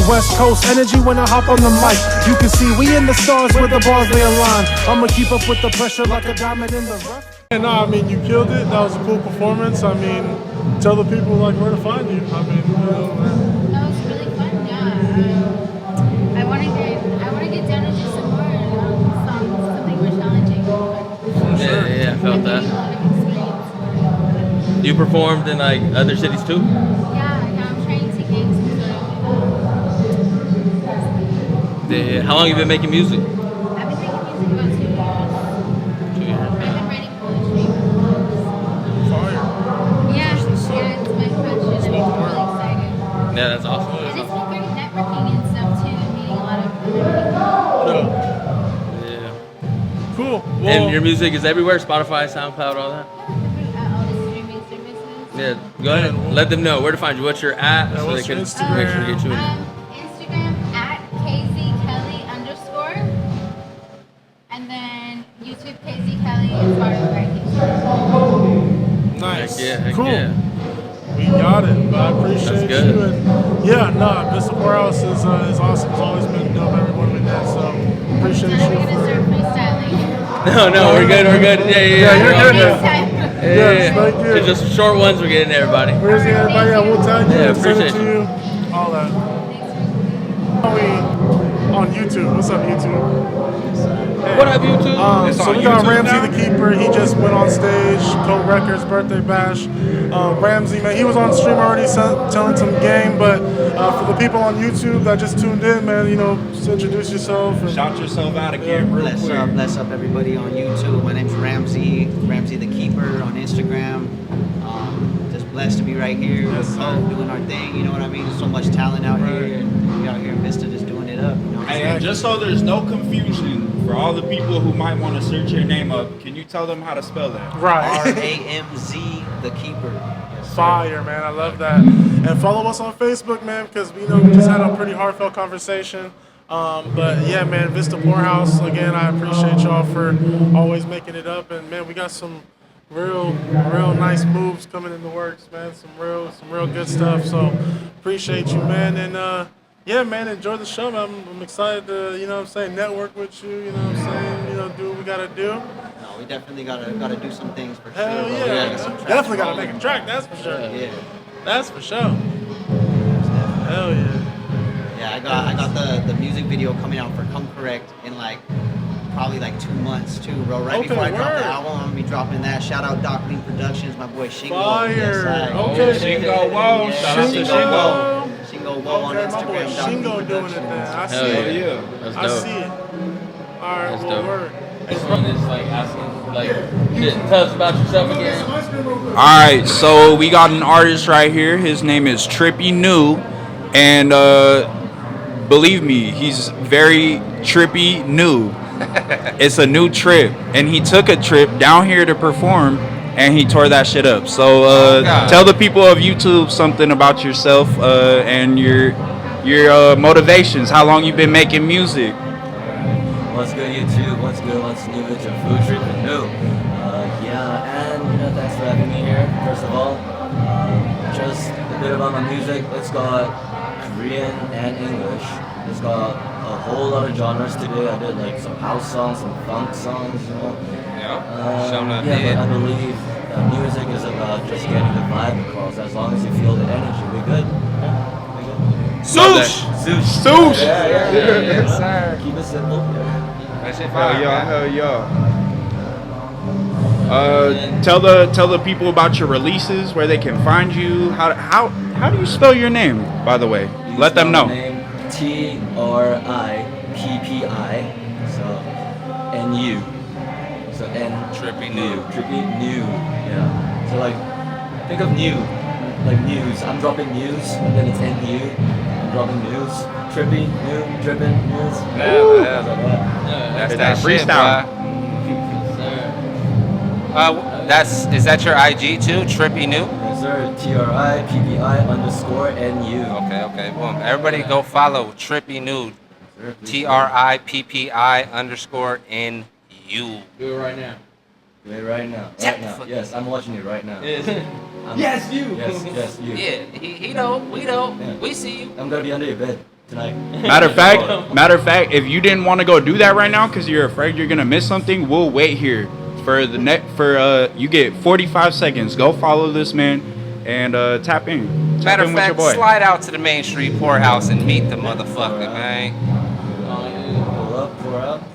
West Coast energy when I hop on the mic. You can see we in the stars with the bars they align. I'ma keep up with the pressure like a diamond in the rough. And no, I mean, you killed it. That was a cool performance. I mean, tell the people like where to find you. I mean, That was really fun. Yeah. I want to get down and do some more songs, something more challenging. Yeah, I felt that. You performed in like other cities too? Yeah, I'm trying to gain some sort of. Yeah. How long have you been making music? I've been making music about 2 years. 2 years. I've been writing poetry. fire. Yeah, it's my passion. I'm really excited. Yeah, that's awesome. And it's been great networking and stuff too, and meeting a lot of other people. Yeah. Cool. Well, And your music is everywhere? Spotify, SoundCloud, all that? All the streaming services. Yeah. Go ahead. Let them know where to find you. What's your at so they what's can your make sure to get you in. Instagram at KZKelly_, and then YouTube KZKelly as far as writing. nice. Heck yeah, heck cool. yeah. We got it. I appreciate That's good. you. And yeah, no, Vista Poorhouse is awesome. It's always been dope. Everyone we did. So appreciate Now we're you. gonna start freestyling. No, we're good. Yeah. you're good. Freestyle. Yes, thank you. It's just short ones we're getting to everybody. Where's the everybody? Yeah, we'll tag you. Yeah, and send it appreciate to you. All that. We on YouTube. What's up, YouTube? What up, YouTube? So we got Ramsey the Keeper. He just went on stage, Coat Records birthday bash. Ramsey, man, he was on stream already telling some game, but for the people on YouTube that just tuned in, man, just introduce yourself. And shout yourself out again, real quick. Bless up everybody on YouTube. My name's Ramsey the Keeper on Instagram. Just blessed to be right here, doing our thing. You know what I mean? There's so much talent out here, and we out here in Vista just doing it up. You know? And just so there's no confusion for all the people who might want to search your name up, can you tell them how to spell that? Right. RAMZ the Keeper. Yes, fire, man. I love that. And follow us on Facebook, man, because we just had a pretty heartfelt conversation. But yeah, man, Vista Poorhouse, again, I appreciate y'all for always making it up. And man, we got some real nice moves coming in the works, man. Some real good stuff. So appreciate you, man. And yeah, man, enjoy the show, man. I'm excited to, network with you, do what we gotta do. No, we definitely gotta do some things for sure. Hell bro. yeah. We gotta get some tracks Definitely gotta rolling. make a track, that's for sure. Yeah. That's for sure. Hell yeah. Yeah, I got the music video coming out for Come Correct in probably 2 months too, bro. Right before I drop the album, I'm gonna be dropping that. Shout out Doc Lean Productions, my boy Shingo. Fire. Yes, Okay. Shingo, whoa. Shout out to Shingo. Shingo Whoa on Okay, my boy Instagram. Doc Shingo Lean doing it then. I see Hell it. Yeah. That's I dope. see it. All right, That's well, dope. word. This one is asking, tell us about yourself again. Alright, so we got an artist right here. His name is Trippy New. And believe me, he's very trippy new. It's a new trip. And he took a trip down here to perform, and he tore that shit up. So tell the people of YouTube something about yourself and your motivations. How long you been making music? What's good, YouTube? What's good? What's new? It's your food trip and new. And thanks for having me here. First of all, just a bit about my music. It's got Korean and English. It's got a whole lot of genres today. I did some house songs, some funk songs, Yeah. But I believe music is about just getting the vibe across. As long as you feel the energy, we're good. Swoosh! Swoosh! Yeah. Yes, sir. Keep it simple. Hell yeah. Tell the people about your releases, where they can find you. How do you spell your name, by the way? Let them know. TRIPPI. So NU. So N. Trippy Trippy new. Yeah. So think of new, like news. I'm dropping news, and then it's NU. I'm dropping news. Trippy new, dripping news. Yeah. That's that freestyle. Is that your IG too? Trippy New? Yes, sir. TRIPPI_NU. Okay. Well, everybody go follow Trippy New. TRIPPI_NU. Do it right now. Do it right now. Right now. Yes, I'm watching you right now. Yes, you. Yes, you. Yeah, he know. We know. Yeah. We see you. I'm gonna be under your bed. tonight. Matter of fact, if you didn't want to go do that right now because you're afraid you're gonna miss something, we'll wait here for the you get 45 seconds. Go follow this man and tap in. Matter of with your fact, boy. slide out to the Main Street Poorhouse and meet the motherfucker, man. Pull up,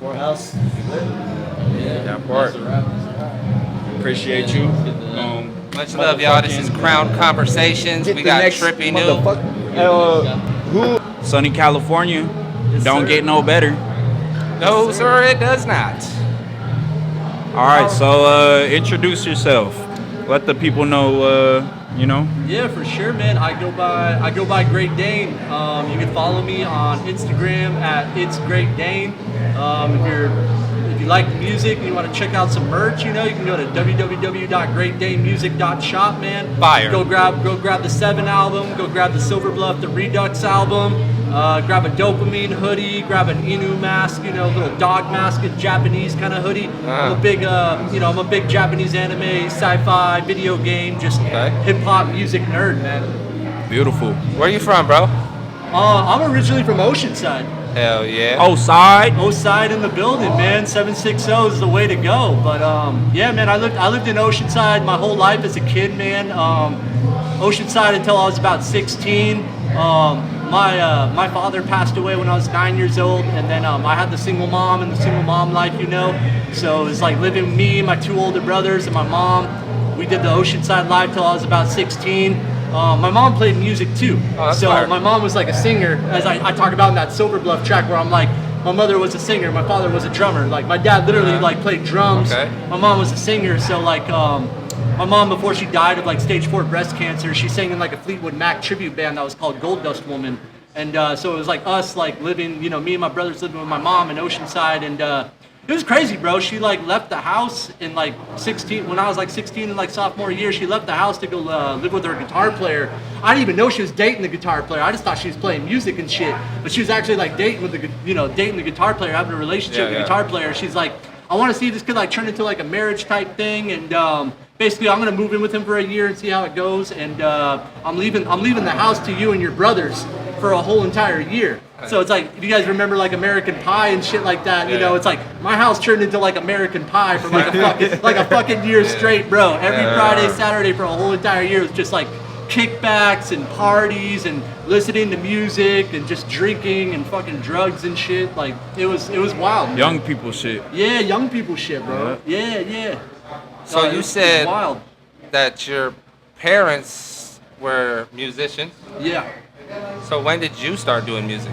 poorhouse. That part. Appreciate you. Much love, y'all. This is Krowned Conversations. We got Trippy New. Who? Sunny California. Don't get no better. No, sir, it does not. All right, so introduce yourself. Let the people know, Yeah, for sure, man. I go by Great Dane. You can follow me on Instagram at It's Great Dane. If you like the music and you want to check out some merch, you can go to www.greatdanemusic.shop, man. Fire. Go grab the 7 album. Go grab the Silver Bluff, the Redux album. Grab a Dopamine hoodie. Grab an Inu mask, little dog mask, a Japanese kind of hoodie. I'm a big, I'm a big Japanese anime, sci-fi, video game, just hip hop music nerd, man. Beautiful. Where you from, bro? I'm originally from Oceanside. Hell yeah. Oceanside in the building, man. 760 is the way to go. But yeah, man, I lived in Oceanside my whole life as a kid, man. Oceanside until I was about 16. My father passed away when I was 9 years old, and then I had the single mom and the single mom life, So it was like living with me, my 2 older brothers, and my mom. We did the Oceanside life till I was about 16. My mom played music too. So fire. my mom was like a singer, as I talk about in that Silver Bluff track where I'm like, my mother was a singer, my father was a drummer. Like my dad literally like played drums. Okay. My mom was a singer, so like my mom before she died of like stage 4 breast cancer, she sang in like a Fleetwood Mac tribute band that was called Gold Dust Woman. And so it was like us like living, me and my brothers living with my mom in Oceanside, and it was crazy, bro. She like left the house in like 16, when I was like 16 in like sophomore year, she left the house to go live with her guitar player. I didn't even know she was dating the guitar player. I just thought she was playing music and shit. But she was actually like dating with the guitar player, having a relationship with the guitar player. She's like, I want to see if this could like turn into like a marriage type thing, and basically I'm gonna move in with him for a year and see how it goes. And I'm leaving the house to you and your brothers for a whole entire year. So it's like, if you guys remember like American Pie and shit like that, it's like my house turned into like American Pie for like a fucking year straight, bro. Every Friday, Saturday for a whole entire year was just like kickbacks and parties and listening to music and just drinking and fucking drugs and shit. Like it was wild, man. Young people shit. Yeah, young people shit, bro. Yeah. So you said wild. that your parents were musicians. Yeah. So when did you start doing music?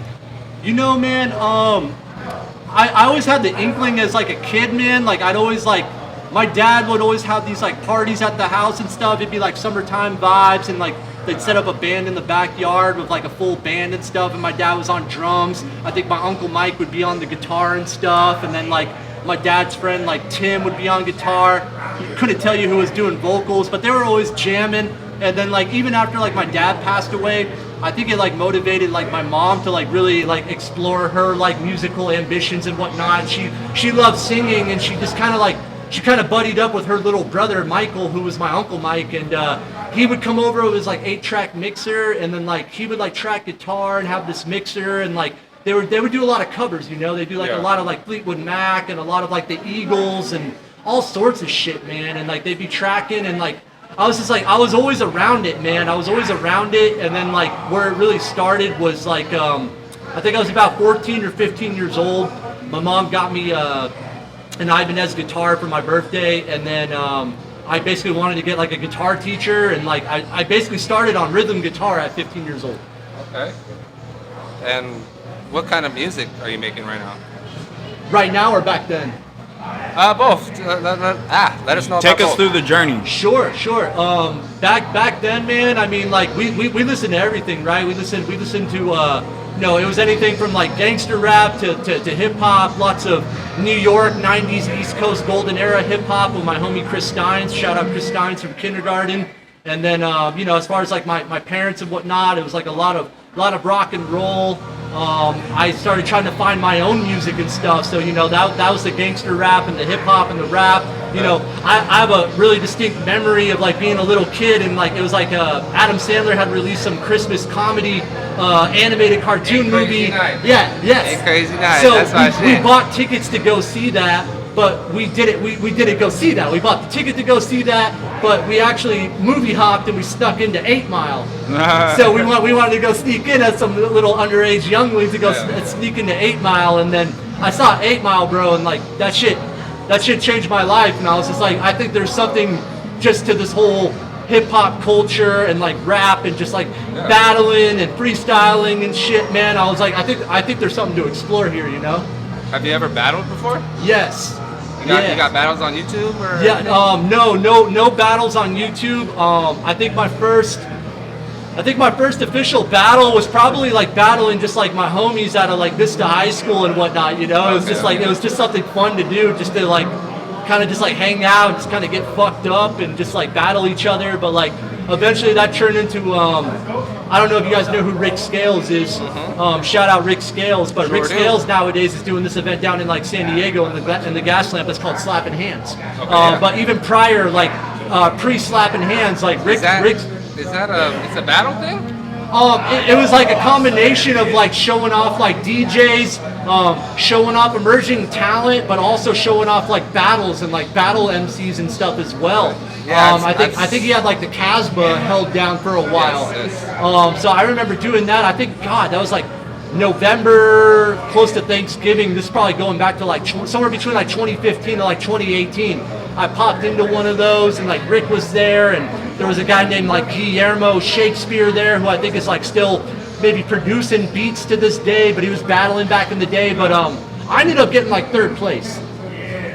Man, I always had the inkling as like a kid, man. Like I'd always like, my dad would always have these like parties at the house and stuff. It'd be like summertime vibes, and like they'd set up a band in the backyard with like a full band and stuff, and my dad was on drums. I think my Uncle Mike would be on the guitar and stuff, and then like my dad's friend like Tim would be on guitar. He couldn't tell you who was doing vocals, but they were always jamming. And then like even after like my dad passed away, I think it like motivated like my mom to like really like explore her like musical ambitions and whatnot. She loved singing, and she just kind of buddied up with her little brother Michael, who was my Uncle Mike, and he would come over with his like 8-track mixer, and then like he would like track guitar and have this mixer, and like they would do a lot of covers, they do like a lot of like Fleetwood Mac and a lot of like the Eagles and all sorts of shit, man, and like they'd be tracking, and like I was always around it, man. I was always around it, and then like where it really started was like I think I was about 14 or 15 years old. My mom got me an Ibanez guitar for my birthday, and then I basically wanted to get like a guitar teacher, and like I basically started on rhythm guitar at 15 years old. Okay. And what kind of music are you making right now? Right now or back then? Both. Let us know. Take about us both. through the journey. Sure. Back then, man. I mean, like we listened to everything, right? We listened to it was anything from like gangster rap to hip hop. Lots of New York '90s East Coast golden era hip hop with my homie Chris Steins. Shout out Chris Steins from kindergarten. And then as far as like my parents and whatnot, it was like a lot of rock and roll. I started trying to find my own music and stuff. So, you know, that was the gangster rap and the hip hop and the rap. You know, I have a really distinct memory of like being a little kid, and like it was like Adam Sandler had released some Christmas comedy animated cartoon movie. Yeah, yes. Ain't Crazy Night. So That's my we shit. bought tickets to go see that. But we didn't go see that. We bought the ticket to go see that, but we actually movie hopped and we snuck into 8 Mile. So we wanted to go sneak in as some little underage younglings to go sneak into 8 Mile, and then I saw 8 Mile, bro, and like that shit changed my life. And I was just like, I think there's something just to this whole hip hop culture and like rap and just like battling and freestyling and shit, man. I was like, I think there's something to explore here, you know? Have you ever battled before? Yes. You got battles on YouTube or? Yeah, no battles on YouTube. I think my first official battle was probably like battling just like my homies out of like Vista High School and whatnot. You know, it was just like it was just something fun to do, just to like kind of just like hang out, just kind of get fucked up and just like battle each other. But like eventually that turned into I don't know if you guys know who Rick Scales is. Shout out Rick Scales, but Rick Scales nowadays is doing this event down in like San Diego in the gas lamp that's called Slapping Hands. But even prior, like pre-Slapping Hands, like Rick. Is that it's a battle thing? It was like a combination of like showing off like DJs, showing off emerging talent, but also showing off like battles and like battle MCs and stuff as well. Yeah, I think he had like the Casbah held down for a while. So I remember doing that. I think that was like November, close to Thanksgiving. This is probably going back to like somewhere between like 2015 to like 2018. I popped into one of those, and like Rick was there, and there was a guy named like Guillermo Shakespeare there, who I think is like still maybe producing beats to this day, but he was battling back in the day. But I ended up getting like 3rd place.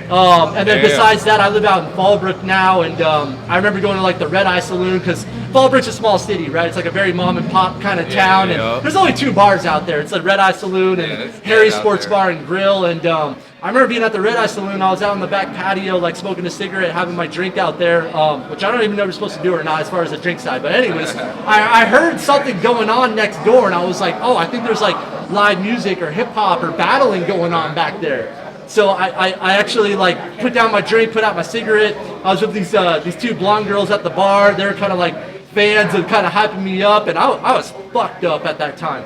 And then besides that, I live out in Fallbrook now, and I remember going to like the Red Eye Saloon, because Fallbrook's a small city, right? It's like a very mom and pop kind of town, and there's only 2 bars out there. It's the Red Eye Saloon and Harry's Sports Bar and Grill. And I remember being at the Red Eye Saloon. I was out on the back patio, like smoking a cigarette, having my drink out there, which I don't even know if we're supposed to do or not as far as the drink side. But anyways, I heard something going on next door, and I was like, oh, I think there's like live music or hip hop or battling going on back there. So I actually like put down my drink, put out my cigarette. I was with these 2 blonde girls at the bar. They were kind of like fans and kind of hyping me up, and I was fucked up at that time.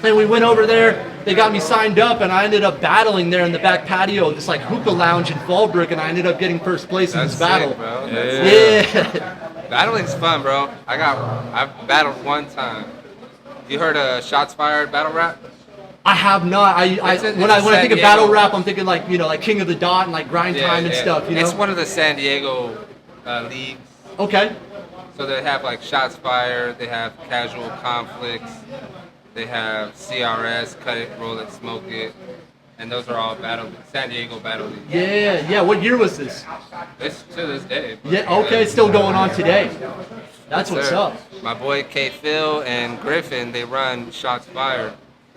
And we went over there. They got me signed up, and I ended up battling there in the back patio, this like hookah lounge in Fallbrook, and I ended up getting 1st place in this battle. Sick, bro. Yeah. Battling's fun, bro. I've battled one time. You heard of Shots Fired battle rap? I have not. When I think of battle rap, I'm thinking like, you know, like King of the Dot and like Grind Time and stuff. You know, it's one of the San Diego leagues. Okay. So they have like Shots Fired. They have Casual Conflicts. They have CRS, Cut It, Roll It, Smoke It, and those are all San Diego battle leagues. Yeah. What year was this? It's to this day. Yeah. Okay. It's still going on today. That's what's up. My boy K. Phil and Griffin, they run Shots Fired.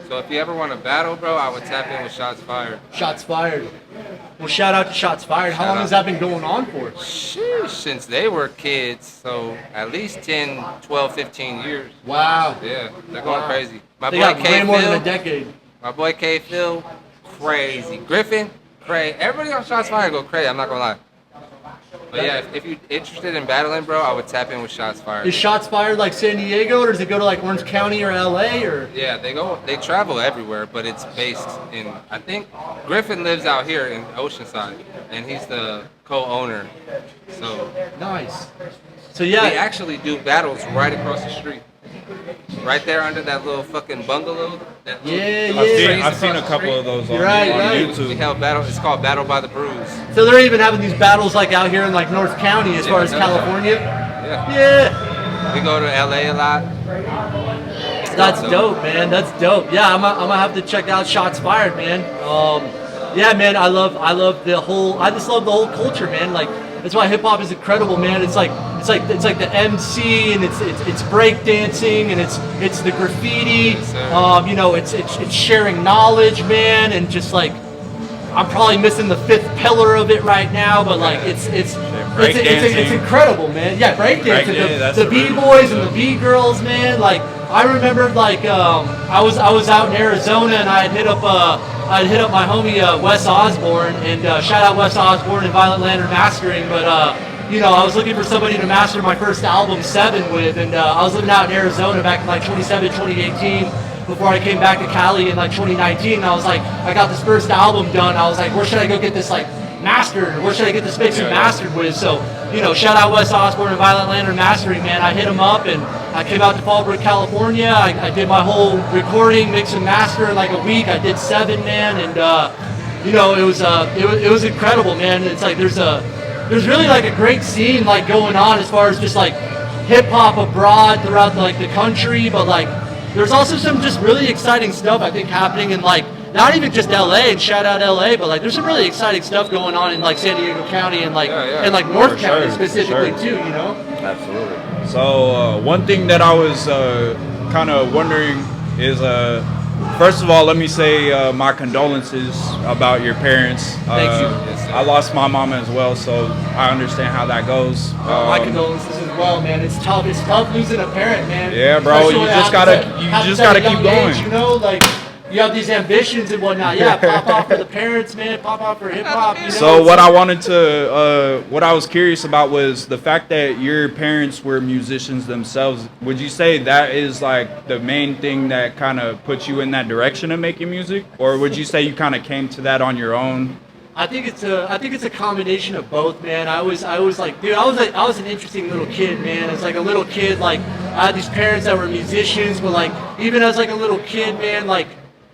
So if you ever want to battle, bro, I would tap in with Shots Fired. Shots Fired. Well, shout out to Shots Fired. How long has that been going on for? Sheesh, since they were kids, so at least 10, 12, 15 years. Wow. Yeah, they're going crazy. They got way more than a decade. My boy K. Phil, crazy. Griffin, crazy. Everybody on Shots Fired go crazy, I'm not going to lie. But yeah, if you're interested in battling, bro, I would tap in with Shots Fired. Is Shots Fired like San Diego, or does it go to like Orange County or LA, or? Yeah, they travel everywhere, but it's based in, I think Griffin lives out here in Oceanside, and he's the co-owner. So nice. So yeah, they actually do battles right across the street. Right there under that little fucking bungalow. I've seen a couple of those on YouTube. We held battle. It's called Battle by the Brews. So they're even having these battles like out here in like North County as far as California. Yeah. We go to LA a lot. That's dope, man. That's dope. Yeah, I'm gonna have to check out Shots Fired, man. Yeah, man. I just love the whole culture, man. Like, that's why hip hop is incredible, man. It's like the MC, and it's break dancing, and it's the graffiti. You know, it's sharing knowledge, man, and just like, I'm probably missing the 5th pillar of it right now, but like it's It's incredible, man. Yeah, breakdancing. The b-boys and the b-girls, man. Like I remember, like I was out in Arizona and I had hit up my homie Wes Osborne, and shout out Wes Osborne and Violet Lantern Mastering. But you know, I was looking for somebody to master my first album 7 with, and I was living out in Arizona back in like 2018. Before I came back to Cali in like 2019, and I was like, I got this first album done. I was like, where should I go get this like mastered? Or where should I get this mixed and mastered with? So, you know, shout out Wes Osborne and Violet Lantern Mastering, man. I hit them up, and I came out to Fallbrook, California. I did my whole recording, mix and master in like a week. I did 7, man, and you know, it was incredible, man. It's like there's really like a great scene like going on as far as just like hip hop abroad throughout like the country, but like there's also some just really exciting stuff I think happening in like not even just LA, and shout out LA, but like there's some really exciting stuff going on in like San Diego County and like and like North County specifically too, you know? Absolutely. So one thing that I was kind of wondering is first of all, let me say my condolences about your parents. Thank you. I lost my mama as well, so I understand how that goes. My condolences as well, man. It's tough. It's tough losing a parent, man. Yeah, bro. You just gotta keep going. Age, you know, like you have these ambitions and whatnot. Yeah, pop off for the parents, man. Pop off for hip hop. You know? So what I was curious about was the fact that your parents were musicians themselves. Would you say that is like the main thing that kind of put you in that direction of making music, or would you say you kind of came to that on your own? I think it's a combination of both, man. I was like, dude, I was an interesting little kid, man. It's like a little kid, like I had these parents that were musicians, but like even as like a little kid, man, like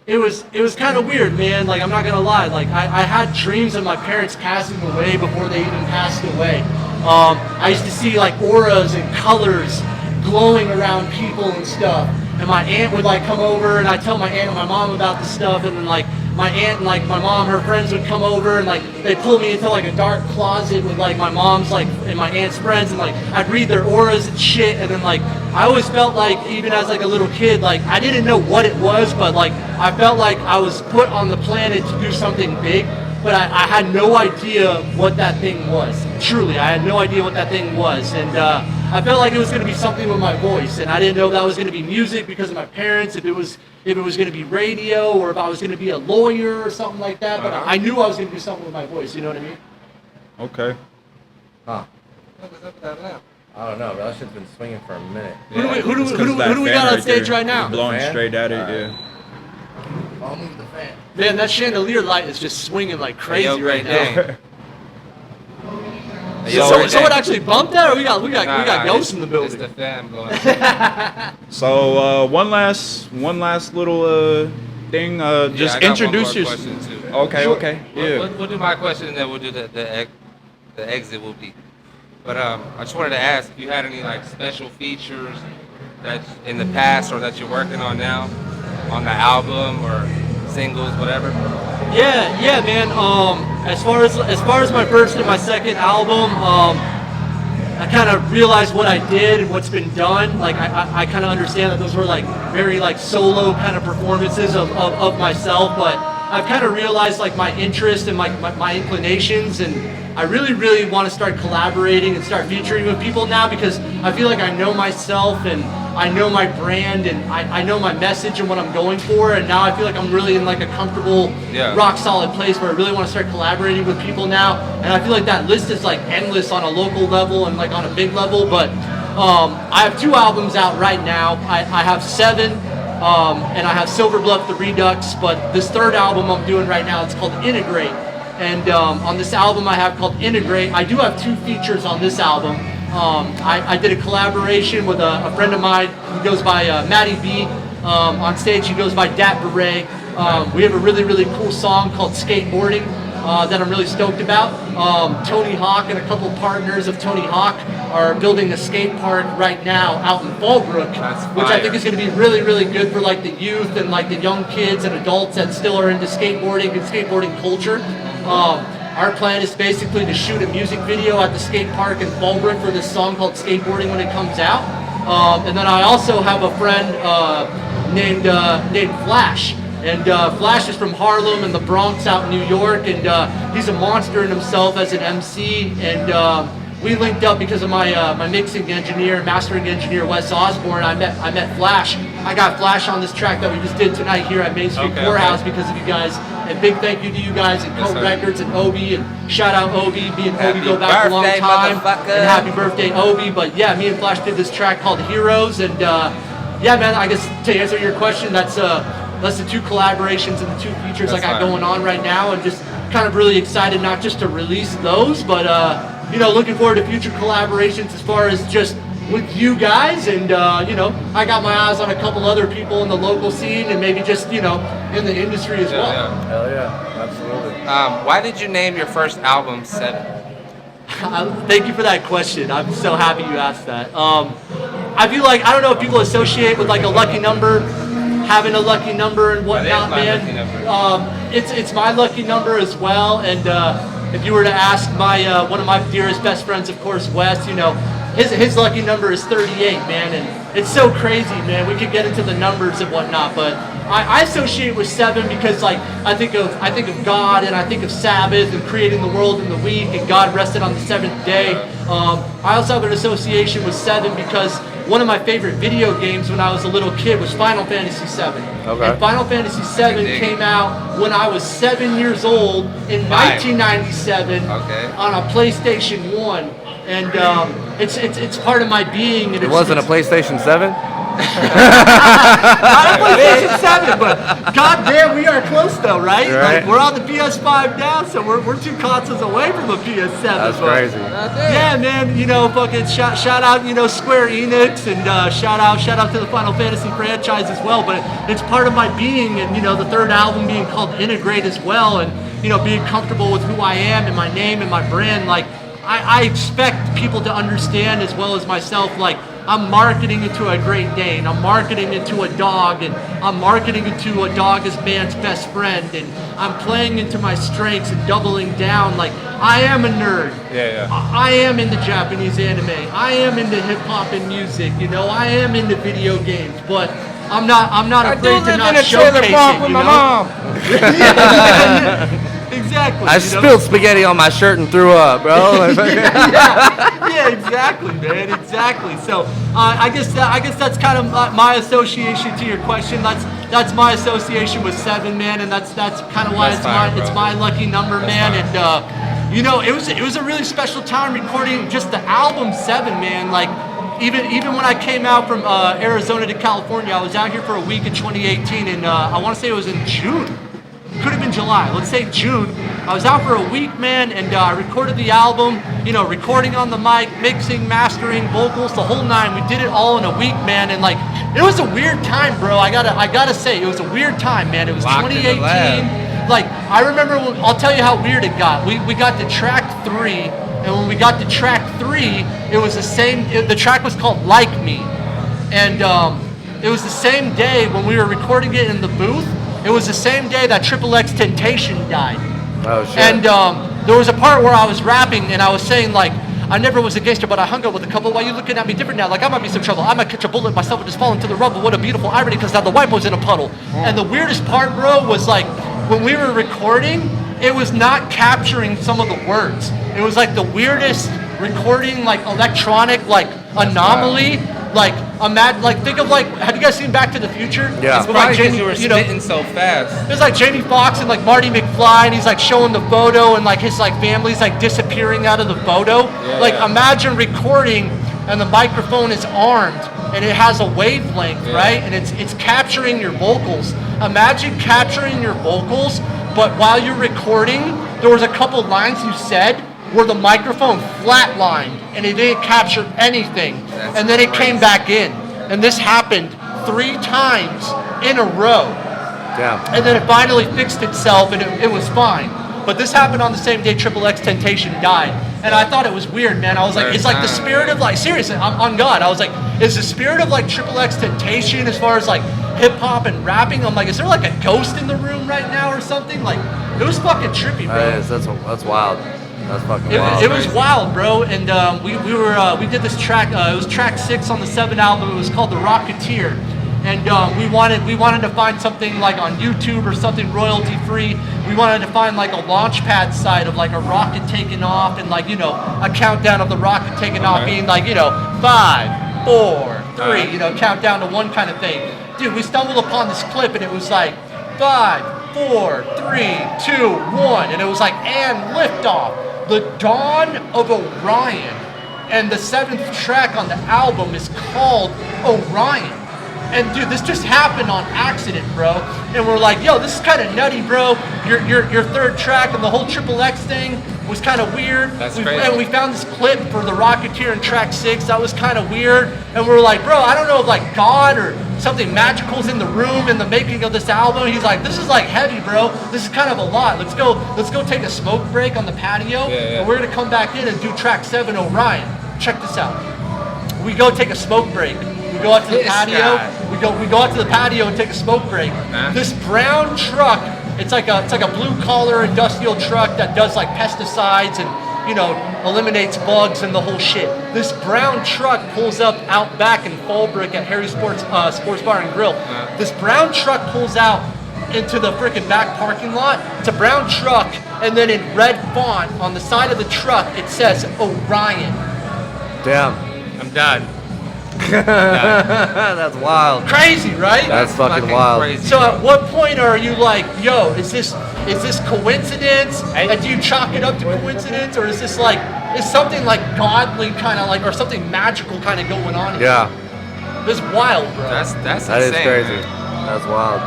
it was kind of weird, man. Like I'm not gonna lie, like I had dreams of my parents passing away before they even passed away. I used to see like auras and colors glowing around people and stuff. And my aunt would like come over, and I'd tell my aunt and my mom about the stuff, and then like my aunt and like my mom, her friends would come over, and like they'd pull me into like a dark closet with like my mom's like and my aunt's friends, and like I'd read their auras and shit, and then like I always felt like, even as like a little kid, like I didn't know what it was, but like I felt like I was put on the planet to do something big, but I had no idea what that thing was. Truly, I had no idea what that thing was, and I felt like it was going to be something with my voice, and I didn't know that was going to be music because of my parents, if it was going to be radio, or if I was going to be a lawyer or something like that, but I knew I was going to do something with my voice, you know what I mean? Okay. Huh. I don't know, bro. That shit's been swinging for a minute. Who do we got on stage right now? Blowing straight at it, yeah. I'll move the fan. Man, that chandelier light is just swinging like crazy right now. Someone actually bumped that, or we got ghosts in the building. It's the fan blowing. So one last little thing. Just introduce yourself. Okay, Sure. okay, yeah. We'll do my question, and then we'll do the exit will be. But I just wanted to ask if you had any like special features that in the past or that you're working on now on the album or singles, whatever. Yeah, man. As far as my first and my second album, I kind of realized what I did and what's been done. Like I kind of understand that those were like very like solo kind of performances of myself, but I've kind of realized like my interest and my inclinations, and I really want to start collaborating and start featuring with people now, because I feel like I know myself and I know my brand and I know my message and what I'm going for, and now I feel like I'm really in like a comfortable, rock solid place where I really want to start collaborating with people now, and I feel like that list is like endless on a local level and like on a big level. But I have 2 albums out right now. I have 7 and I have Silver Bluff the Redux, but this 3rd album I'm doing right now, it's called Integrate, and on this album I have called Integrate, I do have 2 features on this album. I did a collaboration with a friend of mine who goes by Matty B. On stage he goes by Dat Beret. We have a really cool song called Skateboarding that I'm really stoked about. Tony Hawk and a couple partners of Tony Hawk are building a skate park right now out in Fallbrook, which I think is going to be really good for like the youth and like the young kids and adults that still are into skateboarding and skateboarding culture. Our plan is basically to shoot a music video at the skate park in Fallbrook for this song called Skateboarding when it comes out. And then I also have a friend named Flash. And Flash is from Harlem and the Bronx out in New York, and he's a monster in himself as an MC. And we linked up because of my my mixing engineer, mastering engineer, Wes Osborne. I met Flash. I got Flash on this track that we just did tonight here at Main Street Poorhouse because of you guys. And big thank you to you guys at KOAT Records and Obi, and shout out Obi. Me and Obi go back a long time. And happy birthday, Obi. But yeah, me and Flash did this track called Heroes, and yeah, man. I guess to answer your question, that's the 2 collaborations and the 2 features I got going on right now, and just kind of really excited not just to release those, but you know, looking forward to future collaborations as far as just with you guys, and you know, I got my eyes on a couple other people in the local scene, and maybe just, you know, in the industry as well. Yeah. Hell yeah, absolutely. Why did you name your first album 7? Thank you for that question. I'm so happy you asked that. I feel like, I don't know if people associate with like a lucky number, having a lucky number and whatnot, man. It's my lucky number as well, and if you were to ask my one of my dearest best friends, of course, Wes, you know, his lucky number is 38, man, and it's so crazy, man. We could get into the numbers and whatnot, but I associate with 7 because, like, I think of God, and I think of Sabbath and creating the world in the week, and God rested on the 7th day. I also have an association with 7 because one of my favorite video games when I was a little kid was Final Fantasy VII. Okay. And Final Fantasy VII came out when I was 7 years old in 1997 on a PlayStation 1. And it's part of my being. And it wasn't a PlayStation 7? Not a PlayStation 7, but goddamn, we are close though, right? Like, we're on the PS5 now, so we're 2 consoles away from a PS7. That's crazy. Yeah, man. You know, fucking shout out, you know, Square Enix, and shout out to the Final Fantasy franchise as well. But it's part of my being, and you know, the 3rd album being called Integrate as well, and you know, being comfortable with who I am and my name and my brand. Like, I expect people to understand as well as myself, like, I'm marketing into a Great Dane, I'm marketing into a dog, and I'm marketing into a dog as man's best friend, and I'm playing into my strengths and doubling down. Like, I am a nerd. I am into Japanese anime. I am into hip hop and music. You know, I am into video games, but I'm not afraid to not showcase it. With you my know? mom. Exactly. I spilled spaghetti on my shirt and threw up, bro. Yeah, exactly, man, exactly. So I guess that's kind of my association to your question. That's my association with 7, man, and that's kind of why it's my lucky number, man. And you know, it was a really special time recording just the album 7, man. Like, even when I came out from Arizona to California, I was out here for a week in 2018, and I want to say it was in June. Could have been July, let's say June. I was out for a week, man, and I recorded the album, you know, recording on the mic, mixing, mastering, vocals, the whole 9. We did it all in a week, man, and like, it was a weird time, bro. I gotta say, it was a weird time, man. It was 2018. Like, I remember, I'll tell you how weird it got. We got to track 3, and when we got to track 3, it was the same, the track was called Like Me, and it was the same day when we were recording it in the booth. It was the same day that XXXTentacion died. Oh, shit. And there was a part where I was rapping and I was saying, like, I never was a gangster, but I hung out with a couple. Why you looking at me different now? Like, I might be some trouble. I might catch a bullet myself and just fall into the rubble. What a beautiful irony, because now the white boy's in a puddle. And the weirdest part, bro, was like, when we were recording, it was not capturing some of the words. It was like the weirdest recording, like electronic, like anomaly. Like, think of, like, have you guys seen Back to the Future? Yeah. It's probably because you were spitting so fast. There's like Jamie Foxx and like Marty McFly, and he's like showing the photo, and like his like family's like disappearing out of the photo. Imagine recording and the microphone is armed and it has a wavelength, right? And it's capturing your vocals. Imagine capturing your vocals, but while you're recording, there was a couple lines you said where the microphone flatlined and it didn't capture anything. And then it came back in. And this happened 3 times in a row. Yeah. And then it finally fixed itself and it was fine. But this happened on the same day XXXTentacion died. And I thought it was weird, man. I was like, it's like the spirit of like, seriously, I'm on God. I was like, is the spirit of like XXXTentacion as far as like hip hop and rapping? I'm like, is there like a ghost in the room right now or something? Like, it was fucking trippy, bro. That's wild. That's fucking wild. It was wild, bro. And we did this track. It was track 6 on the 7th album. It was called The Rocketeer. And we wanted to find something like on YouTube or something royalty free. we wanted to find like a launch pad site of like a rocket taking off and like, you know, a countdown of the rocket taking off being like, you know, 5, 4, 3, you know, countdown to 1 kind of thing. Dude, we stumbled upon this clip and it was like 5, 4, 3, 2, 1, and it was like, and liftoff. The Dawn of Orion. And the 7th track on the album is called Orion. And dude, this just happened on accident, bro. And we're like, yo, this is kind of nutty, bro. Your 3rd track and the whole XXX thing was kind of weird. That's crazy. And we found this clip for the Rocketeer in track 6 that was kind of weird. And we're like, bro, I don't know if like God or something magical's in the room in the making of this album. He's like, this is like heavy, bro. This is kind of a lot. Let's go take a smoke break on the patio. And we're gonna come back in and do track 7, Orion. Check this out. We go take a smoke break. We go out to the patio. We go out to the patio and take a smoke break. This brown truck, it's like a blue collar industrial truck that does like pesticides and, you know, eliminates bugs and the whole shit. This brown truck pulls up out back in Fallbrook at Harry's Sports Bar and Grill. This brown truck pulls out into the freaking back parking lot. It's a brown truck, and then in red font on the side of the truck it says Orion. Damn. I'm done. That's wild. Crazy, right? That's fucking wild. Crazy. So at what point are you like, yo, is this coincidence? And do you chalk it up to coincidence, or is this like, is something like godly kind of like, or something magical kind of going on here? Yeah. It's wild, bro. That insane, is crazy. Man. That's wild.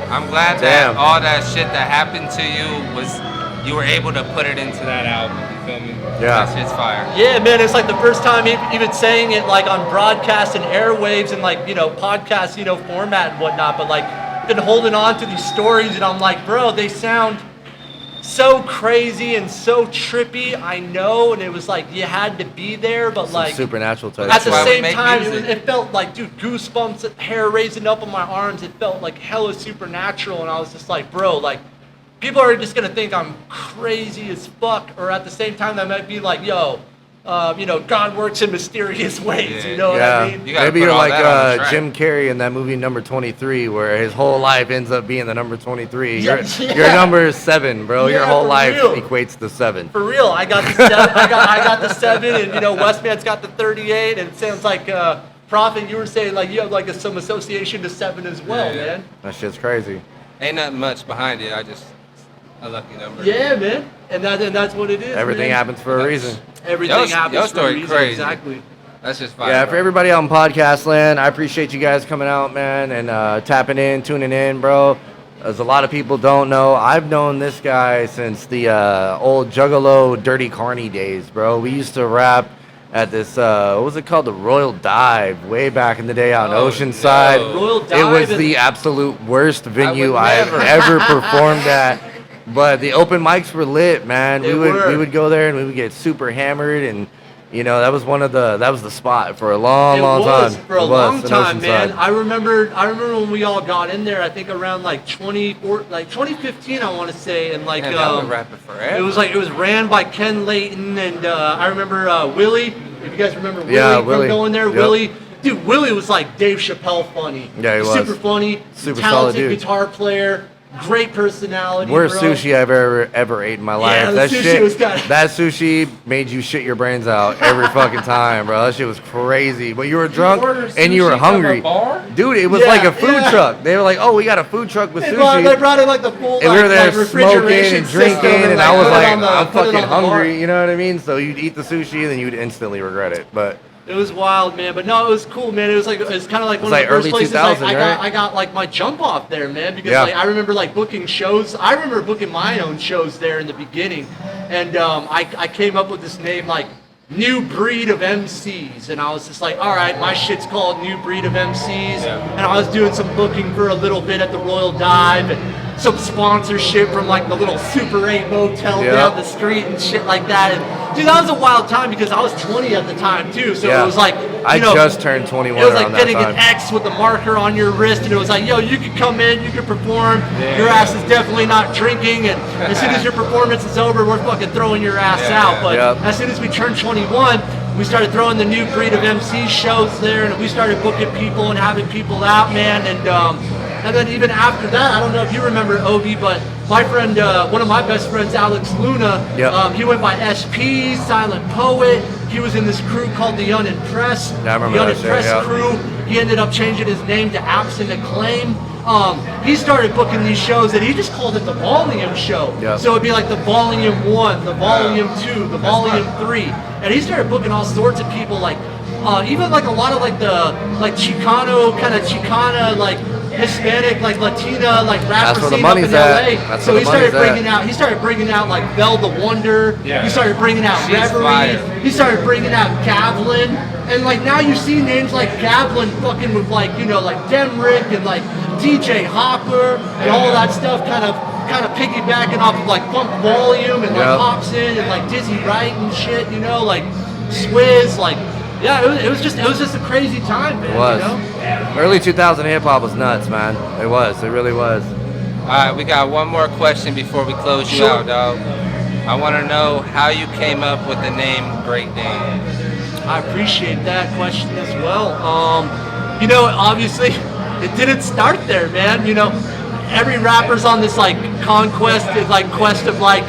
I'm glad that all that shit that happened to you was, you were able to put it into that album. You feel me? Yeah. That shit's fire. Yeah, man, it's like the first time even saying it like on broadcast and airwaves and like, you know, podcast, you know, format and whatnot, but like been holding on to these stories and I'm like, bro, they sound so crazy and so trippy, I know, and it was like you had to be there, but some like supernatural type. at the same time, it felt like, dude, goosebumps, hair raising up on my arms. It felt like hella supernatural, and I was just like, bro, like people are just gonna think I'm crazy as fuck, or at the same time, they might be like, yo, you know, God works in mysterious ways. You know what I mean? Maybe you're like Jim Carrey in that movie Number 23, where his whole life ends up being the number 23. Your number is 7, bro. Your whole life equates to 7. For real, I got the 7. I got the 7, and you know, Westman's got the 38, and it sounds like Prophet, you were saying like you have like some association to 7 as well, man. That shit's crazy. Ain't nothing much behind it. A lucky number. Yeah, man, and that's what it is. Everything man. happens for a reason. Everything happens for a reason. Crazy. Exactly. That's just fire. Yeah, for everybody out in podcast land, I appreciate you guys coming out, man, and tapping in, tuning in, bro. As a lot of people don't know, I've known this guy since the old Juggalo Dirty Carney days, bro. We used to rap at this, what was it called? The Royal Dive, way back in the day out in Oceanside. No. Royal Dive. It was the absolute worst venue I've ever performed at. But the open mics were lit, man. We would go there and we would get super hammered, and you know that was the spot for a long time. For a long time, man. I remember when we all got in there. I think around like 2015, I want to say, and like forever. It was ran by Ken Layton, and I remember Willie. If you guys remember Willie from going there, yep. Willie was like Dave Chappelle funny. Yeah, he was super funny, super talented solid dude. Guitar player. Great personality. Worst bro. sushi I've ever ate in my life. Yeah, that sushi was kinda... That sushi made you shit your brains out every fucking time, bro. That shit was crazy. But you were drunk and you were hungry. Dude, it was like a food truck. They were like, oh, we got a food truck with sushi. They brought in like the full and we were there like smoking and drinking, and I was like, I'm fucking hungry. Bar. You know what I mean? So you'd eat the sushi and then you'd instantly regret it. But it was wild, man. But no, it was cool, man. It was kind of like one of the first places I got like my jump off there, man. Because like I remember like booking shows. I remember booking my own shows there in the beginning, and I came up with this name like New Breed of MCs, and I was just like, all right, my shit's called New Breed of MCs, and I was doing some booking for a little bit at the Royal Dive and some sponsorship from like the little Super 8 motel down the street and shit like that. And dude, that was a wild time because I was 20 at the time too, so it was like, I just turned 21. It was like getting an X with a marker on your wrist, and it was like, yo, you can come in, you can perform. Your ass is definitely not drinking, and as soon as your performance is over, we're fucking throwing your ass out. But as soon as we turned 21, we started throwing the New Breed of MC shows there, and we started booking people and having people out, man. And And then even after that, I don't know if you remember Obi, but my friend, one of my best friends, Alex Luna, he went by SP, Silent Poet. He was in this crew called The Unimpressed. Yeah, I remember The that Unimpressed shit, crew. He ended up changing his name to Absent Acclaim. He started booking these shows and he just called it the Volume Show. Yep. So it'd be like the Volume 1, the Volume 2, the Volume 3. And he started booking all sorts of people, like even like a lot of like the Chicano, kind of Chicana, like Hispanic, like Latina, like rapper scene up in LA. So he started bringing out like Belle the Wonder. Yeah. He started bringing out She's Reverie. fire. He started bringing out Gavlin. And like now you see names like Gavlin fucking with like, you know, like Demrick and like DJ Hopper and all of that stuff kind of piggybacking off of like Funk Volume and like Hobson and like Dizzy Wright and shit, you know, like Swizz, like it was just a crazy time, man. It was. You know? Early 2000 hip hop was nuts, man. It was. It really was. All right, we got one more question before we close you out, dog. I want to know how you came up with the name Great Dane. I appreciate that question as well. You know, obviously, it didn't start there, man. You know, every rapper's on this like quest of like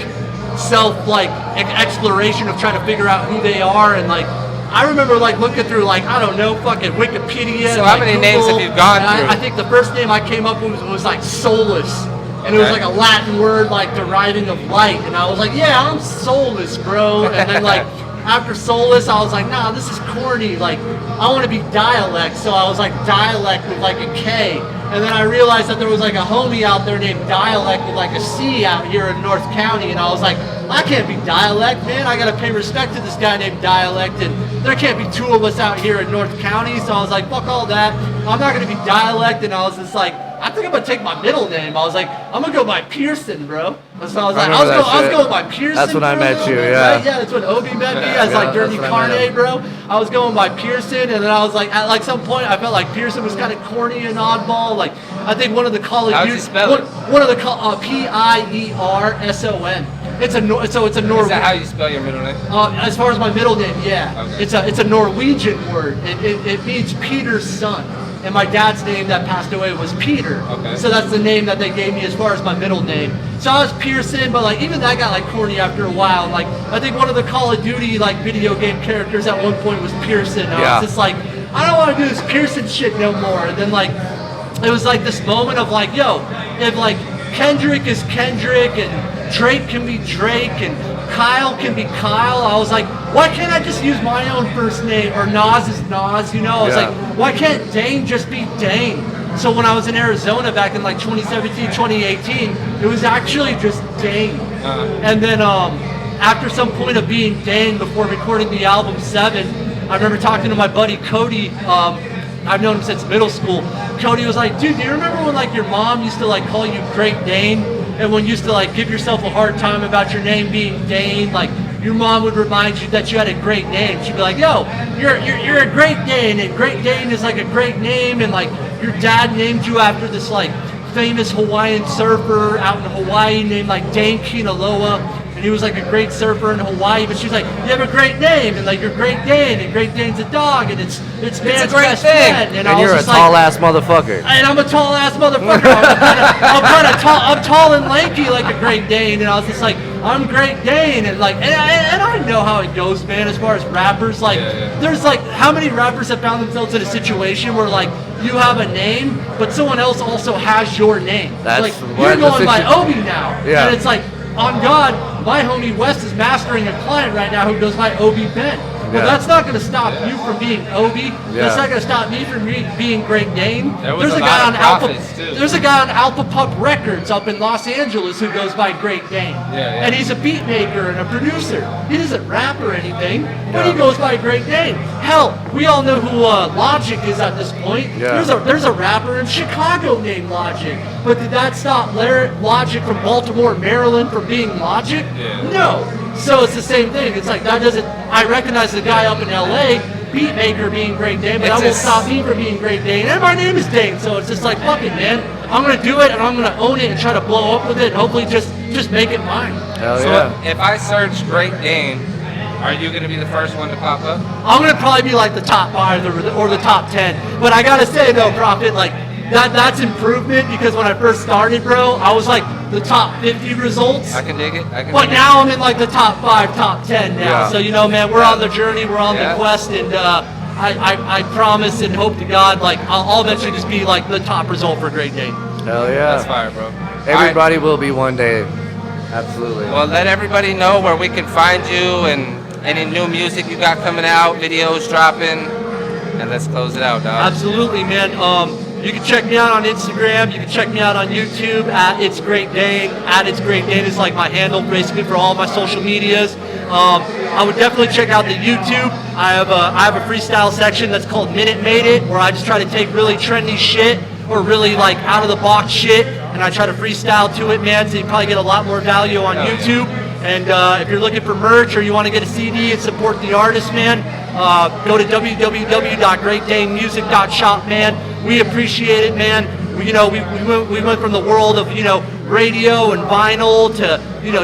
self exploration of trying to figure out who they are, and like I remember like looking through like I don't know fucking Wikipedia. So and, how many names have you gone through? I think the first name I came up with was like Solus. And it was like a Latin word like deriving of light, and I was like, yeah, I'm soulless, bro. And then like after soulless, I was like, nah, this is corny. Like I want to be dialect, so I was like dialect with like a K. And then I realized that there was like a homie out there named Dialect with like a C out here in North County, and I was like, I can't be Dialect, man. I gotta pay respect to this guy named Dialect, and there can't be two of us out here in North County. So I was like, fuck all that. I'm not gonna be Dialect, and I was just like, I think I'm gonna take my middle name. I was like, I'm gonna go by Pearson, bro. So I was like, I was going by Pearson. That's when I met you, yeah. Right? Yeah, that's when Obi met me as like Dirty Carne, bro. I was going by Pearson, and then I was like, at like some point, I felt like Pearson was kind of corny and oddball. Like I think one of the college, how'd you spell it? One of the Pierson. It's a Norwegian. Is that how you spell your middle name? As far as my middle name, yeah. Okay. It's a Norwegian word. It means Peter's son. And my dad's name that passed away was Peter. Okay. So that's the name that they gave me as far as my middle name. So I was Pearson, but like even that got like corny after a while. Like I think one of the Call of Duty like video game characters at one point was Pearson. And I was just like, I don't want to do this Pearson shit no more. And then like it was like this moment of like, yo, if like Kendrick is Kendrick and Drake can be Drake and Kyle can be Kyle, I was like, why can't I just use my own first name? Or Nas is Nas, you know? I was like, why can't Dane just be Dane? So when I was in Arizona back in like 2017, 2018, it was actually just Dane. And then after some point of being Dane before recording the album 7, I remember talking to my buddy Cody. I've known him since middle school. Cody was like, dude, do you remember when like your mom used to like call you Great Dane? And when you used to like give yourself a hard time about your name being Dane, like your mom would remind you that you had a great name. She'd be like, yo, you're a Great Dane, and Great Dane is like a great name, and like your dad named you after this like famous Hawaiian surfer out in Hawaii named like Dane Kinaloa. He was like a great surfer in Hawaii, but she was like, you have a great name, and like you're Great Dane, and Great Dane's a dog, and it's man's best friend. And you're a tall ass motherfucker. And I'm a tall ass motherfucker. I'm tall and lanky like a Great Dane, and I was just like, I'm Great Dane, and like, and I know how it goes, man. As far as rappers, like, there's like, how many rappers have found themselves in a situation where like you have a name, but someone else also has your name. That's like you're going by Obi now, and it's like, on God, my homie West is mastering a client right now who goes by Obi Ben. Well, that's not going to stop you from being Obi. That's not going to stop me from being Great Dane. There's a guy on Alpha Pup Records up in Los Angeles who goes by Great Dane. And he's a beat maker and a producer. He doesn't rap or anything, but he goes by Great Dane. Hell, we all know who Logic is at this point. There's a rapper in Chicago named Logic. But did that stop Logic from Baltimore, Maryland from being Logic? No. So it's the same thing. It's like that doesn't. I recognize the guy up in LA, beat maker, being Great Dane, but that won't stop me from being Great Dane. And my name is Dane, so it's just like, fuck it, man. I'm gonna do it, and I'm gonna own it, and try to blow up with it, and hopefully just make it mine. Hell so yeah. If I search Great Dane, are you gonna be the first one to pop up? I'm gonna probably be like the top 5 or the top 10. But I gotta say though, Prophet, like that's improvement because when I first started, bro, I was like the top 50 results. I can dig it. But now I'm in like the top 5, top 10 now. Yeah. So, you know, man, we're on the journey, we're on the quest, and I promise and hope to God, like, I'll eventually just be like the top result for Great Dane. Hell yeah. That's fire, bro. Everybody will be one day. Absolutely. Well, let everybody know where we can find you and any new music you got coming out, videos dropping, and let's close it out, dog. Absolutely, man. You can check me out on Instagram. You can check me out on YouTube at It's Great Dane. At It's Great Dane is like my handle basically for all of my social medias. I would definitely check out the YouTube. I have a freestyle section that's called Minute Made It, where I just try to take really trendy shit or really like out of the box shit, and I try to freestyle to it, man. So you probably get a lot more value on YouTube. And if you're looking for merch or you want to get a CD and support the artist, man, go to www.greatdanemusic.shop, man. We appreciate it, man. We went from the world of, radio and vinyl to,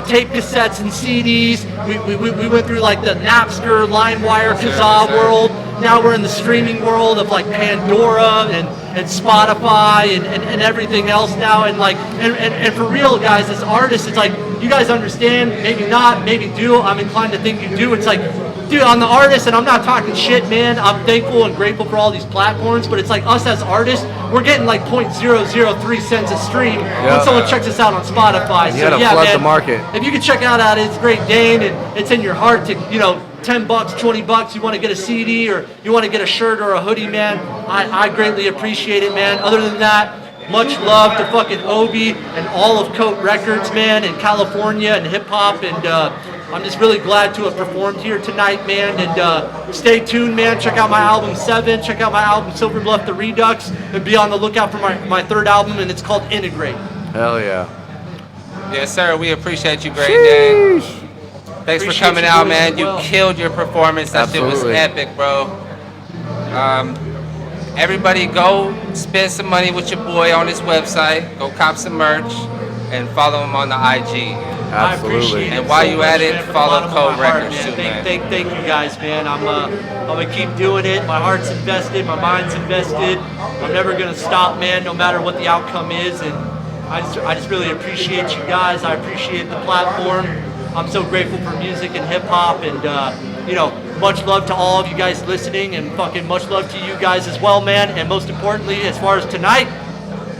tape cassettes and CDs. We went through like the Napster, LimeWire, Kazaa world. Now we're in the streaming world of like Pandora and Spotify and everything else now. And like, and for real, guys, as artists, it's like, you guys understand, maybe not, maybe do. I'm inclined to think you do. It's like, dude, I'm the artist, and I'm not talking shit, man. I'm thankful and grateful for all these platforms, but it's like us as artists, we're getting like 0.003 cents a stream when someone checks us out on Spotify. You so gotta yeah, flood man, the market. if you can check out It's Great Dane, and it's in your heart to, $10, $20, you want to get a CD or you want to get a shirt or a hoodie, man, I greatly appreciate it, man. Other than that, much love to fucking OIB and all of KOAT Records, man, in California and hip hop, and I'm just really glad to have performed here tonight, man. And stay tuned, man. Check out my album 7. Check out my album Silver Bluff the Redux, and be on the lookout for my third album, and it's called Integrate. Hell yeah. Yes, sir. We appreciate you, Great Dane. Thanks for coming out, man. You well. Killed your performance. That shit was epic, bro. Everybody go spend some money with your boy on his website. Go cop some merch and follow him on the IG. I appreciate it. And while you at it, man, from the follow bottom of KOAT my heart, Records too, man. Thank you guys, man. I'm gonna keep doing it. My heart's invested, my mind's invested. I'm never gonna stop, man, no matter what the outcome is. And I just really appreciate you guys. I appreciate the platform. I'm so grateful for music and hip hop, and much love to all of you guys listening, and fucking much love to you guys as well, man. And most importantly, as far as tonight,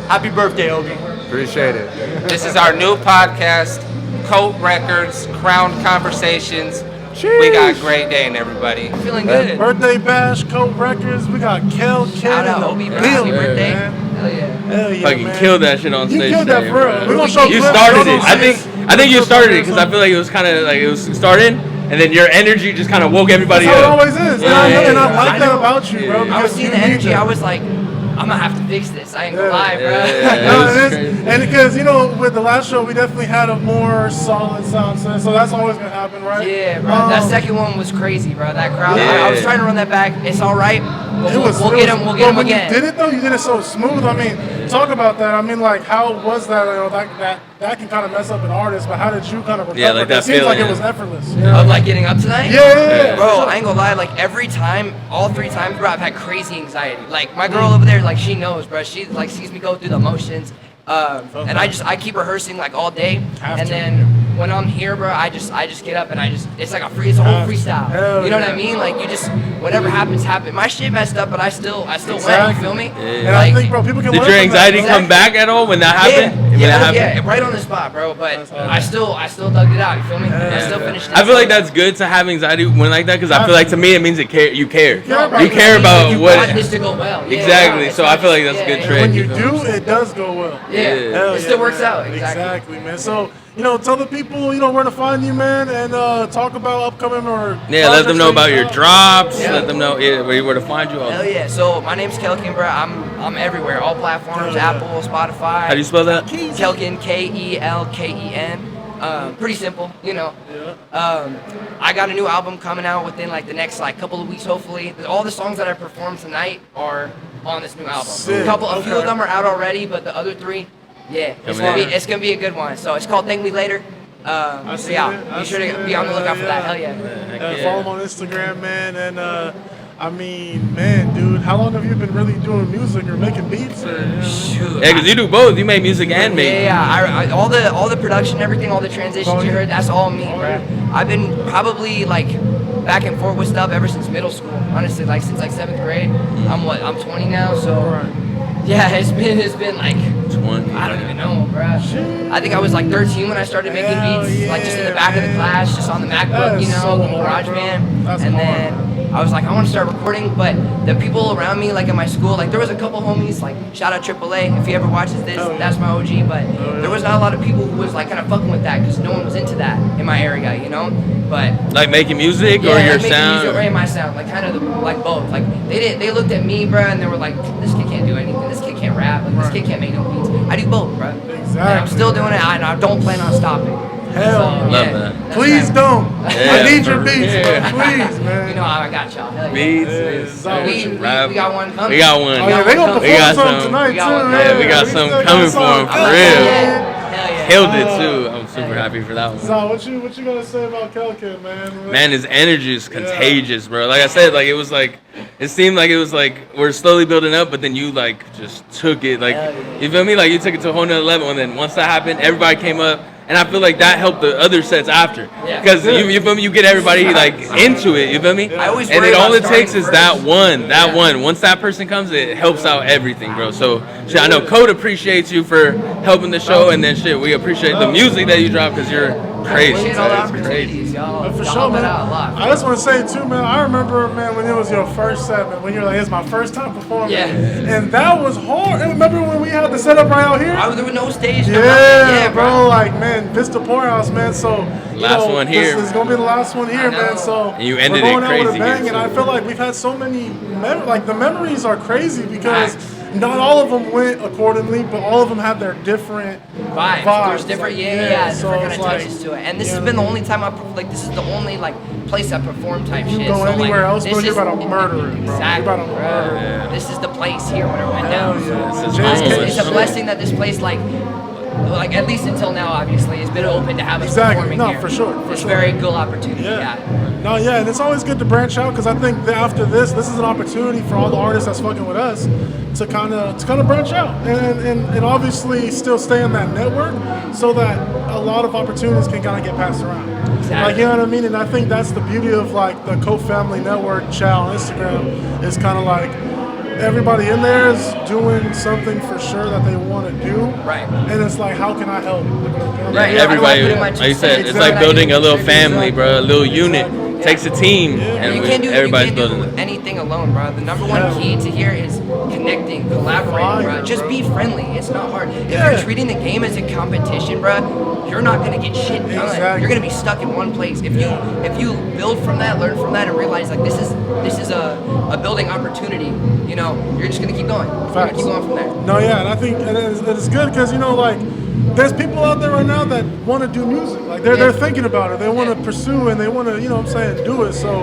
happy birthday, Obi. Appreciate it. This is our new podcast, KOAT Records, Krowned Conversations. We got Great Dane, everybody. Feeling good. Birthday bash, KOAT Records. We got Kel Shout out in the OB1. building, Birthday. man. Hell yeah. Hell yeah, Fucking man. killed that shit on You stage. killed that today, for real. bro. We gonna show You clips. started Y'all it. gonna see I think you started it because I feel like it was kind of like it was started, and then your energy just kind of woke everybody That's how up. it always is. And I like that about you, bro. I was because seeing you the need energy. that. I was like, I'm gonna have to fix this. I ain't gonna lie, bro. No, it is. And because, with the last show, we definitely had a more solid sound system, so that's always going to happen, right? Yeah, bro. That second one was crazy, bro. That crowd. Yeah. I was trying to run that back. It's all right. But we'll get him. We'll get him when again. You did it, though? You did it so smooth. I mean, talk about that. I mean, like, how was that? That can kind of mess up an artist, but how did you kind of recover? Yeah, like that It seems like feeling, it was effortless. Of like getting up tonight? Yeah. Bro, I ain't gonna lie, like every time, all 3 times, bro, I've had crazy anxiety. Like my girl over there, like she knows, bro. She like sees me go through the motions. And I keep rehearsing like all day. And then when I'm here, bro, I just get up and it's like it's a whole freestyle. You know what I mean? Like you just, whatever happens, happen. My shit messed up, but I still went, you feel me? And I think, bro, people can Did learn your from that. anxiety come back at all when that happened? Yeah, right on the spot, bro. But I still dug it out. You feel me? I still finished it. I feel like that's good to have anxiety when like that because I feel like to me it means you care. You care about you what. want this to go well. Yeah, Exactly. yeah, So I feel like that's a good trait. When you do, it does go well. Yeah. It still works out. Exactly, man. So, tell the people, where to find you, man, and talk about upcoming or let them know about your drops. Let them know where to find you. Hell yeah. So my name's Kelkin, bro. I'm everywhere. All platforms, Apple, Spotify. How do you spell that? Kelkin, Kelken. Pretty simple, I got a new album coming out within like the next couple of weeks, hopefully. All the songs that I performed tonight are on this new album. Sick. A few of them are out already, but the other 3, it's gonna be a good one. So it's called Thank Me Later. Be sure to be on the lookout for that. Hell yeah. Follow him on Instagram, man, and I mean, man, dude, how long have you been really doing music or making beats? Or, Shoot. Yeah, because you do both. You make music and make. Yeah. I all the production, everything, all the transitions you heard, that's all me, bro. I've been probably like back and forth with stuff ever since middle school. Honestly, like since like 7th grade. I'm 20 now, so yeah, it's been like 20. I don't even know, bro. I think I was like 13 when I started making beats, like just in the back of the class, just on the MacBook, you know, GarageBand, and then I was like, I want to start recording, but the people around me, like in my school, like there was a couple homies, like shout out AAA, if he ever watches this, that's my OG, but there was not a lot of people who was like kind of fucking with that because no one was into that in my area, you know? But like making music or your sound? Music or in my sound, like kind of like both. Like they looked at me, bro, and they were like, this kid can't do anything, this kid can't rap, like, this kid can't make no beats. I do both, bro. Exactly. And I'm still doing it, and I don't plan on stopping. Hell, love that. Please don't. Yeah, I need your beats, yeah. bro. Please, man. You know how I got y'all. Hell Beats. We got one coming. We got one. Oh, yeah, they gonna We perform got something some tonight, too. Yeah, we got some still coming got for him, some. for real. Killed it too. I'm super happy for that one. So what you gonna say about Kelkin, man? Man, his energy is contagious, bro. Like I said, like it seemed like it was like we're slowly building up, but then you like just took it, like you feel me? Like you took it to a whole nother level, and then once that happened, everybody came up. And I feel like that helped the other sets after, because you feel me, you get everybody like into it, you feel me? I always and worry it all about it takes is starting that one. Once that person comes, it helps out everything, bro. So shit, I know KOAT appreciates you for helping the show, and then shit, we appreciate the music that you drop because you're crazy. Appreciate all the opportunities, y'all. For Y'all sure, help man. it out a lot. I just want to say too, man. I remember, man, when it was your first set, man. When you were like, "It's my first time performing," and that was hard. And remember when we had the setup right out here? There was no stage. Yeah, bro. Like, man, Vista Poorhouse, man. So last one here. This is gonna be the last one here, man. So and you ended we're going it out with crazy a bang, here, and I feel like we've had so many, the memories are crazy because not all of them went accordingly, but all of them had their different vibes. There's different, so different kind it's of touches to it. And this has been the only time this is the only like place I perform type you shit. go so, anywhere like, else, bro, you're about to murder it, bro. Exactly, You're about to murder it. This is the place here when it went down. Yeah. It's a blessing that this place like at least until now, obviously, has been open to have us performing No, here. for sure. It's very cool opportunity. No, and it's always good to branch out because I think that after this is an opportunity for all the artists that's fucking with us to kind of branch out and obviously still stay in that network so that a lot of opportunities can kind of get passed around. Exactly. Like, you know what I mean? And I think that's the beauty of like the Co-Family Network chat on Instagram is kind of like everybody in there is doing something for sure that they want to do. Right. And it's like, how can I help? Right. Everybody, like you said, it's like building a little family, bro, a little unit. Takes a team, and everybody's building it. Anything alone, bro. The number one key to here is connecting, collaborating, bro. Just be friendly. It's not hard. If you're treating the game as a competition, bro, you're not gonna get shit done. Exactly. You're gonna be stuck in one place. If you build from that, learn from that, and realize like this is a building opportunity, you know, you're just gonna keep going. You're gonna keep going from there. No, and I think it's good because, you know, like, there's people out there right now that want to do music. Like, they're thinking about it. They want to pursue and they want to, you know what I'm saying, do it. So,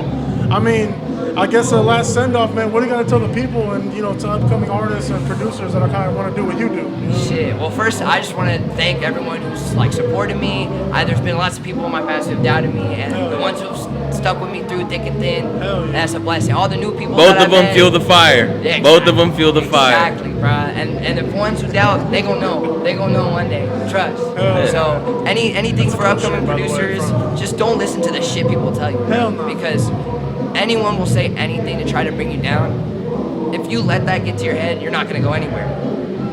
I mean, I guess the last send-off, man, what do you got to tell the people and, you know, to upcoming artists and producers that are kind of want to do what you do? You know? Shit. Well, first, I just want to thank everyone who's, like, supported me. There's been lots of people in my past who've doubted me, and the ones who've stuck with me through thick and thin, that's a blessing. All the new people Both of them feel the fire. Yeah, Both of them feel the fire. Exactly, bro. And the ones who doubt, they gonna know. They gonna know one day. Trust. So anything for upcoming producers, just don't listen to the shit people tell you. Because anyone will say anything to try to bring you down. If you let that get to your head, you're not gonna go anywhere.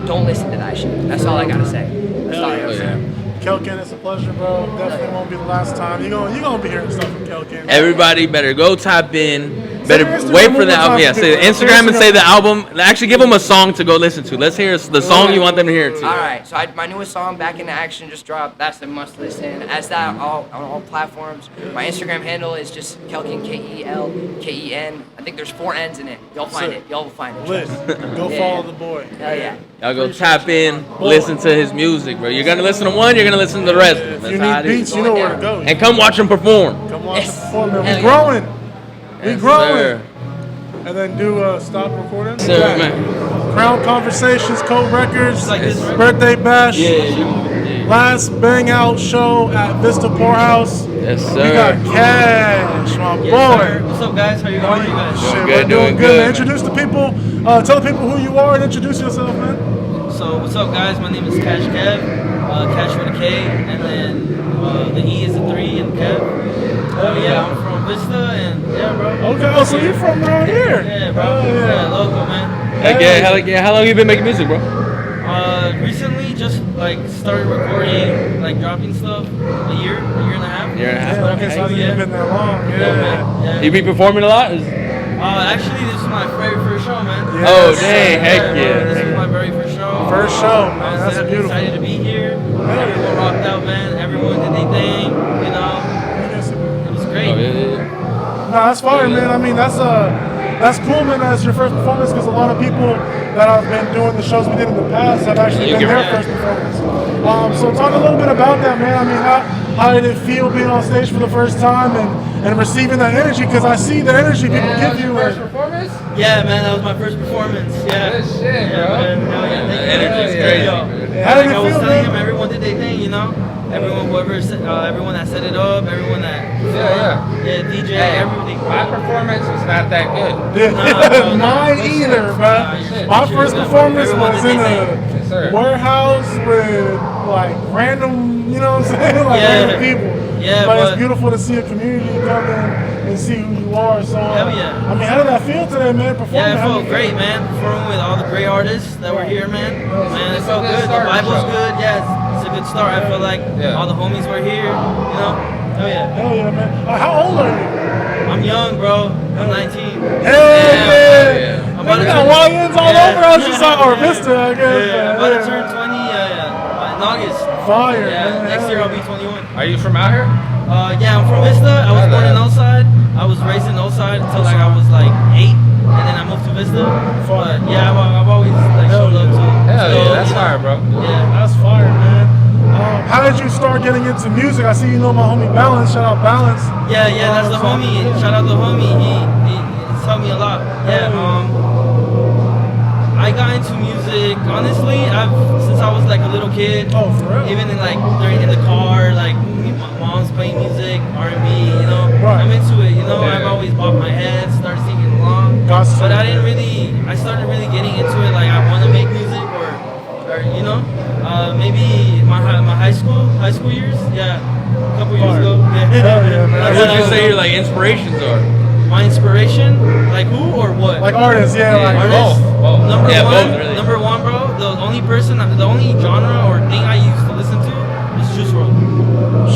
Don't listen to that shit. That's all I gotta say. That's all I gotta say. Kelkin, it's a pleasure, bro. Definitely won't be the last time. You're gonna be hearing stuff from Kelkin. Everybody better go tap in. Better Instagram wait for one the more album. time Yeah, for say people. Instagram and say the album. Actually, give them a song to go listen to. Let's hear the song you want them to hear too. All right, so my newest song, Back into Action, just dropped. That's a must listen. As that on all platforms. My Instagram handle is just Kelken, KELKEN. I think there's 4 N's in it. Y'all find it. Y'all will find it. Lit. Go follow the boy. Hell yeah. Y'all go tap in, listen to his music, bro. You're gonna listen to one, you're gonna listen to the rest. If you need beats, you know where to go. And come watch him perform. Come watch him perform, man. We growing. We growing. And then do stop recording. Sir, man. Krowned Conversations, Code Records, birthday bash. Yeah. last bang out show at Vista Poorhouse. Yes, We sir. got Cash, my Yes, boy. sir. What's up, guys? How you going? You guys? Shit, good, we're doing doing good. Man. good. Introduce the people. Tell the people who you are and introduce yourself, man. So, what's up, guys? My name is Cash Kev. Cash with a K, and then the E is a 3 in Kev. Yeah, I'm from Vista, and yeah, bro. Okay, oh, so you're from around here? Yeah, bro. Oh, Yeah, local, man. Heck yeah, how long you been making music, bro? Recently, just like started recording, like dropping stuff. A year and a half. Year and a half. Yeah, okay, so it hasn't even been that long. Yeah, Yeah. man. Yeah. You be performing a lot? Actually, this is my very first show, man. Yes, Oh, sir. dang, heck bro, yeah. This is my very first show. First show, man. I was That's beautiful. excited to be here. Everyone rocked out, man. Everyone did their thing. You know, it was great. Oh, yeah. No, that's fire, man. I mean, that's cool, man. That's your first performance because a lot of people that have been doing the shows we did in the past have actually been their first performance. So talk a little bit about that, man. I mean, how did it feel being on stage for the first time and receiving that energy? Because I see the energy people give you. First performance? Yeah, man, that was my first performance. Yeah. Good shit, Yeah, bro. man. Hell yeah. Thank you. Energy's crazy, Yo. man. How did Like it I was feel, telling man? him, everyone did their thing, you know. Everyone, everyone that set it up, everyone that DJ, Hey, everything. My performance was not that good. Yeah. Mine either, bro. My first performance was in Yes, sir. a warehouse with like random, you know what I'm saying? Like random people. Yeah, but it's but- beautiful to see a community come in and see who you are. So, Hell yeah. I mean, how did that feel today, man? Performing? Yeah, it How felt did you great, feel? man. Performing with all the great artists that were here, man. Man, it It's a felt good good. The start, vibe was bro. good. Yeah, it's a good start. I feel like Yeah. all the homies were here. You know? Hell yeah. Hell yeah, man. How old are you? I'm young, bro. I'm 19. Hell yeah. yeah. I'm about to You got turn- YNs all Yeah. over us, just or Vista, I guess. Yeah, I'm about to turn 20 in August. Fire, Yeah, man. next year I'll be 21. Are you from out here? Yeah, I'm from Vista. I was born in Outside. I was raised in Outside until like I was like 8, and then I moved to Vista. But yeah, I've always like showed love to. Hell yeah, that's fire, bro. Yeah. That's fire, man. How did you start getting into music? I see you know my homie Balance. Shout out Balance. Yeah, that's the homie. Shout out the homie. He's helped me a lot. Yeah, I got into music honestly. Since I was like a little kid. Oh, for real? Even in like in the car, like my mom's playing music, R&B. You know, Right. I'm into it. You know, Yeah. I've always bobbed my head, started singing along. Gotcha. But I didn't really. I started really getting into it. Like I want to make music, or you know, maybe my high school years. Yeah, a couple years ago. Hell yeah, man. That's What would when I you was say young. your like inspirations are? My inspiration, like who or what? Like artists, yeah. Like Artists. Both. Number Yeah, one, both, really. number one, bro. The only genre or thing I used to listen to was Juice WRLD.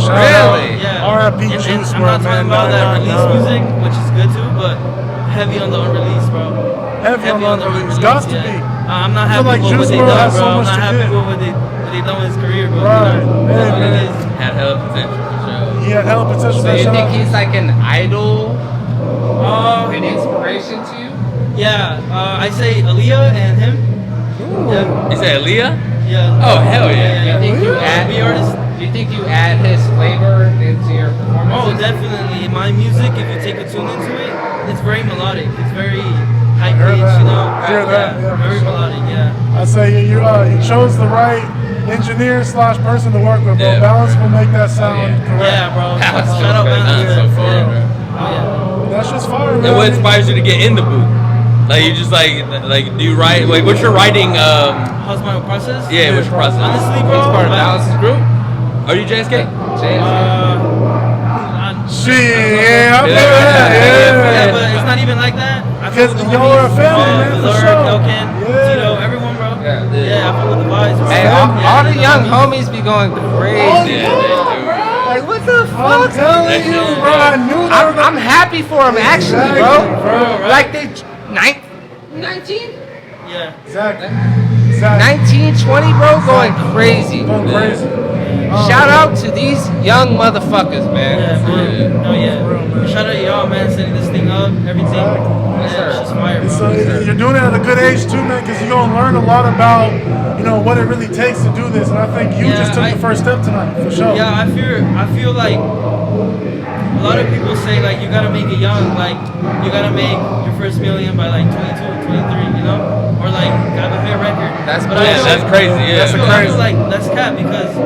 Really? Yeah. R.I.P. And Juice I'm WRLD, not talking man. about that Nah, release nah. music, which is good too, but heavy on the unreleased, bro. Heavy on the unreleased. Gots to be. I'm not I feel happy like with what Juice they WRLD done, has so bro. I'm much not to happy give. with what they done with his career, bro. Right. You know? Yeah, That's what it man. is. Had hella potential for sure. He had hella potential. So you Shout think out. he's like an idol, an inspiration to you? Yeah, I say Aaliyah and him. Yeah. You said Aaliyah? Yeah. Oh, hell yeah. Do you think you R&B add? artist. Do you think you add his flavor into your performance? Oh, definitely. In my music, if you take a tune into it, it's very melodic. It's very high Hear pitched, that. you know. Hear that, yeah, very for sure. melodic. Yeah. I say you chose the right engineer / person to work with, bro. Yeah, Balance will make that sound yeah. correct. Yeah, bro. That's Shout out, so man. good. That's so fun, bro. Oh yeah. That's just fire, man. And what inspires you to get in the booth? Like you just like do you write? Like what's your writing? How's my process? Yeah, what's your process? Honestly, bro. He's part of Balance's group. Are you JSK? James. Shit, yeah, I feel Yeah. that, Yeah, but yeah. it's not even like that. I Because fuck with the y'all are a homies, family, man, for Lurk, sure. Elkin, Yeah. Tito, everyone, bro. Yeah. Yeah, I fuck with the vibes, bro. Hey, Yeah, all the the young homies. homies be going Oh, crazy. Yeah, they do. Like what the I'm fuck? telling you, bro. I knew that. I'm happy for him actually, Exactly, bro. bro. Like they 19, Yeah. Exactly. 19, 20, bro, going crazy. Going crazy. Shout out to these young motherfuckers, man. Yeah, man. Oh, yeah. Shout out to y'all, man, setting this thing up, everything. Yes, Yeah, it's sir. just fire, bro. So you're doing it at a good age too, man, because you're gonna learn a lot about, what it really takes to do this. And I think you Yeah, just took the first step tonight, for sure. Yeah, I feel like a lot of people say like you gotta make it young, like you gotta make your first million by like 22, 23, you know, or like have a hit record. That's But that's crazy. Yeah, I feel like that's cap because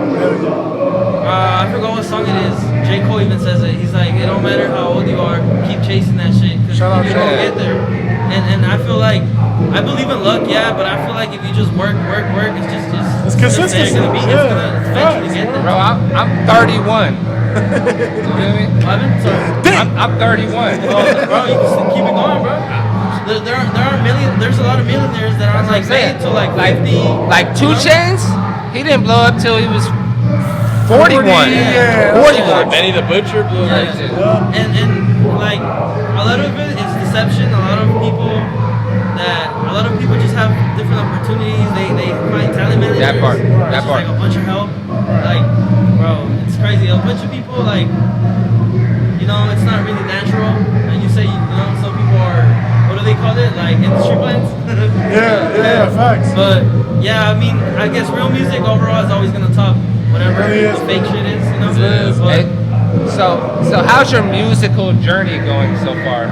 I forgot what song it is. J. Cole even says it. He's like, it don't matter how old you are, keep chasing that shit because you're gonna get there. And I feel like I believe in luck, yeah, but I feel like if you just work, it's just it's consistency. It's gonna eventually get there. Bro, I'm 31. You feel me? I'm 31. Bro, you can keep it going, bro. There are there's a lot of millionaires that are like made to like 50. Like 2 Chainz, he didn't blow up till he was 41. 41. Benny the Butcher blew up. And like a lot of it is deception. A lot of people just have different opportunities. They find talent managers. That part. Like a bunch of help. Like, bro, it's crazy. A bunch of people like, you know, it's not really natural. And you say, you know, some people are, what do they call it? Like industry plants. yeah, facts. But yeah, I mean, I guess real music overall is always gonna top whatever the fake shit is, you know. Hey, so how's your musical journey going so far?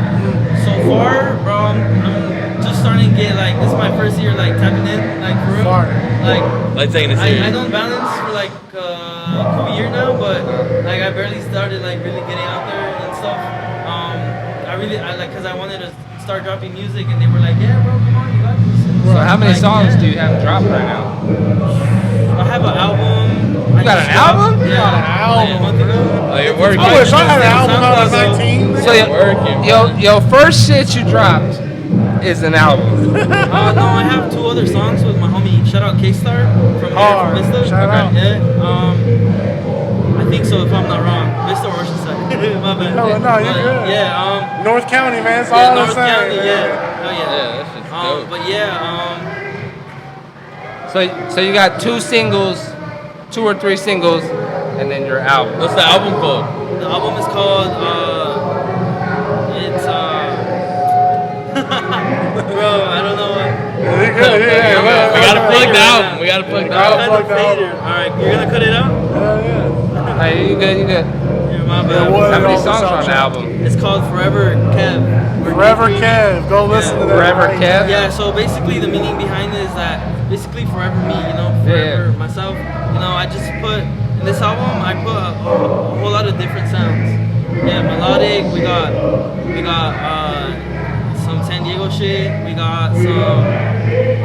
So far, bro, I'm just starting to get like, this is my first year like tapping in, like for real. Like taking it serious. I don't balance for like a couple years now, but like I barely started like really getting out there and stuff. I like, cause I wanted to start dropping music, and they were like, yeah, bro, come on, you got this. So how many songs do you have dropped right now? I have an album. You got an album? Yeah, like a month ago. Oh, you're working. I wish I had an album out at 19. So your first shit you dropped is an album. No, I have 2 other songs with my homie. Shout out K-Star from Vista. Shout out. Yeah. I think so, if I'm not wrong. Vista or Oceanside. My bad. No, you're good. Yeah. North County, man. It's all the North same. County. Yeah. Oh yeah. Yeah, that shit's dope. But yeah. So you got 2 singles, 2 or 3 singles, and then your album. What's the album called? The album is called. It's bro, I don't know what. Yeah. We gotta plug the album. We gotta plug the album. Alright, you're gonna cut it out? Hey, you good? Yeah, my bad. How many songs are on the album? It's called Forever Kev. Forever Kev. Go listen to that. Forever Kev? Yeah, so basically the meaning behind it is that basically forever me, you know, forever myself. You know, I just put, in this album, I put a whole lot of different sounds. Yeah, melodic, we got some San Diego shit, we got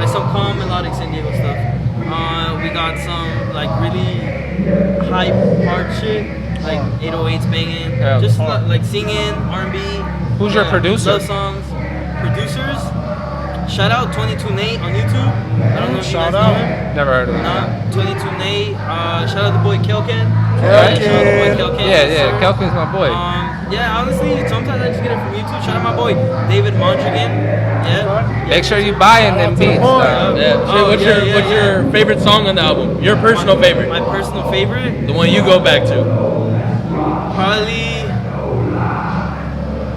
some calm melodic San Diego stuff. We got some like really hype hard shit, like 808s banging, just like singing, R&B. Who's your producer? Love songs. Producers. Shout out 22 Nate on YouTube. I don't know if you guys know him. Never heard of him. Nah, 22 Nate. Shout out the boy Kelkin. Yeah, Kelkin's my boy. Yeah, honestly, sometimes I just get it from YouTube. Shout out my boy David Mondragon. Yeah. Make sure you buy in them beats. What's your favorite song on the album? Your personal favorite? My personal favorite? The one you go back to? Probably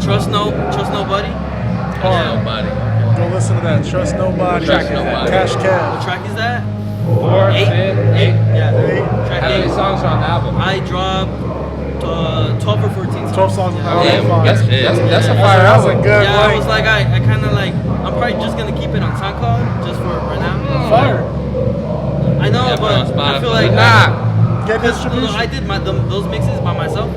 Trust Nobody. Nobody. Go listen to that. Trust Nobody. Trust Nobody. Cash Cab. What track is that? 4, 8. 5, 8. Yeah. Track How 8. many songs are on the album? I dropped 12 or 14 songs. 12 songs on the album. That's a fire album. Yeah, I was like, I kind of like, I'm probably just going to keep it on SoundCloud just for right now. Fire. I know, but I feel like, Get distribution. I did those mixes by myself,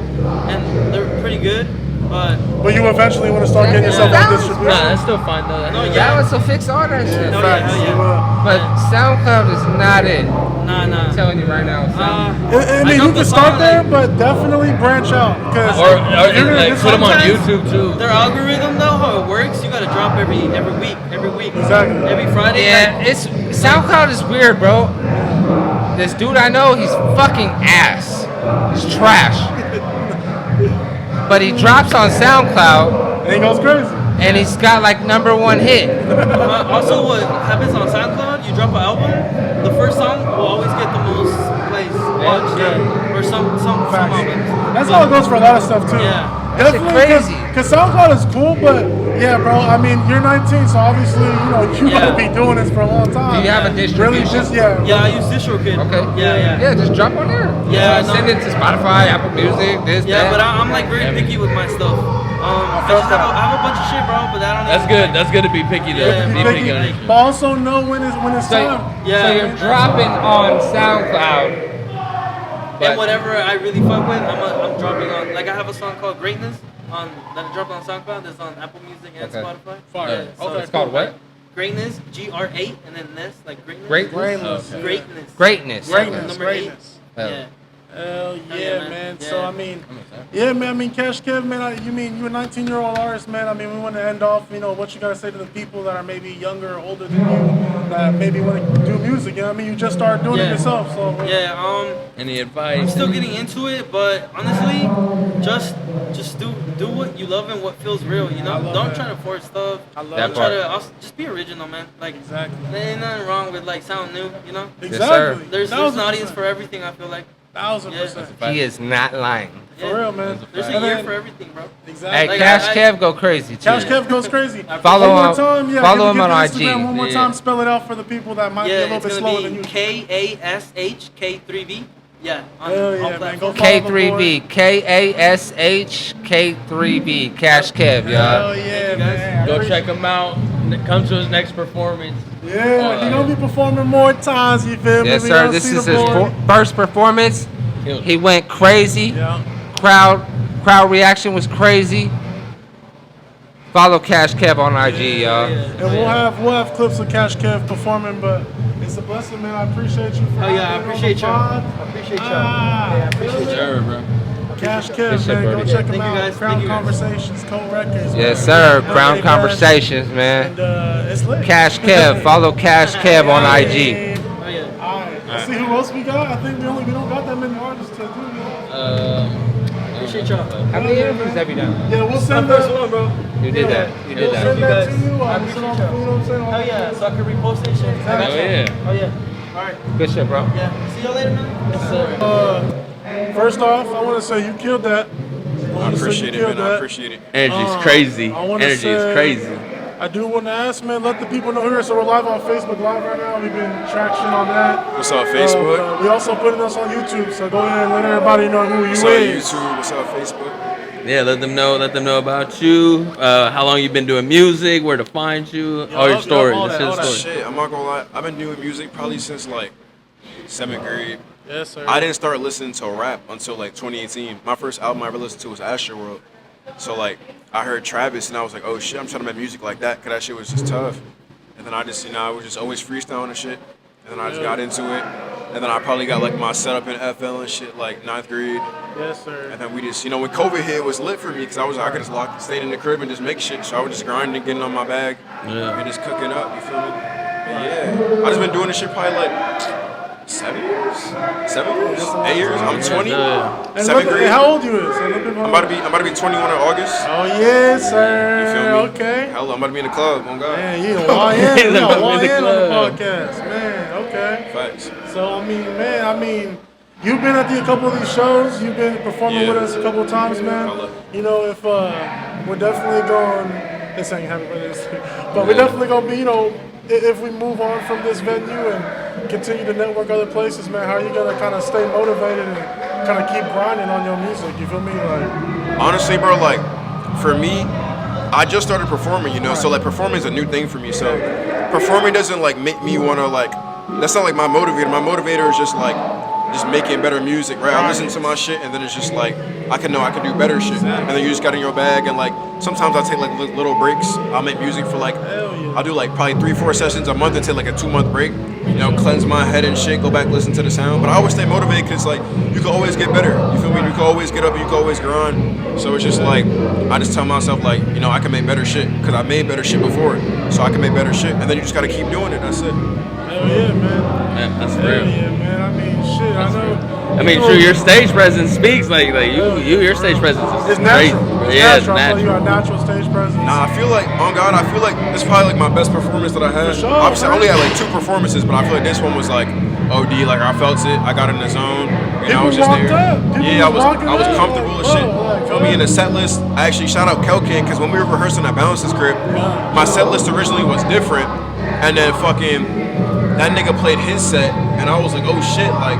and they're pretty good. But you eventually want to start getting yourself on distribution. Nah, that's still fine though. That was so fix all that shit. Yeah. But SoundCloud is not it. Nah. I'm telling you right now. I mean, you can start there, but definitely branch out. Or like put them on YouTube too. Their algorithm though, how it works, you gotta drop every week. Exactly. Every Friday. Yeah, it's SoundCloud is weird, bro. This dude I know, he's fucking ass. He's trash. But he drops on SoundCloud. And he goes crazy. And he's got like #1 hit. Also, what happens on SoundCloud, you drop an album, the first song will always get the most plays. For or some Facts. albums. That's how it goes for a lot of stuff too. Yeah. Definitely, crazy. Cause SoundCloud is cool, but yeah, bro. I mean, you're 19, so obviously, you gotta be doing this for a long time. Do you have a Really, distribution? just yeah. Yeah, I use DistroKid. Okay. Yeah. Just drop on there. Yeah, Send it to Spotify, Apple Music, this, Yeah, that. but I'm like very picky with my stuff. I have a bunch of shit, bro, but I don't. That's good. That's good to be picky though. Yeah, be picky on it. But also know when it's time. Yeah. So you're dropping on SoundCloud. And whatever I really fuck with, I'm dropping on. Like I have a song called Greatness that I dropped on SoundCloud. That's on Apple Music and Spotify. Fire. Yeah, so It's called what? Greatness, G-R-8, and then Ness, like greatness. Greatness? Okay. Greatness. Greatness. Number 8. Yeah. Hell yeah, yeah, man. So I mean, yeah, man. I mean, Cash Kev, man. You mean you're a 19-year-old artist, man? I mean, we want to end off. What you gotta say to the people that are maybe younger or older than you that maybe want to do music? You know what I mean? You just started doing it yourself, so. Yeah. Any advice? I'm still getting into it, but honestly, just do what you love and what feels real. You know, don't try to force stuff. I love Don't that. try to just be original, man. Like exactly. There ain't nothing wrong with like sound new. You know. Exactly. There's an audience for everything. I feel like. 1000%. He is not lying. For real, man. There's a year for everything, bro. Exactly. Hey, Like, Cash Kev go crazy too. Cash Kev goes crazy. Follow one more him- time, yeah. follow give him on the IG. Instagram one more Yeah. time. Spell it out for the people that might be a Yeah, little it's bit gonna slower than be you. KASHK3V. Yeah. Hell yeah, man. platforms. Go follow the boy. K3V. KASHK3V. Cash Kev, y'all. Hell yeah, man. Go check him out. Come to his next performance. Yeah, he's gonna be performing more times. You feel me? Yes, We sir. gonna This see is the his boy. first performance. He went crazy. Yeah. Crowd reaction was crazy. Follow Cash Kev on IG, y'all. And we'll have clips of Cash Kev performing, but it's a blessing, man. I appreciate you for Oh yeah, I being on appreciate the y'all. pod. I appreciate y'all. Ah, Yeah, I appreciate y'all. Sure, bro. Cash Good Kev, shit, man. Go brody. check him Thank you, out. guys. Crown Thank you, guys. Conversations, co-records. Yes, man. sir. Hell Crown yeah, Conversations, guys. man. And it's lit. Cash Kev. Follow Cash Kev on IG. Oh yeah. All right. Let's see who else we got. I think we don't got that many artists to do. Appreciate y'all. How many interviews have you done? Yeah, we'll send My first that. one, bro. You did that. You did We'll that. send that to guys. you. I We'll appreciate send all the, y'all. you know what I'm saying? Hell yeah, so I can repost that shit. I got Oh, you. yeah. Oh yeah. All right. Good shit, bro. Yeah. See y'all later, man. Yes, sir. First off, I want to say you killed that. I appreciate it, man. I appreciate it. Energy's crazy. I wanna Energy is say- crazy. I do want to ask, man, let the people know here. So we're live on Facebook Live right now. We've been traction on that. What's up, Facebook? We also putting us on YouTube. So go ahead and let everybody know who you What's up, is. YouTube? What's up, Facebook? Yeah, let them know about you. How long you've been doing music, where to find you, all your stories. all Let's that, hear all the that. story. Shit, I'm not gonna lie. I've been doing music probably since like 7th grade. Yes, sir. I didn't start listening to rap until like 2018. My first album I ever listened to was Astroworld. So like I heard Travis and I was like, oh shit, I'm trying to make music like that, cause that shit was just tough. And then I just, I was just always freestyling and shit. And then I just got into it. And then I probably got like my setup in FL and shit like 9th grade. Yes, sir. And then we just, when COVID hit, it was lit for me because I could just stayed in the crib and just make shit. So I was just grinding, getting on my bag, and just cooking up. You feel me? And yeah, I just been doing this shit probably like 7 years, 8 years. I'm 20. And 7th look, grade. how old you is? So look at I'm about to be 21 in August. Oh yes, sir. You feel me? Okay. Hell, I'm about to be in the club. Oh God. Man, you YN. He's You about to got be in the YN on the club. podcast, man. Okay. Facts. So I mean, you've been at a couple of these shows. You've been performing with us a couple of times, man. If we're definitely going, this ain't happy birthday, but we're definitely gonna be, if we move on from this venue and continue to network other places, man. How are you gonna kind of stay motivated and kind of keep grinding on your music? You feel me? Like, Honestly, bro, like for me, I just started performing, so like performing is a new thing for me. So performing doesn't like make me wanna like. That's not like my motivator. My motivator is just like making better music, right? I listen to my shit and then it's just like I can do better shit. And then you just got in your bag and like sometimes I take like little breaks. I'll make music for like I'll do like probably 3-4 sessions a month and take like a 2-month break. Cleanse my head and shit, go back, listen to the sound. But I always stay motivated because like you can always get better. You feel me? You can always get up, you can always grind. So it's just like I just tell myself like, I can make better shit because I made better shit before. So I can make better shit. And then you just gotta keep doing it. That's it. hell yeah, man. Man, that's Hell real. yeah, man. I mean, shit. I know. I mean, true. Your stage presence speaks like your stage presence is It's crazy. natural. It's Yeah, natural. So you got natural stage presence. Nah, I feel like, on God, it's probably like my best performance that I had. For sure, Obviously, I man. only had like 2 performances, but I feel like this one was like OD, like I felt it. I got in the zone, and I was People just there. walked up. People Yeah, I was walking up. comfortable as shit. Bro, Feel me? In the set list, I actually shout out Kelkin because when we were rehearsing at Balance's crib, my set list originally was different, and then fucking that nigga played his set, and I was like, oh shit, like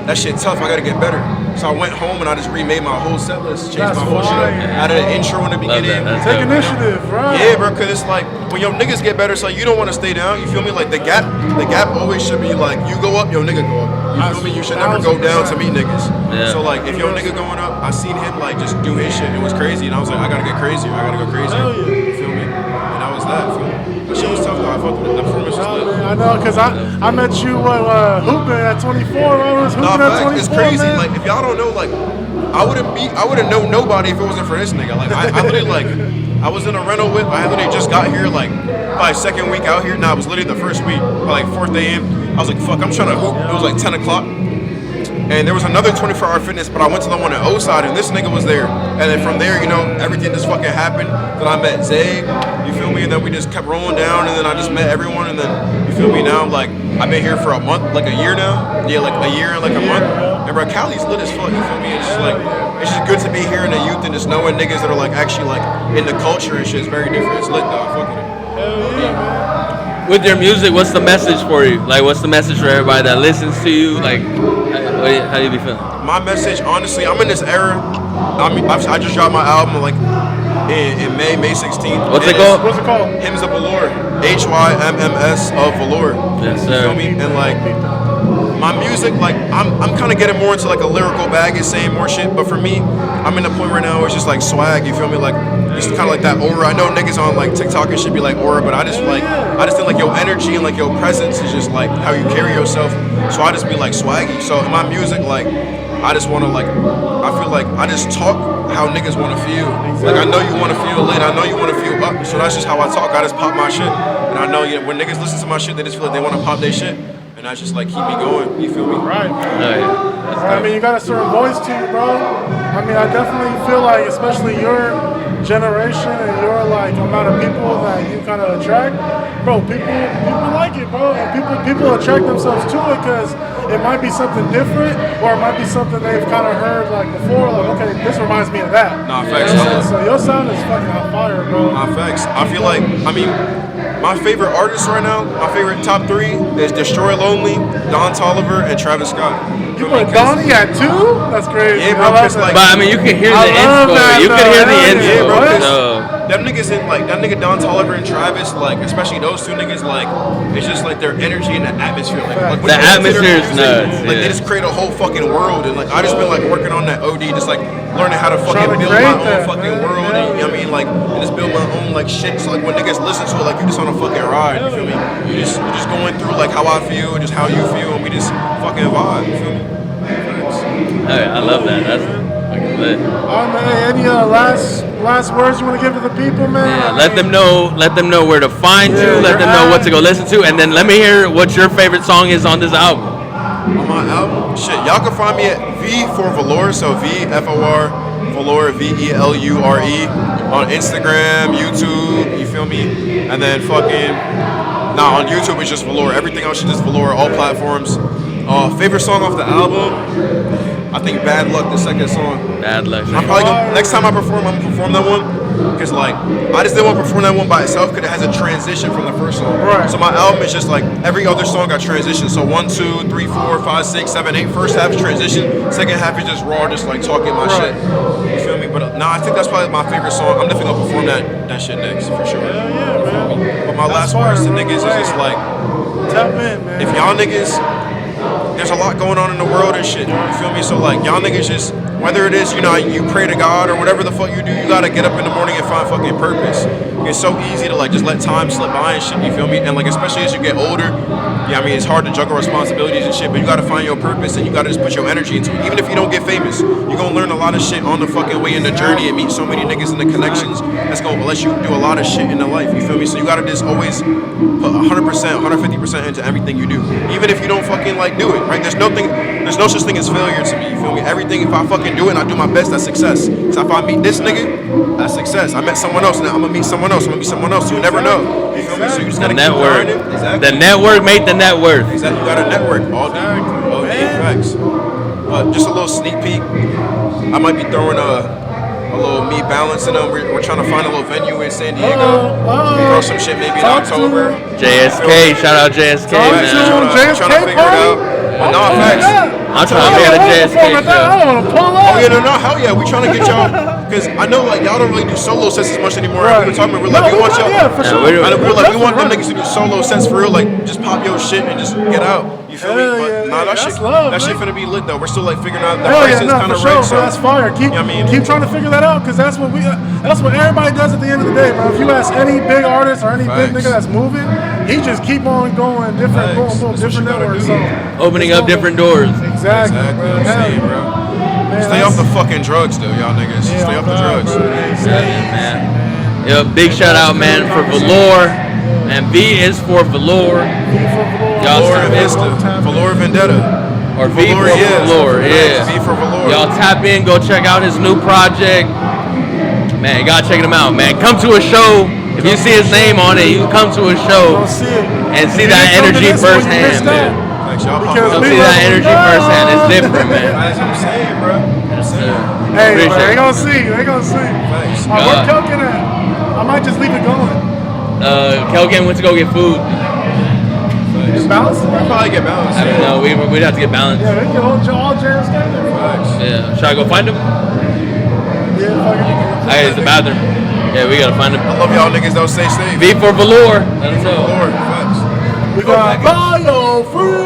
that shit tough. I gotta get better. So I went home and I just remade my whole set list, changed my whole shit up, added an intro in the beginning. Take initiative, right? Yeah, bro, cause it's like when your niggas get better, so you don't want to stay down. You feel me? Like the gap always should be like you go up, your nigga go up. You feel me? You should never go down to meet niggas. Yeah. So like if your nigga going up, I seen him like just do his shit. It was crazy, and I was like, I gotta get crazier. I gotta go crazier. You feel me? And that was that. Feel me? That shit was tough though. I fucked with it. That performance was lit. I know, cause I met you hooping at 24. I was hooping Nah, at facts. 24. It's crazy. Man. Like if y'all don't know, like I wouldn't know nobody if it wasn't for this nigga. Like I literally like I was in a rental whip. I literally just got here like probably second week out here. Nah, it was literally the first week, like 4th a.m. I was like, fuck, I'm trying to hoop. It was like 10 o'clock. And there was another 24-hour fitness, but I went to the one at O-Side, and this nigga was there. And then from there, you know, everything just fucking happened. Then I met Zay, you feel me? And then we just kept rolling down, and then I just met everyone, and then, you feel me? Now, like, I've been here for a month, like a year now. Yeah, like a year and like a month. And bro, Cali's lit as fuck, you feel me? It's just like, it's just good to be here in the youth and just knowing niggas that are like actually like in the culture and shit. It's very different. It's lit though, I fuck with it. Hell yeah, man. With your music, what's the message for you? Like, what's the message for everybody that listens to you? Like, how do you be feeling? My message, honestly, I'm in this era. I mean, I just dropped my album like in May 16th. What's it called? What's it called? Hymns of Velour. HYMMS of Velour. Yes, You sir. feel me? And like my music, like I'm kind of getting more into like a lyrical bag and saying more shit. But for me, I'm in the point right now where it's just like swag. You feel me? Like it's kind of like that aura. I know niggas on like TikTok and shit be like aura, but I just think like your energy and like your presence is just like how you carry yourself. So I just be like swaggy. So in my music, like I just want to like, I feel like I just talk how niggas want to feel. Like I know you want to feel lit. I know you want to feel up. So that's just how I talk. I just pop my shit. And I know when niggas listen to my shit, they just feel like they want to pop their shit. And that's just like keep me going. You feel me? Right. Yeah. I mean, you got a certain voice to you, bro. I mean, I definitely feel like, especially your generation and your like amount of people that you kind of attract, bro. People like it, bro, and people attract themselves to it because it might be something different, or it might be something they've kind of heard like before. Like, okay, this reminds me of that. Nah, facts. You know what I'm saying? So your sound is fucking on fire, bro. Nah, facts. I feel like, I mean, my favorite artists right now, my favorite top 3 is Destroy Lonely, Don Toliver, and Travis Scott. You put Donnie at 2? That's crazy. Yeah, bro. Cause like, But I mean, you can hear the inspo. You can hear the inspo. Yeah, bro. 'Cause So. them niggas in like that nigga Don Toliver and Travis, like especially those two niggas, like it's just like their energy and the atmosphere. Like when The you listen to atmosphere their is music, nuts, Like yeah. they just create a whole fucking world, and like I just been like working on that OD, just like learning how to Trying fucking to build create my own that, fucking man. world, and you know what I mean, like and just build my own like shit. So like when niggas listen to it, like you just on a fucking ride. You feel me? You just going through like how I feel and just how you feel, and we just fucking vibe. You feel me? Hey, I love that. That's fucking lit. Oh man, any last words you want to give to the people, man? Yeah, let them know where to find you. Let them know what to go listen to, and then let me hear what your favorite song is on this album. On my album, shit, y'all can find me at V for Velour, so VFOR Velour, VELURE on Instagram, YouTube. You feel me? And then on YouTube it's just Velour. Everything else is just Velour, all platforms. Favorite song off the album? I think Bad Luck, the second song. Bad Luck. I'm probably next time I perform, I'm gonna perform that one. Cause like I just didn't want to perform that one by itself because it has a transition from the first song. Right. So my album is just like every other song got transition. So 1, 2, 3, 4, 5, 6, 7, 8. First half is transition. Second half is just raw, just like talking my shit. You feel me? But I think that's probably my favorite song. I'm definitely gonna perform that shit next for sure. Yeah, man. But my last words to niggas is just like, Tap in, man. if y'all niggas, there's a lot going on in the world and shit. You feel me? So like y'all niggas just, whether it is, you know, you pray to God or whatever the fuck you do, you gotta get up in the morning and find fucking purpose. It's so easy to like just let time slip by and shit, you feel me? And like especially as you get older, yeah, I mean it's hard to juggle responsibilities and shit, but you gotta find your purpose and you gotta just put your energy into it. Even if you don't get famous, you're gonna learn a lot of shit on the fucking way in the journey and meet so many niggas in the connections that's gonna let you do a lot of shit in the life, you feel me? So you gotta just always put 100%, 150% into everything you do. Even if you don't fucking like do it, right? There's no such thing as failure to me, you feel me? Everything, if I fucking do it and I do my best, that's success. So if I meet this nigga, that's success. I met someone else and I'm gonna meet someone else, you never know. You feel me? So you just The gotta keep network. grinding. Exactly. The network made the net worth. Exactly. You gotta network all day. All day. Facts. Just a little sneak peek. I might be throwing a little me balance in them. We're trying to find a little venue in San Diego. Throw some shit maybe in October. JSK, shout out JSK, man. Trying to figure it out. But no, facts. I'm trying to be at a JSK show. Oh yeah, no, hell yeah, we trying to get y'all, because I know like y'all don't really do solo sets as much anymore. We were talking, we're like, we want y'all. Yeah, for sure. We want them niggas to do solo sets for real, like just pop your shit and just get out. You feel me? But nah, that shit finna be lit though. We're still like figuring out the prices kind of right. So that's fire. Keep trying to figure that out, because that's what everybody does at the end of the day, bro. If you ask any big artist or any big nigga that's moving, he just keep on going, different different networks. So opening up different doors. Exactly. Bro. Stay off the fucking drugs, though, y'all niggas. Stay off the drugs. Man. Yo, big shout out, man, for Velour. And V is for Velour. Velour and Vista. Velour Vendetta. Or V for Velour, yeah. V for Velour. Y'all tap in, go check out his new project. Man, you gotta check him out, man. Come to a show. If you see his name on it, you come to a show and see that energy firsthand, man. Come see that energy firsthand. It's different, man. That's what I'm saying, bro. Hey, they gonna see. They gonna see. Where Kelkin at? I might just leave it going. Kelkin went to go get food. Is balance? We'll probably get balance. I don't know. We'd have to get balance. Yeah, they get all jams together. Yeah. Should I go find him? Yeah, fucking. Hey, it's the bathroom. Yeah, we gotta find him. I love y'all niggas. Don't stay safe. V for Velour. Let us know. Velour. Facts. We got Bio-Free.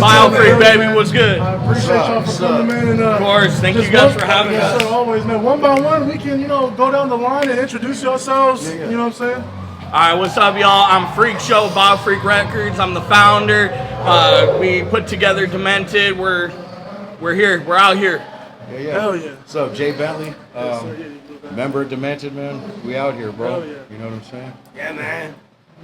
Bio-Free, baby, what's good? I appreciate y'all for coming, man. And, of course, thank you guys for having us. Always, man. One by one, we can, go down the line and introduce yourselves. You know what I'm saying? All right, what's up, y'all? I'm Freak Show, Bio-Freak Records. I'm the founder. We put together Demented. We're here. We're out here. Yeah. Hell yeah. What's up, Jay Bentley? Member of Demented, man. We out here, bro. Hell yeah. You know what I'm saying? Yeah, man.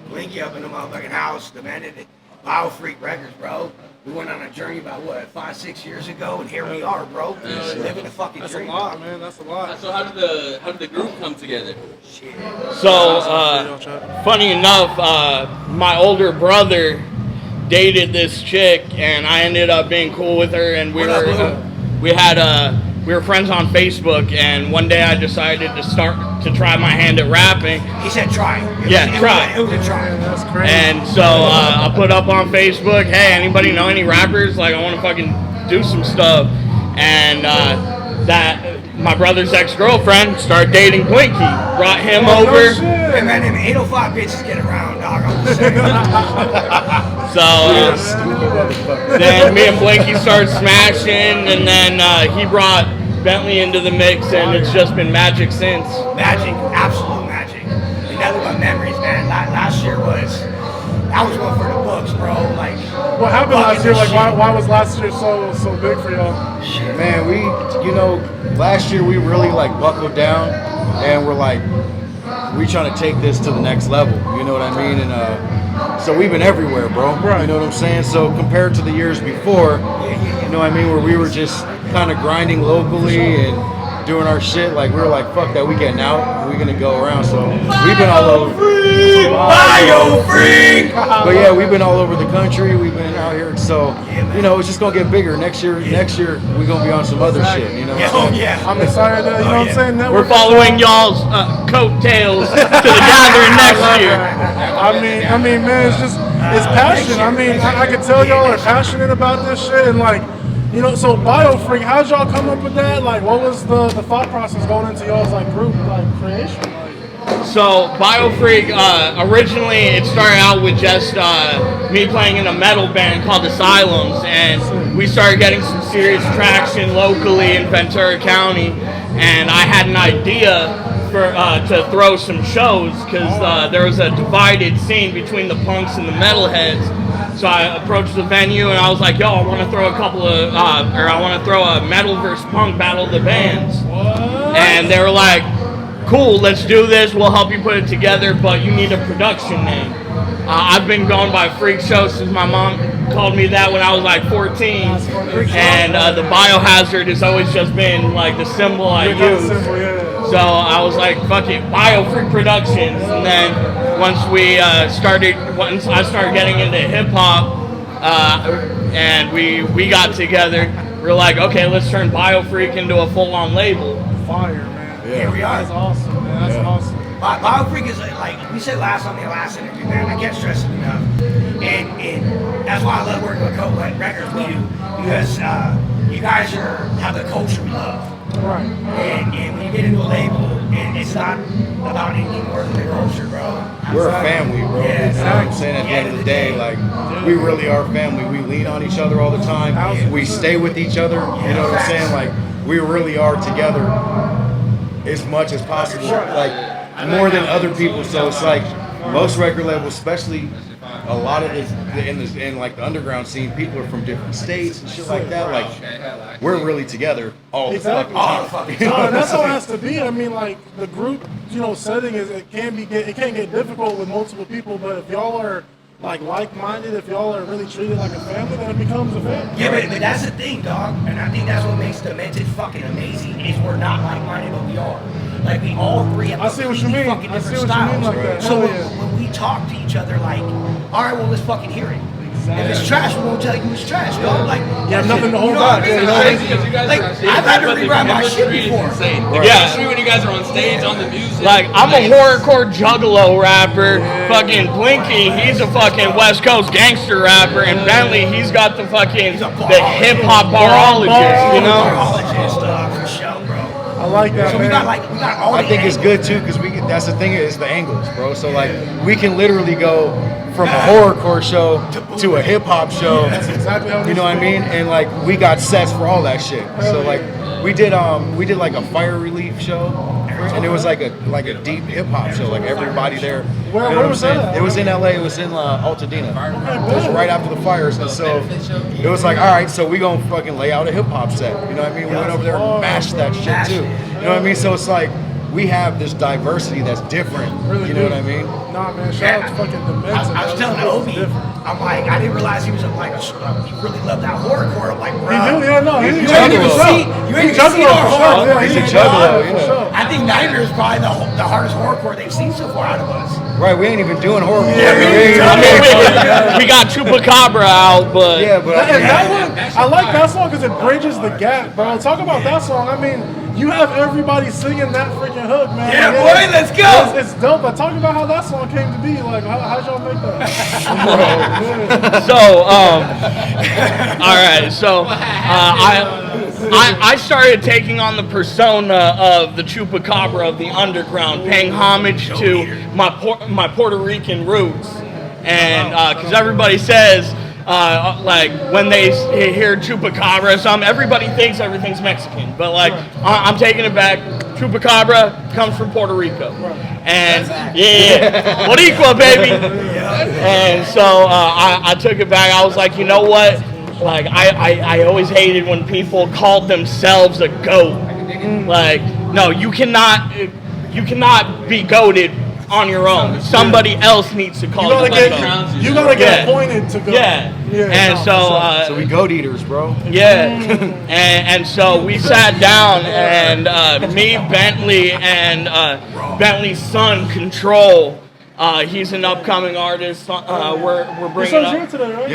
Blinky up in the motherfucking house, Demented, Bio-Freak Records, bro. We went on a journey about, 5-6 years ago, and here we are, bro. Living the fucking That's dream. a lot, man. That's a lot. So how did the group come together? Shit. So, funny enough, my older brother dated this chick, and I ended up being cool with her, and we were friends on Facebook, and one day I decided to try my hand at rapping. He said try. Try. It was a try. That's crazy. And so I put up on Facebook, hey, anybody know any rappers? Like, I want to fucking do some stuff. And that my brother's ex-girlfriend started dating Blinky. Brought him over. Hey, man, them 805 bitches get around, dog. I'm just saying. So then me and Blinky started smashing, and then he brought Bentley into the mix, and it's just been magic since. Magic, absolute magic. And nothing but memories, man. Last year that was one for the books, bro. Like, what happened last year? Like, why was last year so big for y'all? Shit. Man, last year we really like buckled down, and we're like, we trying to take this to the next level. You know what I mean? And so we've been everywhere, bro. Right. You know what I'm saying? So compared to the years before, you know what I mean, where we were just kind of grinding locally and doing our shit, like we were like, fuck that, we getting out, we're gonna go around. So we've been all over. Bio-Freak! But yeah, we've been all over the country. We've been out here, so it's just gonna get bigger. Next year we're gonna be on some other shit. You know? I'm excited. You know what I'm saying? We're following y'all's coattails to the gathering next year. I mean, man, it's passion. I mean, I can tell y'all are passionate about this shit, and like, so Bio-Freak, how'd y'all come up with that? Like, what was the thought process going into y'all's like group creation? So Bio-Freak, originally it started out with just me playing in a metal band called Asylums, and we started getting some serious traction locally in Ventura County, and I had an idea to throw some shows, because there was a divided scene between the punks and the metalheads. So I approached the venue and I was like, yo, I want to throw a metal versus punk battle of the bands. And they were like, cool, let's do this. We'll help you put it together, but you need a production name. I've been going by Freak Show since my mom called me that when I was like 14. And the Biohazard has always just been like the symbol I use. So I was like, fuck it, Biofreak Productions. And then once I started getting into hip hop, and we got together, we were like, okay, let's turn Biofreak into a full-on label. Fire, man. Here we are. That's awesome, man. That's awesome. Biofreak is like we said last interview, man. I can't stress it enough, and that's why I love working with KOAT Records. We do because you guys have the culture we love. Right. And when you get into a label, and it's not about anything more than the culture, bro. We're a family, bro. Yeah, You know what I'm saying? At the end of the day, like, we really are family. We lean on each other all the time. We stay with each other. You know what I'm saying? Like, we really are together as much as possible. Like, more than other people. So it's like, most record labels, especially a lot of this in like the underground scene, people are from different states and shit like that. Like, we're really together all the fucking time. And that's how it has to be. I mean, like the group, setting is it can get difficult with multiple people, but if y'all are like-minded, if y'all are really treated like a family, then it becomes a family. Yeah, but that's the thing, dog. And I think that's what makes Demented fucking amazing is we're not like-minded, but we are. Like, we all three have completely fucking different styles. So when we talk to each other, like, all right, well, let's fucking hear it. If it's trash, we're gonna tell you it's trash, dog. Like, you have nothing to hold back. Like, I've had to rewrite my shit before. Especially when you guys are on stage on the music. Like, I'm a horrorcore Juggalo rapper. Fucking Blinky, he's a fucking West Coast gangster rapper. And Bentley, he's got the fucking hip hop barologist, you know? Barologist, for sure, bro. I like that, so man. we got all I the think it's good too, because that's the thing is the angles, bro. So like we can literally go from a horrorcore show to a hip hop show. That's exactly how you know what I mean? And like we got sets for all that shit. So like we did like a fire relief show, and it was like a deep hip hop show. Like everybody there. Where was that? It was in LA. It was in Altadena. It was right after the fires, and so it was like, all right, so we gonna fucking lay out a hip hop set. You know what I mean? We went over there and mashed that shit too. You know what I mean? So it's like we have this diversity that's different. You know what I mean? Nah, man. Shout out to fucking Demented. I was telling Obi, I'm like, I didn't realize he was he really loved that horrorcore. I'm like, bro. He do, yeah, no, he's a Juggalo. You ain't even seen our horror. He's a Juggalo, yeah. I think Nightmare is probably the hardest horrorcore they've seen so far out of us. Right, we ain't even doing horror. We got Chupacabra out, but yeah, but that one, I like that song because it bridges the gap, bro. Talk about that song. I mean, you have everybody singing that freaking hook, man. Yeah, boy, let's go. It's dope. But talk about how that song came to be. Like, how'd y'all make that? So, all right. So, I started taking on the persona of the Chupacabra of the underground, paying homage to my Puerto Rican roots, and because everybody says. Like when they hear Chupacabra or something, everybody thinks everything's Mexican. But like, I'm taking it back. Chupacabra comes from Puerto Rico, and yeah, Boricua, baby. And so I took it back. I was like, you know what? Like I always hated when people called themselves a goat. Like, no, you cannot be goated on your own. Somebody else needs to call you. You gotta get appointed to go. Yeah. And so we goat eaters, bro. Yeah. and so we sat down, and me, Bentley, and Bentley's son, Control. He's an upcoming artist. We're bringing up. Here today, right?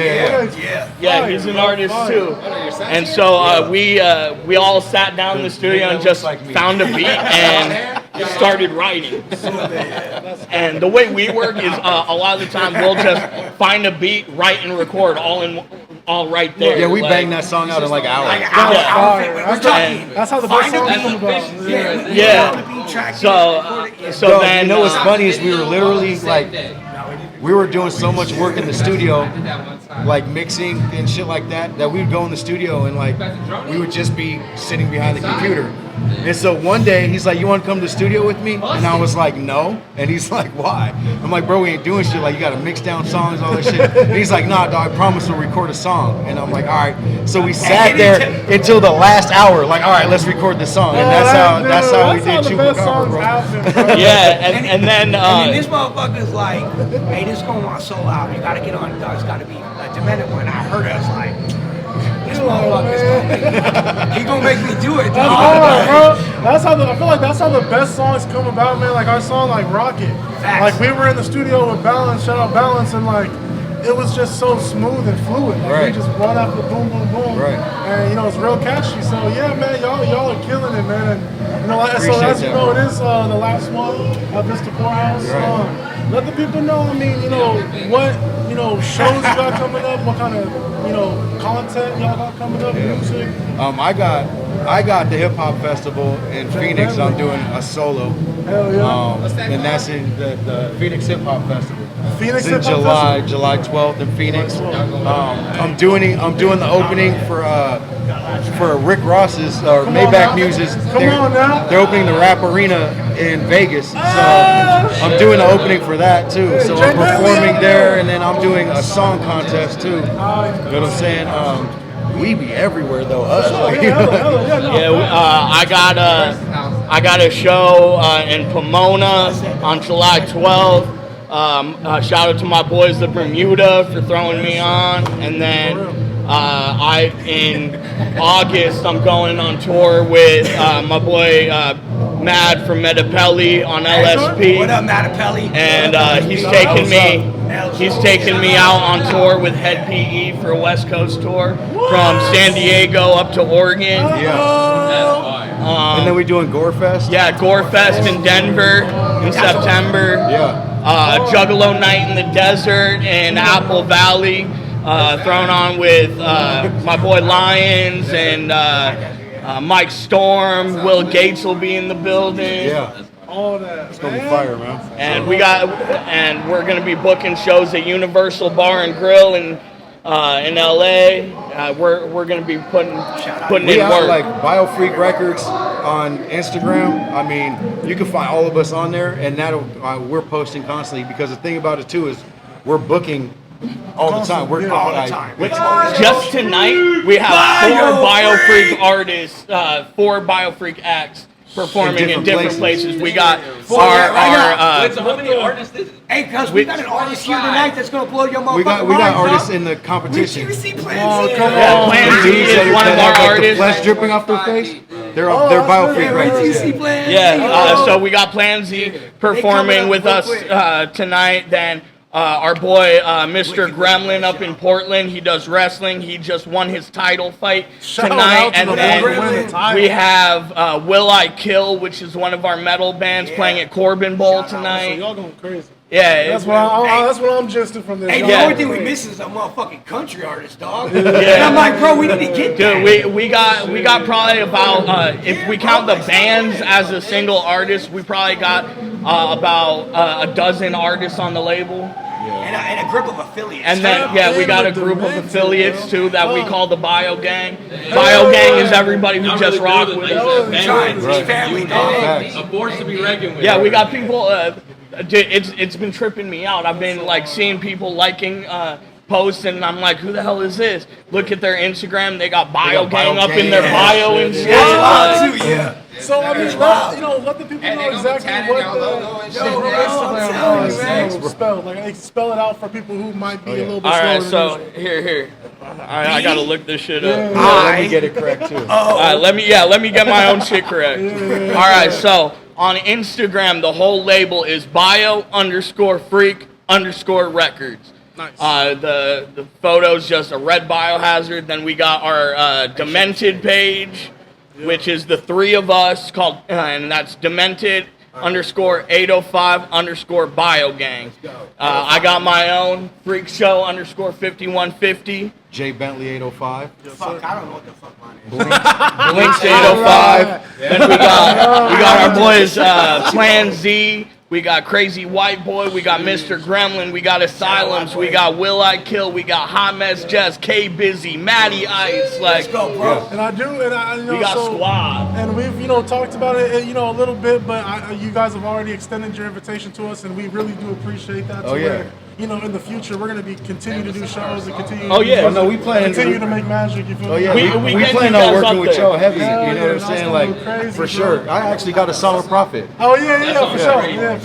Yeah, he's an artist too. And so we all sat down in the studio and just found a beat and started writing. And the way we work is a lot of the time we'll just find a beat, write, and record all right there. Yeah, we bang that song out in like an hour. That's how the best songs come about. Yeah. So then you know what's funny is we were literally like, we were doing so much work in the studio, like mixing and shit like that, that we would go in the studio and like we would just be sitting behind the computer. And so one day he's like, you want to come to the studio with me? And I was like, no. And he's like, why? I'm like, bro, we ain't doing shit. Like, you got to mix down songs, all that shit. And he's like, nah, dog, I promise we'll record a song. And I'm like, all right. So we sat there until the last hour, like, all right, let's record the song. And that's how we did Chupacabra, bro. Yeah, and then and then this motherfucker's like, hey, this is going on my solo album. You got to get on. It's got to be a Demented one. I heard it. I was like, this Like, man. He gonna make me do it, That's hard, bro. That's how I feel like that's how the best songs come about, man. Like our song, like Rocket. Like we were in the studio with Balance, shout out Balance, and like it was just so smooth and fluid. Like we just brought out the boom, boom, boom. Right. And you know it's real catchy. So yeah, man, y'all are killing it, man. And you know, so as you know, it is the last one of Vista Poorhouse. Right. Let the people know. I mean, you know what shows you got coming up. What kind of content y'all got coming up? Music. I got the hip hop festival in Phoenix. I'm doing a solo. Hell yeah. And that's in the Phoenix Hip Hop Festival. Phoenix It's in Hip Hop July 12th in Phoenix. I'm doing the opening for Rick Ross's or Maybach Muse's. They're opening the Rap Arena in Vegas. So I'm doing the opening for that too. So I'm performing there, and then I'm doing a song contest too. You know what I'm saying? We be everywhere though. Us. I got a show in Pomona on July 12th. Shout out to my boys, the Bermuda, for throwing me on. And then in August, I'm going on tour with my boy Mad from Metapelli on LSP. What up, Metapelli? And he's taking me out on tour with Head PE for a West Coast tour from San Diego up to Oregon. And then we're doing Gore Fest. Yeah, Gore Fest in Denver in September. Juggalo Night in the Desert in Apple Valley. Thrown on with my boy Lyons and Mike Storm. Will Gates will be in the building. All that. It's gonna be fire, man. And we're gonna be booking shows at Universal Bar and Grill in LA. We're gonna be putting We in have work. like BioFreak Records on Instagram. I mean, you can find all of us on there, and we're posting constantly because the thing about it too is we're booking all the time. We're all the time. Just tonight, we have four BioFreak artists, 4 BioFreak acts performing in different places. We got how many artists is it? Hey, cuz we got an artist here tonight that's gonna blow your motherfucking mind. We got artists in the competition. We see Plan Z. Come on. Plan Z is one of our artists. The flesh dripping off their face. They're BioFreak Records. So we got Plan Z performing with us tonight. Then our boy Mr. Gremlin up in Portland, he does wrestling. He just won his title fight tonight. And then we have Will I Kill, which is one of our metal bands, playing at Corbin Bowl tonight. So y'all going crazy. Yeah, that's what I'm justing from this. Hey, the only thing we miss is a motherfucking country artist, dog. Yeah. And I'm like, bro, we need to get that. Dude, we got probably about if we count the bands as a single artist, we probably got about a dozen artists on the label. And a group of affiliates. And then we got a group of affiliates too that we call the Bio Gang. Bio Gang is everybody who just rock with us. Family, dog. A force to be reckoned with. Yeah, we got people. It's been tripping me out. I've been like seeing people liking posts, and I'm like, who the hell is this? Look at their Instagram. They got Bio Gang up in their bio and shit. So I mean, let the people know exactly what the Instagram is spelled. Like, spell it out for people who might be a little bit slower. All right, so here. I gotta look this shit up. Let me get it correct too. All right, let me get my own shit correct. All right, so on Instagram, the whole label is bio_freak_records. Nice. The photo's just a red biohazard. Then we got our Demented page, which is the 3 of us called, and that's Demented _805_BioGang. I got my own Freak Show _5150. Jay Bentley 805. Fuck, I don't know what the fuck mine is. Blinks 805. Then we got our boys Plan Z. We got Crazy White Boy. We got Mr. Gremlin. We got Asylums. We got Will I Kill. We got Hot Mess Jess, K Busy, Matty Ice. Like, let's go, bro. And I do, and we got Squad. And we've talked about it a little bit, but you guys have already extended your invitation to us, and we really do appreciate that. Where, in the future we're gonna be continue to do shows and continue. We plan continue to make magic. You feel me? We plan on working with y'all heavy. You know what I'm saying? Like, for sure. I actually got a solid profit. Oh yeah, for sure.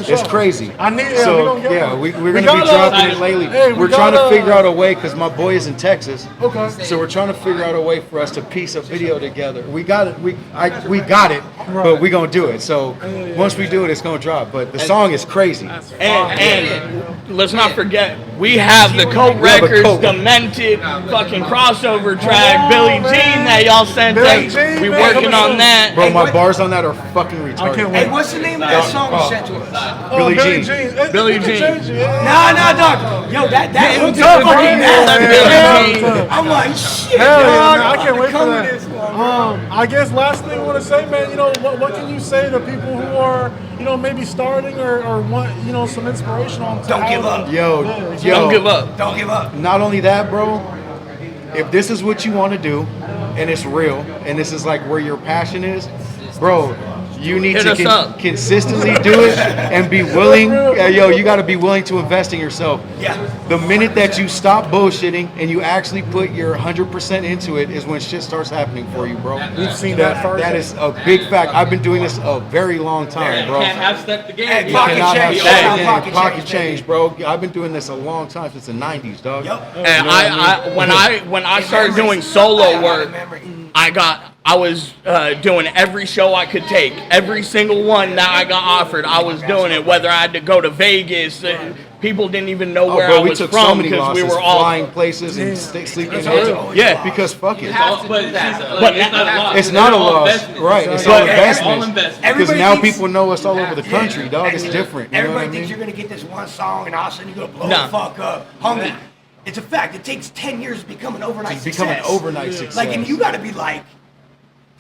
It's crazy. I need. So we gonna get yeah, one. we're We gonna be gotta- dropping it lately. Hey, we're we trying to gotta- figure out a way because my boy is in Texas. Okay. So we're trying to figure out a way for us to piece a video together. We got it. We got it, but we gonna do it. So once we do it, it's gonna drop. But the song is crazy. And let's not forget, we have the Coat We have a Records Coat. Demented fucking crossover track, Billie Jean, that y'all sent us. We working on that. Bro, my bars on that are fucking retarded. Hey, what's the name of that song you sent to us? Billie Jean. Billie Jean. Nah, dog. Yo, that Billie fucking Jean. nasty. I'm like, shit, Hell yeah, dog. man, I can't wait for Come with that. this one. I guess last thing I want to say, man, what can you say to people who are, maybe starting or want, some inspiration on? Don't give up. Yo, Don't give up. Don't give up. Not only that, bro. If this is what you want to do, and it's real, and this is like where your passion is, bro, you need Hit to us up. consistently do it and be willing. You got to be willing to invest in yourself. Yeah. The minute that you stop bullshitting and you actually put your 100% into it is when shit starts happening for you, bro. We've seen that first. That is a big fact. I've been doing this a very long time, bro. Can't half step the game. Hey, You pocket cannot have change. shit Shout out in pocket pocket change, change, bro. I've been doing this a long time, since the 90s, dog. And when I started doing solo work, I was doing every show I could take, every single one that I got offered. I was doing it, whether I had to go to Vegas. People didn't even know where bro, I we was took so from many because we losses, were all flying places and sleeping in That's hotels. yeah. Because fuck it. But It's not a loss, right? It's all investment. Because Everybody now thinks- people know us all over the country, dog. It's different. You know what Everybody I thinks mean? you're gonna get this one song and all of a sudden you're gonna blow Nah. the fuck up. Homie, it's a fact. It takes 10 years to become an overnight To become an success. overnight success. Like, and you gotta be like,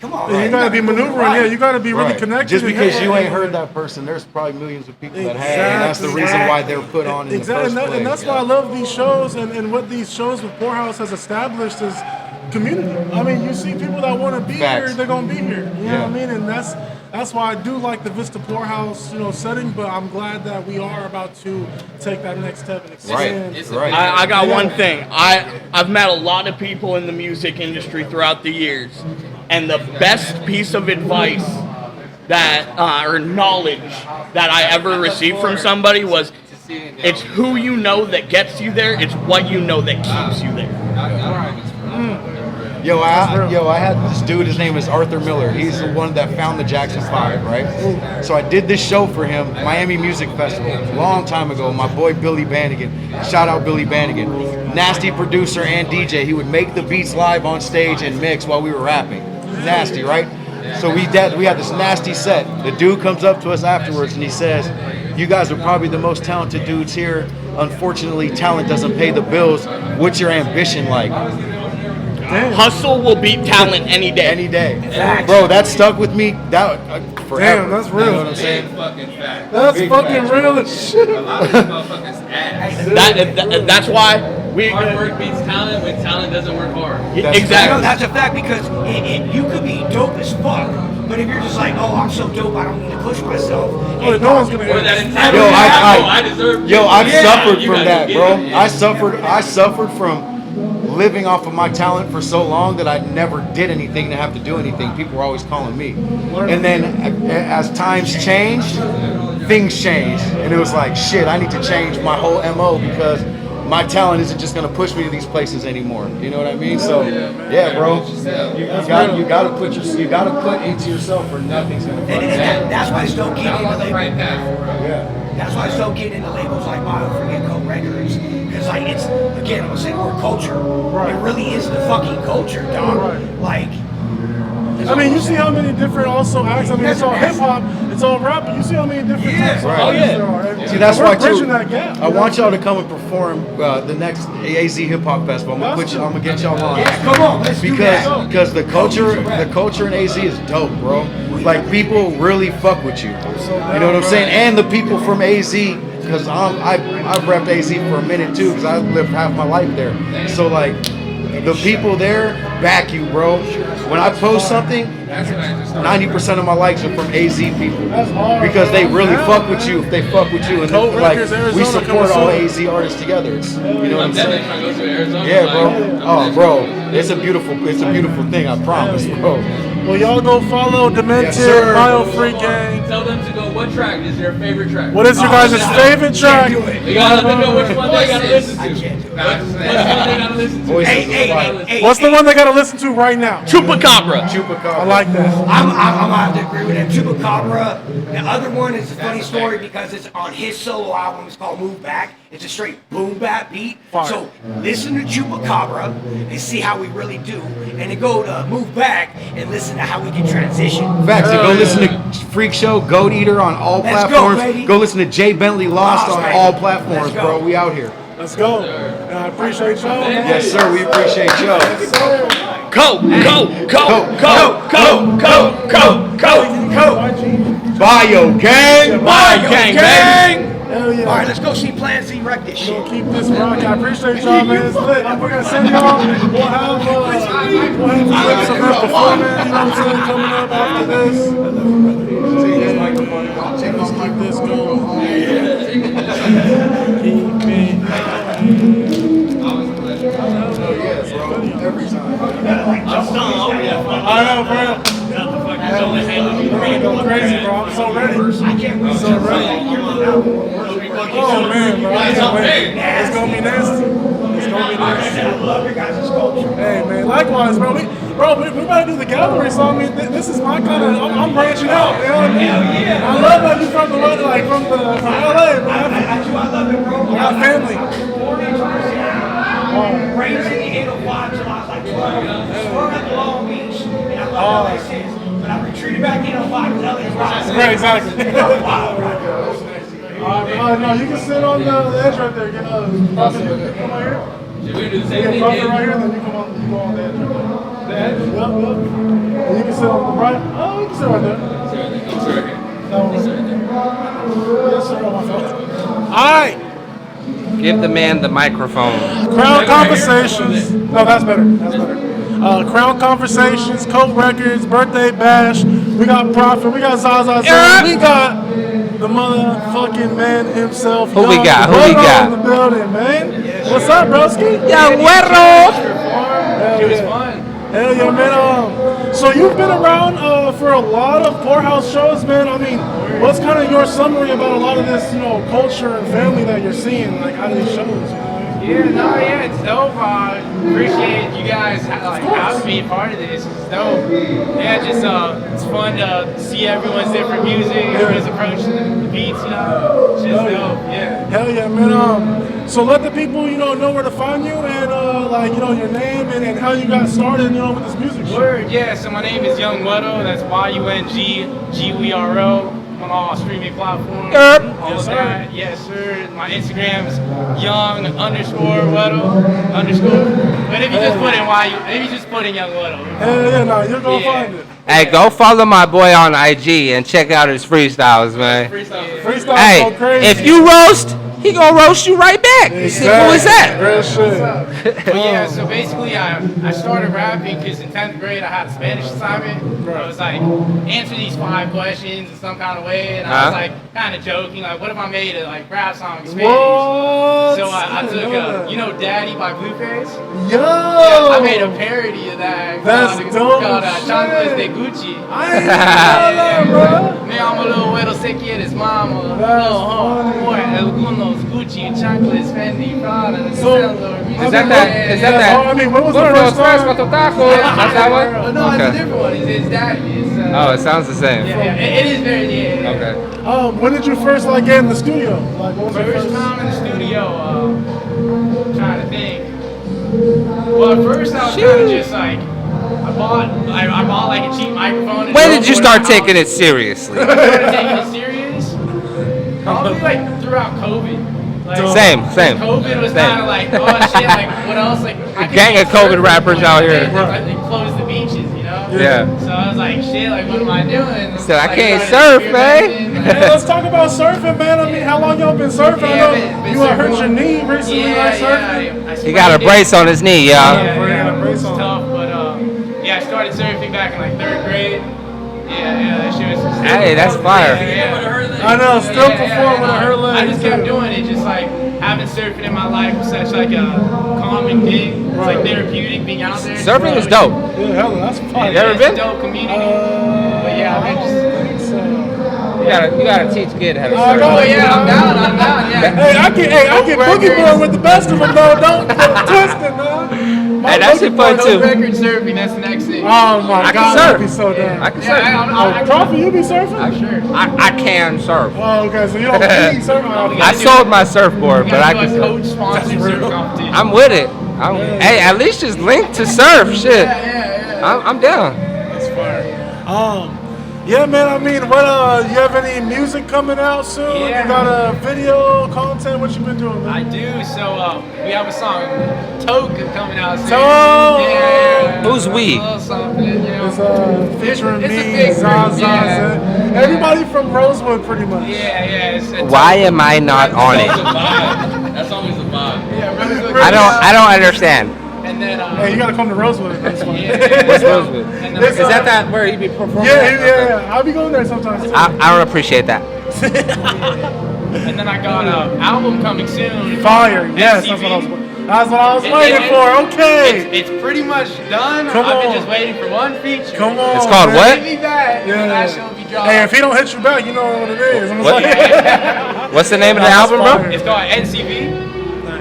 come on, Yeah, man. you gotta be maneuvering. right. Yeah, you gotta be really Right. connected. Just and because have- you ain't heard that person, there's probably millions of people that have, and that's the reason why they're put on in Exactly, the first place. and that's why I love these shows, and what these shows with Poorhouse has established is community. I mean, you see people that want to be Facts. here, they're gonna be here. You know Yeah. what I mean? And that's why I do like the Vista Poorhouse, setting. But I'm glad that we are about to take that next step and expand. Right. I got one thing. I've met a lot of people in the music industry throughout the years, and the best piece of advice that or knowledge that I ever received from somebody was, it's who you know that gets you there. It's what you know that keeps you there. Yo, I had this dude, his name is Arthur Miller. He's the one that found the Jackson 5, right? So I did this show for him, Miami Music Festival, a long time ago. My boy Billy Bannigan, shout out Billy Bannigan. Nasty producer and DJ. He would make the beats live on stage and mix while we were rapping. Nasty, right? So we had this nasty set. The dude comes up to us afterwards and he says, "You guys are probably the most talented dudes here. Unfortunately, talent doesn't pay the bills. What's your ambition like?" Hustle will beat talent any day. Any day. Bro, that stuck with me forever. Damn, that's real. You know what I'm saying? That's Big fucking facts. real as shit. That's why we Hard work beats talent when talent doesn't work hard. Exactly. That's a fact because you could be dope as fuck, but if you're just like, oh, I'm so dope, I don't need to push myself. Well, no one's gonna hear that. I've suffered from that, bro. I suffered from living off of my talent for so long that I never did anything to have to do anything. People were always calling me. And then as times changed, things changed. And it was like, shit, I need to change my whole MO because my talent isn't just gonna push me to these places anymore. You know what I mean? So yeah, bro. You gotta put into yourself or nothing's gonna fucking happen. That's why it's dope getting into labels. Yeah. That's why it's dope getting into labels like Biofree and Coat Records. Because like it's again, I'm gonna say the word culture. It really is the fucking culture, dog. Like I mean, you see how many different also acts. I mean, it's all hip hop, it's all rap, but you see how many different types of artists there are. See, that's We're why bridging too. that gap. I want y'all to come and perform the next AZ Hip Hop Festival. I'm gonna get y'all on. Come on, let's do that. Because the culture in AZ is dope, bro. Like people really fuck with you. You know what I'm saying? And the people from AZ, because I've repped AZ for a minute too, because I lived half my life there. So like. The people there back you, bro. When I post something, 90% of my likes are from AZ people because they really fuck with you. If they fuck with you, and like we support all AZ artists together. You know what I'm saying? Yeah, bro. Oh, bro, it's a beautiful thing. I promise, bro. Well, y'all go follow Demented, Biofreak Gang. Tell them to go. What track is your favorite track? What is your guys' favorite track? You gotta let them know which one they gotta listen to. What's the one they gotta listen to? What's the one they gotta listen to right now? Chupacabra. I like that. I'm gonna have to agree with him. Chupacabra. The other one is a funny story because it's on his solo album. It's called Move Back. It's a straight boom bap beat. So listen to Chupacabra and see how we really do, and then go to Move Back and listen to how we can transition. Facts. Go listen to Freak Show, Goat Eater on all Let's platforms. go, baby. Go listen to Jay Bentley Lost on baby. all platforms, Let's go. bro. We out here. Let's go. And I appreciate y'all. Yes, sir. We appreciate y'all. Go. Bio gang. Hell yeah. All right, let's go see Plan Z wreck this shit. Keep this rocking. I appreciate y'all, man. It's lit. We're gonna send y'all. We'll have clips of her performance. You know what I'm saying? Coming up after this. Let's keep this going. Keep it. I know, bro. Go crazy, bro. I'm so ready. I'm so ready. Oh man, bro. I can't wait. It's gonna be nasty. It's gonna be nasty. Hey man, likewise, bro. We about to do the gallery, so I mean, this is my kind of. I'm branching out. You know what I mean? I love that you from the from LA, bro. I love it, bro. I got family. Raised in the 805 till I was like 12. Swung at the Long Beach, and I love LA since. But I retreated back in 05 because LA is wild. Right, exactly. No, you can sit on the edge right there. Get coffee. You come right here. Should we do the You same get thing? coffee right here, then you go on the edge. The edge? Yep. And you can sit on the right. Oh, you can sit right there. Yes, sir. On my phone. All right. Give the man the microphone. Krowned Conversations. No, that's better. That's better. Krowned Conversations, Coat Records, Birthday Bash. We got Prophet. We got Zaza. We got the motherfucking man himself. Who we got? Who we got? In the building, man. What's up, broski? Young Güero. It was fun. Hell yeah, man. So you've been around for a lot of Poorhouse shows, man. I mean, what's kind of your summary about a lot of this, culture and family that you're seeing, like out of these shows? Yeah, it's dope. I appreciate you guys having me a part of this. It's dope. Yeah, just it's fun to see everyone's different music, everyone's approach to the beats. It's just dope. Yeah. Hell yeah, man. So let the people, know where to find you and your name and how you got started, with this music shit. Word. Yeah. So my name is Young Güero. That's YUNGGWERO. On all streaming platforms. All of that. Yes, sir. My Instagram's young_Güero_. But if you just put in Young Güero. Yeah, no, you're gonna find it. Hey, go follow my boy on IG and check out his freestyles, man. Freestyles Hey, go crazy. if you roast, he gonna roast you right back. Simple as that. Real shit. But yeah, so basically I started rapping because in 10th grade I had a Spanish assignment. I was like, answer these 5 questions in some kind of way, and I was like kind of joking, like, what if I made a rap song in Spanish? What? So I took Daddy by Blueface. Yo! Yeah, I made a parody of that. That's dope. Called Chanclas de Gucci. I ain't know that, bro. Me llamo Lil Güero, sé que eres mama. Lil homeboy, algunos Gucci, Chanclas, Fendi, Prada. Is that? I mean, when was the first time? That's that one? No, it's a different one. It's Daddy. Oh, it sounds the same. Yeah, it is very, yeah. Okay. When did you first get in the studio? What was your First time in the studio, trying to think. Well, at first I was kind of just I bought like a cheap microphone. When did you start taking it seriously? I started taking it serious? Probably throughout COVID. Same. COVID was kind of oh shit, what else? A gang of COVID rappers out here. They closed the beaches, Yeah. So I was like, shit, what am I doing? So I can't surf, man. Hey, let's talk about surfing, man. I mean, how long y'all been surfing? I know you hurt your knee recently, surfing. He got a brace on his knee, y'all. Yeah, it's tough, but I started surfing back in 3rd grade. Yeah, that shit was. Hey, that's fire. I know, still perform with a hurt leg. I just kept doing it, just having finding surfing in my life was such like a calming thing. It's like therapeutic being out there. Surfing is dope. Yeah, hell, that's fun. You ever It's a been? dope community. But yeah, I've been just. You gotta teach kid how to Oh, surf. Yeah, I'm down, yeah. Hey, I can boogie board with the best of them though. Don't twist it, man. Hey, that shit fun too. Record surfing, that's the next thing. Oh my I can God, surf. that'd be so damn. I can surf. Prophet, you be surfing? Sure. I can surf. Oh, okay, so you don't be surfing. I sold my surfboard, but I can surf. Coach sponsored surf competition. I'm with it. Hey, at least just link to surf. Shit. I'm down. That's fire. Yeah, man. I mean, what? You have any music coming out soon? Yeah. You got a video content? What you been doing, man? I do. So we have a song, Toke, coming out soon. Toke! Yeah. Who's we? A little something, you know. It's featuring It's a me, big Zaza, group, yeah. everybody from Rosewood, pretty much. Yeah. Why am I not on it? That's always a vibe. Yeah, I don't understand. And then, Hey, you gotta come to Rosewood. That's fun. What's Rosewood? And Is that where you be performing? Yeah. I'll be going there sometimes. Too. I don't appreciate that. And then I got an album coming soon. Fire. Yes, NCV. that's what I was waiting for. Okay. It's pretty much done. Come I've on. been just waiting for one feature. Come on. It's called man. what? Hit me back. Yeah. And that shall be dropped. Hey, if he don't hit you back, you know what it is. I'm just What? like, What's the name of the That's album, fire. bro? It's called NCV.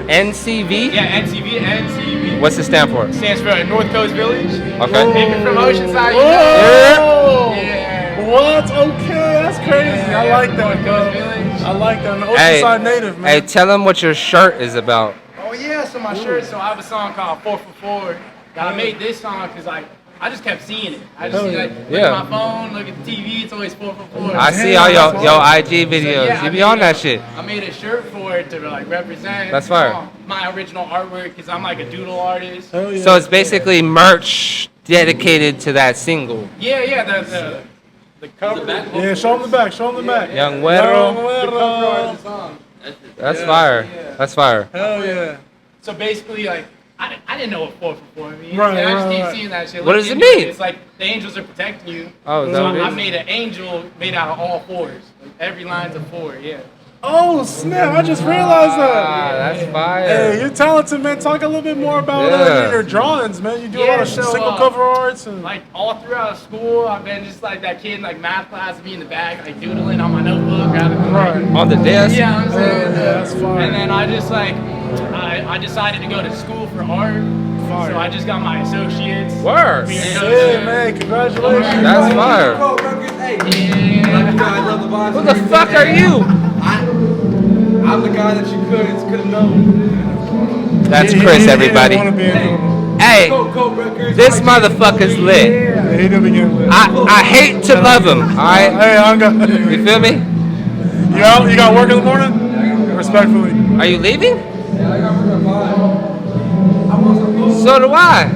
NCV? Yeah, NCV. What's it stand for? Stands for North Coast Village. Okay. If you're from Oceanside, you Whoa. know. Yeah. What? Okay, that's crazy. I like that, bro. North Coast Village. I like that. An Hey, Oceanside native, man. hey, tell them what your shirt is about. Oh yeah, so my shirt. So I have a song called 4 for 4. I made this song because I just kept seeing it. I just Hell see, yeah. like look Yeah. at my phone, look at the TV. It's always 4 for 4. I see all your IG videos. yeah, You be on that shit. I made a shirt for it to like represent. That's fire. My original artwork because I'm like a doodle artist. Hell yeah. So it's basically merch dedicated to that single. Yeah. The cover. Yeah, show him the back. Show him the back. Young Young Güero. The cover art Güero. of the song. That's fire. That's fire. Hell yeah. So basically, like, I didn't know what 4 for 4 means. Right, and I just right, keep right. seeing that shit. What Look does it into mean? It's like the angels are protecting you. Oh, is that So what it I is? made an angel made out of all 4s. Like, every line's a 4, yeah. Oh, snap. I just realized that. Ah, that's fire. Hey, you're talented, man. Talk a little bit more about Yeah. your drawings, man. You do a lot of so, single cover arts. And like all throughout school, I've been just like that kid in like math class, be in the back, like doodling on my notebook rather than like, On the desk? yeah, I'm saying. that's fire. And then I just like, I decided to go to school for art. Fire. So I just got my associates. Word. Yeah, man. Congratulations. That's fire. Yeah. Who the fuck are you? I'm the guy that you couldn't know. That's Chris, everybody. Hey, this motherfucker's lit. Yeah, he did begin with. I hate to love him, alright? Hey, I'm gonna. You feel me? You out? You got work in the morning? Respectfully. Are you leaving? Yeah, I got work at 5. So do I.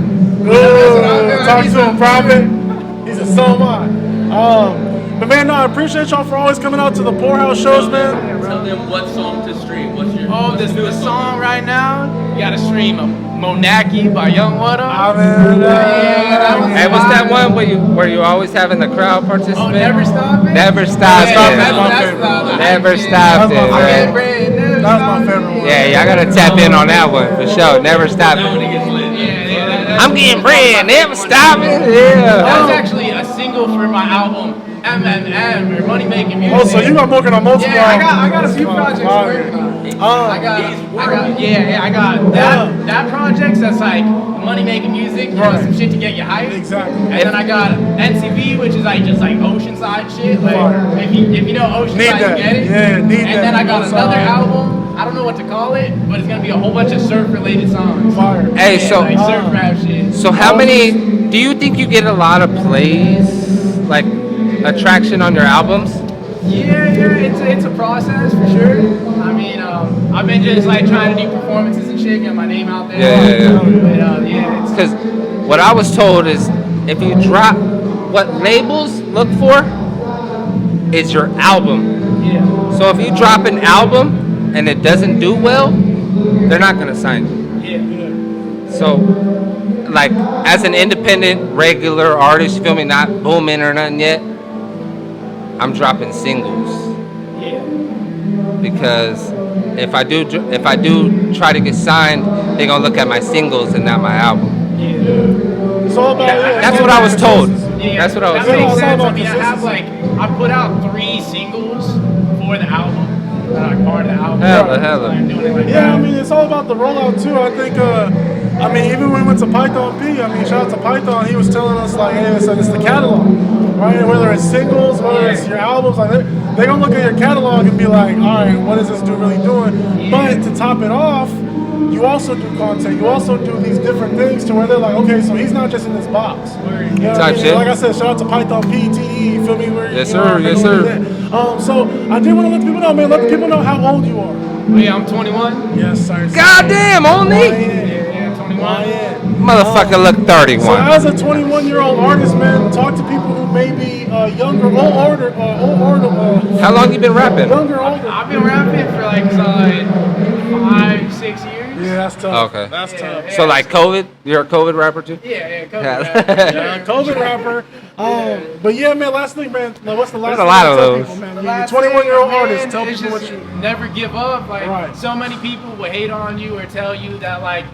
Ooh, talk to him, Prophet. He said, so am I. But man, no, I appreciate y'all for always coming out to the Poorhouse shows, man. Tell them what song to stream. What's your The song right now, you gotta stream Monaki by Young Güero. Hey, what's that one where you always having the crowd participate? Oh, Never Stop It? Never Stop It. That's Never Stop It, man. That's my favorite one. Yeah, y'all gotta tap in on that one for sure. Never Stop It. I'm getting bread, never stop it. Yeah. That's actually a single for my album MMM or Money Making Music. Oh, so you got working on multiple Yeah, I albums. got a few projects working on. I got that project that's like money making music, you know, some shit to get you hyped. Exactly. And then I got NCV, which is like just like Oceanside shit. Like if you know Oceanside, Need that. you get it. Yeah, need and that. then I got another Oceanside. album. I don't know what to call it, but it's gonna be a whole bunch of surf related songs. Fire. Hey, Yeah, so like surf rap shit. so how many? Do you think you get a lot of plays, like attraction on your albums? Yeah, it's a process for sure. I mean, I've been just like trying to do performances and shit, get my name out there. Yeah. But, yeah, it's Because what I was told is if you drop, what labels look for is your album. Yeah. So if you drop an album and it doesn't do well, they're not gonna sign you. Yeah. So, like, as an independent, regular artist, you feel me, not booming or nothing yet, I'm dropping singles Yeah. because if I do try to get signed, they're gonna look at my singles and not my album. It's all about That's what I was told. Yeah, That's what I was that makes told. sense. I mean, I put out 3 singles for the album, like part of the album. Hella. Yeah, I mean, it's all about the rollout too. I think, I mean, even when we went to Python P, I mean, shout out to Python, he was telling us like, hey, it's the catalog, right? Whether it's singles, whether it's your albums, like they're gonna look at your catalog and be like, all right, what is this dude really doing? But to top it off, you also do content. You also do these different things to where they're like, okay, so he's not just in this box. You know what I Type mean? shit. Like I said, shout out to Python PTE. You feel me? Yes, sir. Yes, sir. So I did want to let people know, man. Let the people know how old you are. Oh, yeah, I'm 21. Yes, sir. Goddamn, only? Yeah, 21. Motherfucker look 31. So as a 21-year-old artist, man, talk to people who may be younger, older. How long you been rapping? Younger, older. I've been rapping for like 5-6 years. Yeah, that's tough. Okay. That's tough. So like COVID, you're a COVID rapper too? Yeah, COVID Yeah. rapper. Yeah, COVID rapper. But yeah, man, last thing, man. What's the last There's a thing lot you of tell those. people, man? The You're a last 21-year-old thing, artist. man, Tell is people just what you... never give up. Like Right. so many people will hate on you or tell you that like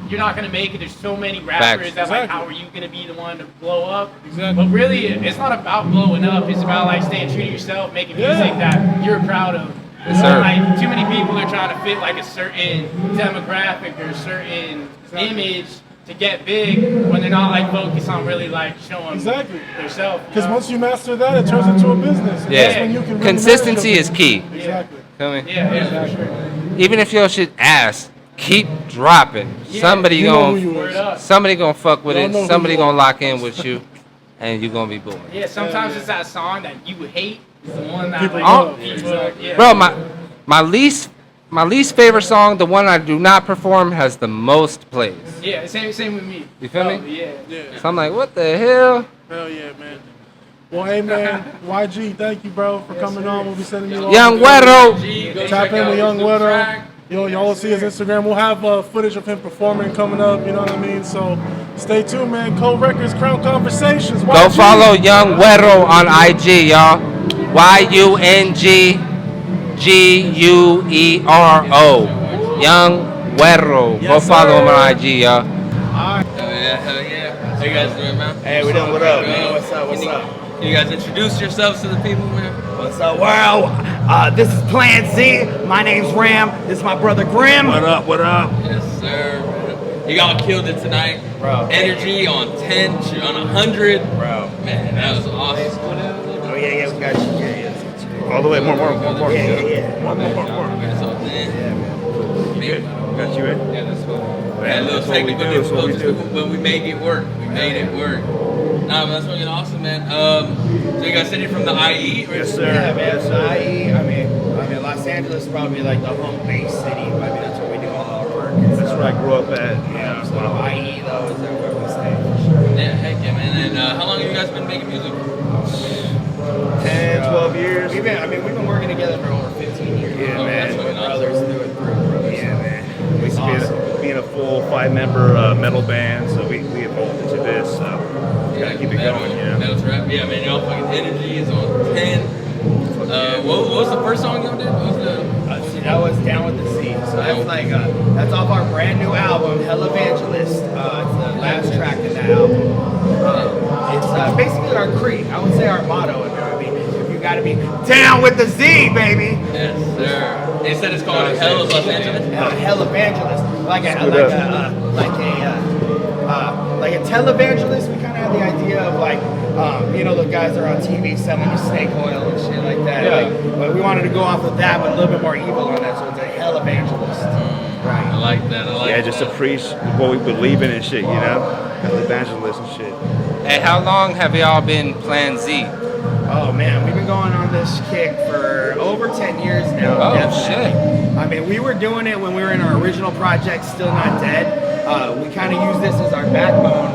you're not gonna make it. There's so many rappers Facts. that like, how are you gonna be the one to blow up? Exactly. But really, it's not about blowing up. It's about like staying true to yourself, making music that you're proud of. Yes, sir. Like too many people are trying to fit like a certain demographic or a certain image to get big when they're not like focused on really like showing themselves. Because once you master that, it turns into a business. And that's when you can really Consistency manage is your key. business. Exactly. Feel me? Yeah, for sure. Even if your shit ass, keep dropping. Yeah, you know who you Somebody is. somebody gonna fuck with Y'all know it. who Somebody you gonna are. lock in with you, and you gonna be booming. Yeah, sometimes it's that song that you hate is the one that People like, love. yeah. Bro, my least favorite song, the one I do not perform, has the most plays. Yeah, same with me. You feel me? Yeah. So I'm like, what the hell? Hell yeah, man. Well, hey, man, YG, thank you, bro, for coming on. We'll be sending you all. Young Güero. Tap in with Young Güero. Y'all will see his Instagram. We'll have footage of him performing coming up, you know what I mean? So stay tuned, man. Cold Records, Crown Conversations. Go YG. follow Young Güero on IG, y'all. YUNGGUERO. Young Güero. Go Yes, follow him sir. on IG, y'all. Hell yeah. How you guys doing, man? Hey, we doing what up, man? What's up? What's up? Can you guys introduce yourselves to the people, man? What's up, world? This is Plan Z. My name's Ram. This is my brother Grim. What up? What up? Yes, sir. You all killed it tonight. Bro. Energy on 10, on 100. Bro. Man, that was awesome. Oh, yeah, we got you. Yeah. All the way, more. Yeah. More. So then, Got you, right? yeah, that's cool. Man, Had a little that's what we technical do, that's what we difficulties, but we made it work. We made it work. Nah, but that's fucking awesome, man. So you guys said you're from the IE? Or Yes, sir. Yeah, man. So I mean, Los Angeles is probably like the home base city. I mean, that's where we do all our work. That's where I grew up at. Yeah. So IE though is where we stay. Yeah, heck yeah, man. And how long have you guys been making music? 10, 12 years. We've been working together for over 15 years. Yeah, Oh, man. That's what brothers through and through. Brothers. Yeah, man. We used to Awesome. be in a full 5-member metal band, so we evolved into this. So gotta keep it going, you know. Metal's rap. Yeah, man. Y'all fucking energy is on 10. What was the first song y'all did? What was the? See, that was Down with the Sea. So that's like that's off our brand new album, Hell Evangelist. It's the last track in that album. It's basically our creed. I would say our motto. If you gotta be down with the Z, baby. Yes, sir. They said it's called Hell of Los Angeles. Hell Evangelist, like a televangelist. We kind of had the idea of like, you know, the guys that are on TV selling you snake oil and shit like that. Yeah. Like, but we wanted to go off of that, but a little bit more evil on that. So it's a Hell Evangelist. Right. I like that. Yeah, just to preach what we believe in and shit, you know? Evangelist and shit. Hey, how long have y'all been Plan Z? Oh man, we've been going on this kick for over 10 years now. Oh, definitely. I mean, we were doing it when we were in our original project, Still Not Dead. We kind of use this as our backbone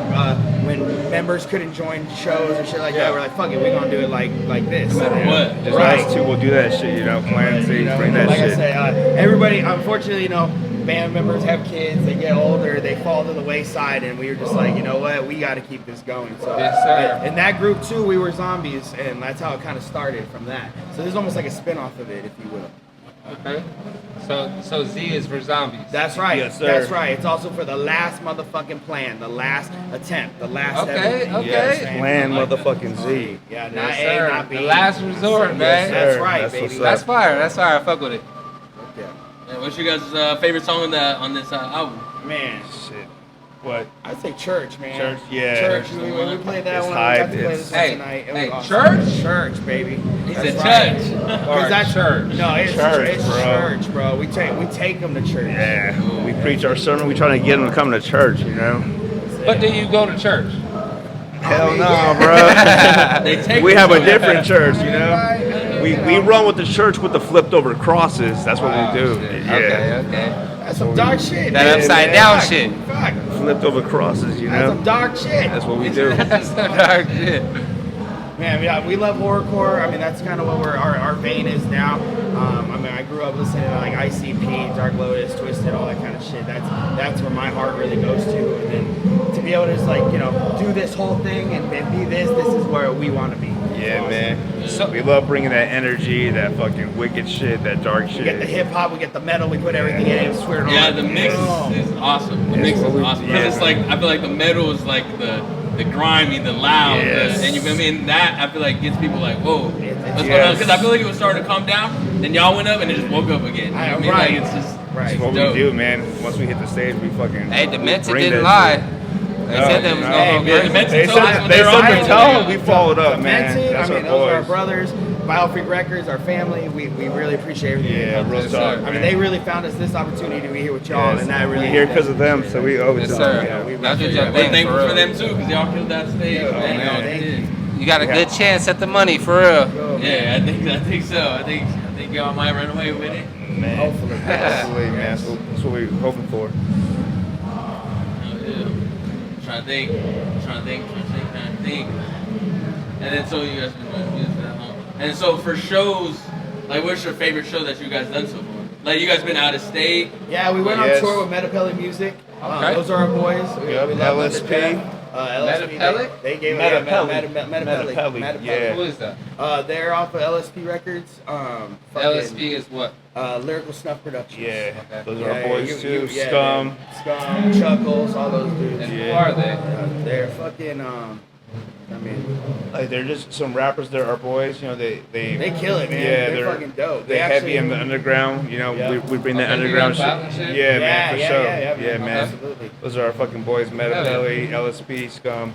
when members couldn't join shows or shit like that. We're like, fuck it, we're gonna do it like this. No matter what. Just us two will do that shit, you know? Plan Z, You know, bring that like shit. I say, everybody, unfortunately, you know, band members have kids, they get older, they fall to the wayside, and we were just like, you know what, we got to keep this going. So, Yes, sir. in that group too, we were zombies, and that's how it kind of started from that. So this is almost like a spin-off of it, if you will. Okay. So Z is for zombies. That's right. Yes, sir. That's right. It's also for the last motherfucking plan, the last attempt, the last. Okay, everything. okay. You know what I'm saying? Plan motherfucking Z. Yeah, not Yes, A, sir. not B. The last resort, man. That's right, baby. That's fire. That's fire. I fuck with it. Yeah, what's your guys' favorite song on this album? Man, shit. What? I'd say Church, man. Church, yeah. Church. We played that It's one. hype, We got to play it's- this one Hey, tonight. It hey, was church? awesome. Church, baby. He That's said right. church. Is that Church. No, it's Church, church. It's bro. church, bro. We take them to church. Yeah. We preach our sermon. We try to get them to come to church, you know? But do you go to church? Hell no, bro. We have a different church, you know? We run with the church with the flipped over crosses. That's what we do. Yeah. Okay. That's some dark shit. That man. upside down Fact. shit. Fact. Flipped over crosses, you That's know? some dark shit. That's what we do. That's some dark shit. Man, yeah, we love horrorcore. I mean, that's kind of what our vein is now. I mean, I grew up listening to like ICP, Dark Lotus, Twisted, all that kind of shit. That's where my heart really goes to. And then to be able to just like, you know, do this whole thing and be this is where we want to be. Yeah, man. We love bringing that energy, that fucking wicked shit, that dark shit. We get the hip hop, we get the metal, we put everything in it, swear it Yeah, on. the mix is awesome. The mix is awesome. Because it's like, I feel like the metal is like the grimy, the loud, and you feel me? And that, I feel like gets people like, whoa. What's going on? Because I feel like it was starting to come down, then y'all went up and it just woke up again. You know what I mean? Like, it's just That's what dope. we do, man. Once we hit the stage, we fucking. Hey, Demented bring didn't that lie. shit. They said they was gonna go crazy. They set the tone. We followed up, man. Demented, That's I mean, our those are our boys. brothers. Biofreak Records, our family, we really appreciate everything. Yeah, they real do. talk, I mean, man. they really found us this opportunity to be here with y'all, Yes, and that really we here because of them, so we owe it to them. Yeah, we That's really what y'all We're think, thankful for for real. them too, because y'all killed that stage, man. Y'all did. You got a good chance at the money, for real. Yeah, I think so. I think y'all might run away with it. Man. Hopefully, man. That's what we're hoping for. Trying to think. And then so you guys been doing music at home. And so for shows, like what's your favorite show that you guys done so far? Like you guys been out of state? Yeah, we went on tour with Metapelli Music. Okay. Those are our boys. Yep, we love LSP. LSP. Metapelli? They gave Metapelli. Metapelli. Yeah. Who is that? They're off of LSP Records. LSP is what? Lyrical Snuff Productions. Yeah, those are Yeah, our boys too. yeah, Scum. Scum, Chuckles, all those dudes. And who are they? They're fucking. I mean, Like they're just some rappers. They're our boys. You know, they kill it, man. Yeah, They're fucking dope. They're They heavy actually- in the underground. You know, Yeah. we bring that Okay, underground you got battle and shit. shit? Yeah, man, for Yeah, sure. yeah, man. absolutely. Those are our fucking boys. Metapelli, LSP, Scum.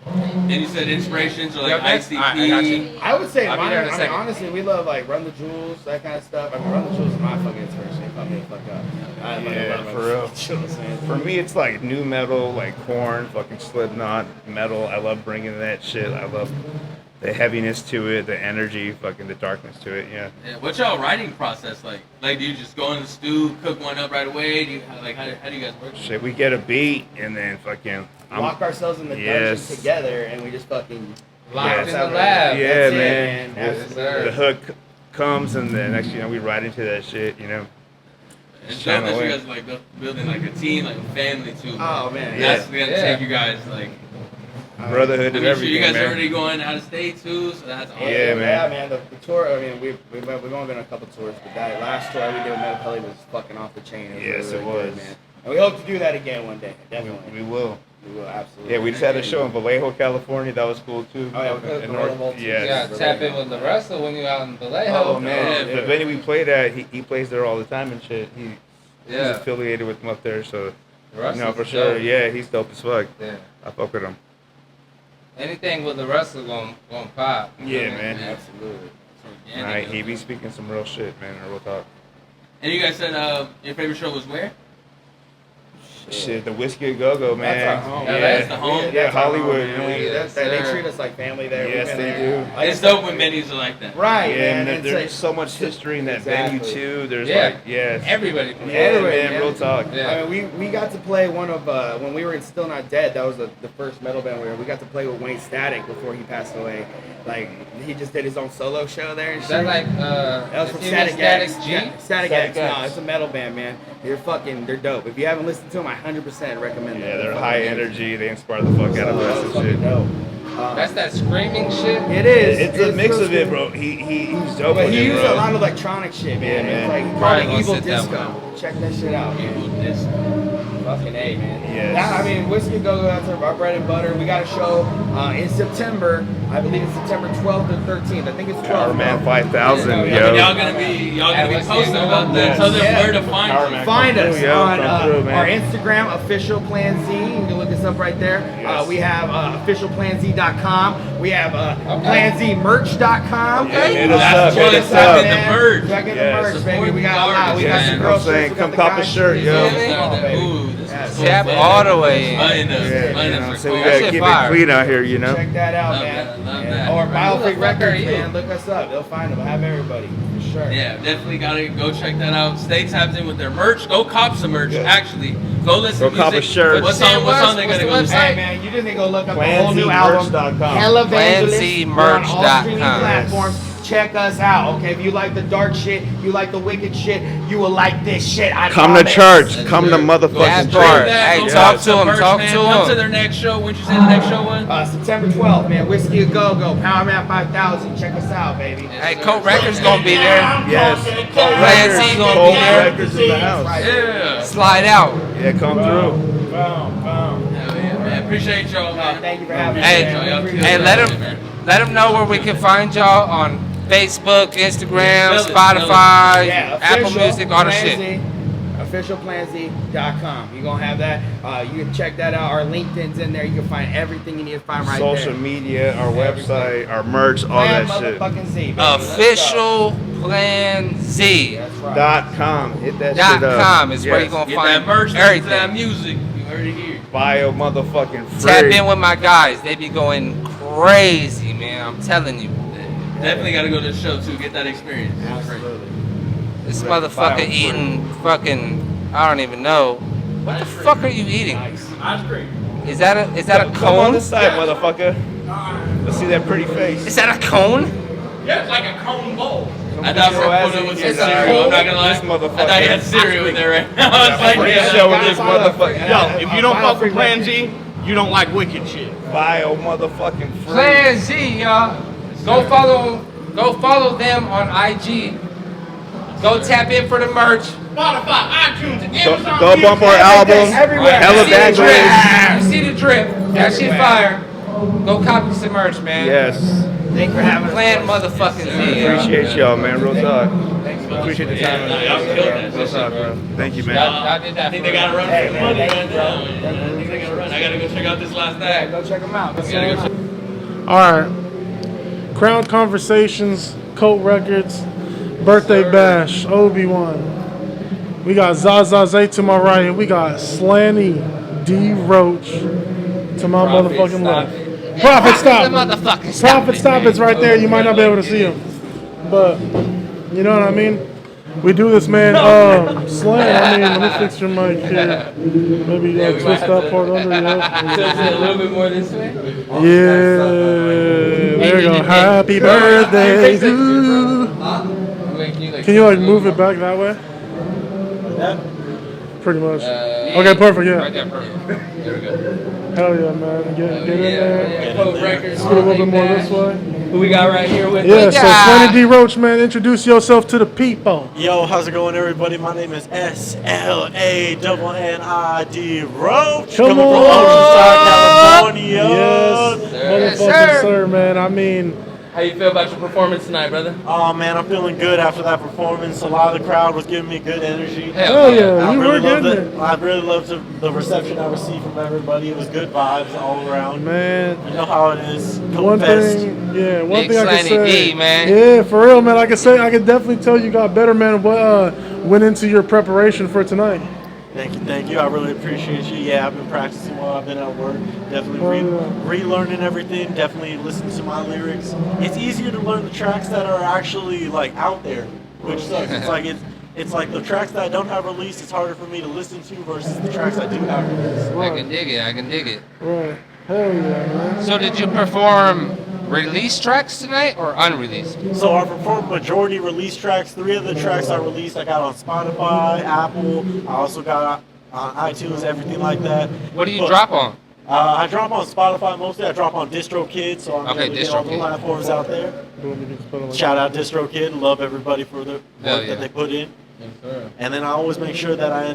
And you said inspirations are like Yeah, that's- ICP. I got you. I would say I'll be mine. there in a I mean, second. honestly, we love like Run the Jewels, that kind of stuff. I mean, Run the Jewels is my fucking inspiration. They fuck me the fuck up. I fucking Yeah, love for Run the real. Jewels, man. For me, it's like new metal, like Korn, fucking Slipknot, metal. I love bringing that shit. I love the heaviness to it, the energy, fucking the darkness to it. Yeah. Yeah, what's y'all writing process like? Like, do you just go in the stew, cook one up right away? Do you like how do you guys work? Shit, we get a beat and then fucking. Lock ourselves in the Yes. dungeon together, and we just fucking Locked in the That's lab. Yeah, That's it, man. man. Yes, sir. The hook comes and then next, you know, we ride into that shit. You know. It's Shine dope that you away. guys like building like a team, like a family too. Oh, man. That's Yeah. gonna take you guys like. Brotherhood I is mean, everything, you guys man. are already going out of state too, so that's awesome. Yeah, man. Yeah, man. The tour. I mean, we've only been on a couple tours, but that last tour we did with Metapelli was fucking off the chain. Yes, really, it really was. good, man. And we hope to do that again one day. Definitely. We will. We will absolutely. Yeah, we just had a show in Vallejo, California. That was cool too. Oh, yeah, we played In the North- Vallejo, too. yeah. You gotta tap in with the wrestler when you're out in Vallejo. Oh man, the venue we played at, he plays there all the time and shit. He's Yeah. affiliated with them up there, so The wrestler's for sure. dope. Yeah, he's dope as fuck. Yeah. I fuck with him. Anything with the wrestler gonna pop. Yeah, man. Absolutely. Yeah, Alright, he be speaking some real shit, man, or real talk. And you guys said your favorite show was where? Shit, the Whiskey a Go Go, man. That's our home. Yeah, that's the home. Yeah, That's our Hollywood, home, man. They treat us like family there. Yes, We've been they there. do. Like, It's dope when venues are like that. Right, Yeah, man. and It's there's like- so much history in that Exactly. venue too. There's Yeah. like, yes. Everybody. Yeah, Everybody, man, real talk. Yeah. I mean, we got to play one of when we were in Still Not Dead. That was the first metal band we were. We got to play with Wayne Static before he passed away. Like he just did his own solo show there. And Is shit. that like That was from is he with Static X. Static G? Yeah, Static Static X. No, X. it's a metal band, man. They're dope. If you haven't listened to them, I 100% recommend them. Yeah, they're high energy. They inspire the fuck out of us and shit. Dope. That's that screaming shit. It is. It's a mix of it, bro. He's dope. But with he it, used bro. a lot of electronic shit, man. Yeah, It's like he man. called Right, it let's Evil hit that Disco. Check that shit out. Evil Disco. Fucking A, man. Yes. That, I mean, Whiskey Go-Go, that's our bread and butter. We got a show in September. I believe it's September 12th or 13th. I think it's 12th. Power Man 5000, yo. Y'all gonna be posting about that. Tell them where to find you. Find us through, yo. on Come through, man. our Instagram, Official Plan Z. You can look us up right there. Yes. We have officialplanz.com. We have planzmerch.com. Yeah, hit us up, hit us up. Man. The merch. Check in Yes. the merch, baby. We got a lot. We got Yes, some you know girl what I'm saying? shirts. We got Come the cop a guys shirt, shirts. yo. Ooh, this is cool. Tap all the way in. Button us. Yeah, Button you us know, are so cool. we That gotta shit keep fire. it clean out here, you know. Check that out, Love man. that, love Yeah. that. Or Who the Biofreak fuck are Records, you? man. Look us up. They'll find them. We'll have everybody for sure. Yeah, definitely gotta go check that out. Stay tapped in with their merch. Go cop some merch. Actually, go listen Go to cop music. a shirt. What song they gotta go listen? Hey man, you just need to go look up the whole new album. PlanZmerch.com. Hell Evangelist. We're on all PlanZmerch.com. streaming platforms. Check us out, okay? If you like the dark shit, you like the wicked shit, you will like this shit. I Come to promise. church. Come to motherfucking That part. church. Hey, Go talk cop to some him. merch, Talk man. to Come to him. their next show. When'd you say the next show was? September 12th, man. Whiskey a Go Go, Power Man 5000. Check us out, baby. Hey, KOAT Records gonna be there. Yes. Plan Z gonna Cold be there. Records in the house. Yeah. Slide out. Yeah, come through. Boom, boom. Hell yeah, man. Appreciate y'all, man. Thank you for having me. Hey, man. y'all Appreciate hey, it. let them know where we can find y'all on Facebook, Instagram, Tell it, Spotify, Yeah, Apple official Music, all the Plan shit. Z, officialplanz.com. You're gonna have that. You can check that out. Our LinkedIn's in there. You can find everything you need to find right Social there. media, our website, our merch, all Plan that shit. motherfucking Z, baby. Official Plan Z. That's right. .com. Hit that shit up. .com is where Yes. you're gonna Get find that merch, listen to that everything. music. You heard it here. Bio motherfucking free. Tap in with my guys. They be going crazy, man. I'm telling you. Definitely gotta go to the show too. Get that experience. This motherfucker eating fucking, I don't even know. What the fuck are you eating? Ice cream. Is that a Come on cone? this side, motherfucker. Let's see that pretty face. Is that a cone? Yeah, it's like a cone bowl. I thought for a minute with some cereal. I'm not gonna lie. This motherfucker. I thought you had cereal in there right now. It's like, Free yeah. show with this motherfucker. Yo, if you don't fuck with Plan Z, you don't like wicked shit. Bio motherfucking free. Plan Z, y'all. Go follow them on IG. Go tap in for the merch. Spotify, iTunes, and Amazon. Go bump our album. Everywhere. Hella You see the drip. Evangelist. You see the drip. That shit fire. Go copy some merch, man. Yes. Thanks for having us. Plan motherfucking Z. y'all. Appreciate y'all, man. Real talk. Appreciate the Yeah, time. no, y'all killed that Real shit, talk, bro. bro. Thank you, man. Y'all did that I think for they gotta run Hey, for man, money thank right you, now. bro. I think they gotta run. I gotta go check out this last Yeah, act. go check them out. Go I gotta go check. All right. Crowned Conversations, KOAT Records, Birthday Bash, OIB1. We got Zaza Zay to my right, and we got Slanny D Roach to my motherfucking left. Profit Stop. Profit Stop is right there. You might not be able to see him, but you know what I mean. We do this, man. Slan, I mean, let me fix your mic here. Maybe Yeah, we might twist have that to- part under. Tilt it a little bit more this way. Yeah, there you go. Happy birthday to you. Can you like move it back that way? Pretty much. Okay, perfect. Yeah. Right there, perfect. There we go. Hell yeah, man. Get in there. KOAT Records. Scoot a little bit more this way. Who we got right here with Yeah. us? So Slanny D Roach, man, introduce yourself to the people. Yo, how's it going, everybody? My name is SLANNID Roach. Come coming on. from Oceanside, California. Yes, motherfucking sir, man. I mean, How you feel about your performance tonight, brother? Oh man, I'm feeling good after that performance. A lot of the crowd was giving me good energy. Hell yeah, you were getting it. I really loved the reception I received from everybody. It was good vibes all around. Man, you know how it is. one thing, yeah, one Big thing I can Slanny say, D, man. yeah, for real, man. I can definitely tell you got better, man. What went into your preparation for tonight? Thank you. I really appreciate you. Yeah, I've been practicing while I've been at work. Definitely relearning everything. Definitely listening to my lyrics. It's easier to learn the tracks that are actually like out there, which sucks. It's like the tracks that I don't have released. It's harder for me to listen to versus the tracks I do have released. I can dig it. I can dig it. Right. Hell yeah, man. So did you perform release tracks tonight or unreleased? So I performed majority release tracks. 3 of the tracks I released I got on Spotify, Apple. I also got on iTunes, everything like that. What do you drop on? I drop on Spotify mostly. I drop on DistroKid, so I'm Okay, able to get all the DistroKid. platforms out there. Shout out DistroKid. Love everybody for the work that they put in. And then I always make sure that I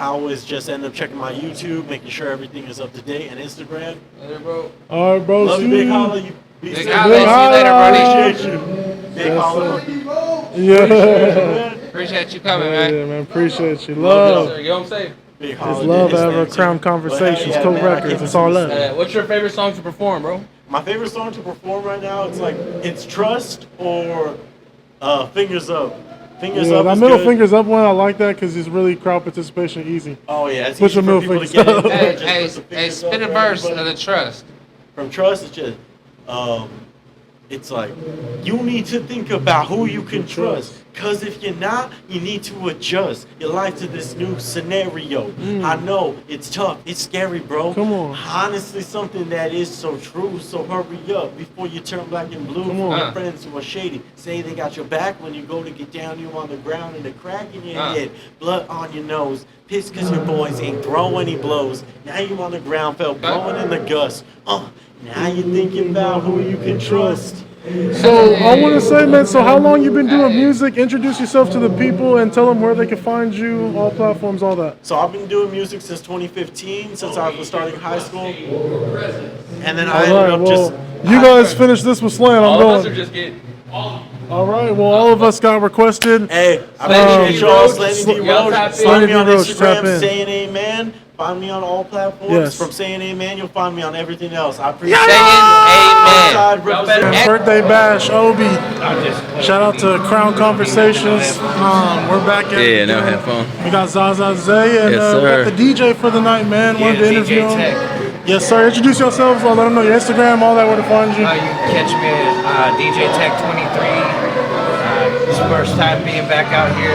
always just end up checking my YouTube, making sure everything is up to date, and Instagram. Later, bro. All right, bro. Love you, see Big you. Holla. You be Big safe. Holla. See you later, buddy. Appreciate you. Big Yes, Holla. Yeah. Appreciate you coming, man. Yeah, man. Appreciate you. Love. Love. You home safe. Big It's Holla. love did his ever. thing, Crown too. Conversations, But, co man, I records. keep It's all love. What's your favorite song to perform, bro? My favorite song to perform right now, it's Trust or Fingers Up. Fingers Yeah, Up that is middle good. fingers up one, I like that because it's really crowd participation easy. Oh yeah, it's Push easy your for middle people to fingers get up. in there. Hey, Just put the hey, fingers spin a up for verse of everybody. the Trust. From Trust, it's just, it's like, you need to think about who you can trust. Cause if you're not, you need to adjust your life to this new scenario. I know it's tough, it's scary, bro. Come on. Honestly, something that is so true. So hurry up before you turn black and blue. Come For on. your friends who are shady, say they got your back when you go to get down. You on the ground and a crack in your head, blood on your nose. Pissed cause your boys ain't throw any blows. Now you on the ground, felt blowing in the gust. Now you thinking about who you can trust. So I want to say, man. So how long you been doing music? Introduce yourself to the people and tell them where they can find you, all platforms, all that. So I've been doing music since 2015, since I was starting high school. And then I All ended right. up Well, just. you guys finish this with Slam. I'm All of us going. are just getting. All right. Well, all of us got requested. Hey, I appreciate y'all. Slaney D. Roach. Find me on Instagram, saying amen. Find me on all platforms. Yes. From saying amen, you'll find me on everything else. I appreciate Amen. Birthday bash, Obi. Shout out to Crown Conversations. We're back at. Yeah, no headphone. We got Zaza Zay and Yes, we got sir. the DJ for the night, man. Wanted to interview him. Yes, sir. Introduce yourselves. Let them know your Instagram, all that, where to find you. You can catch me at DJ Tech 23. This is the first time being back out here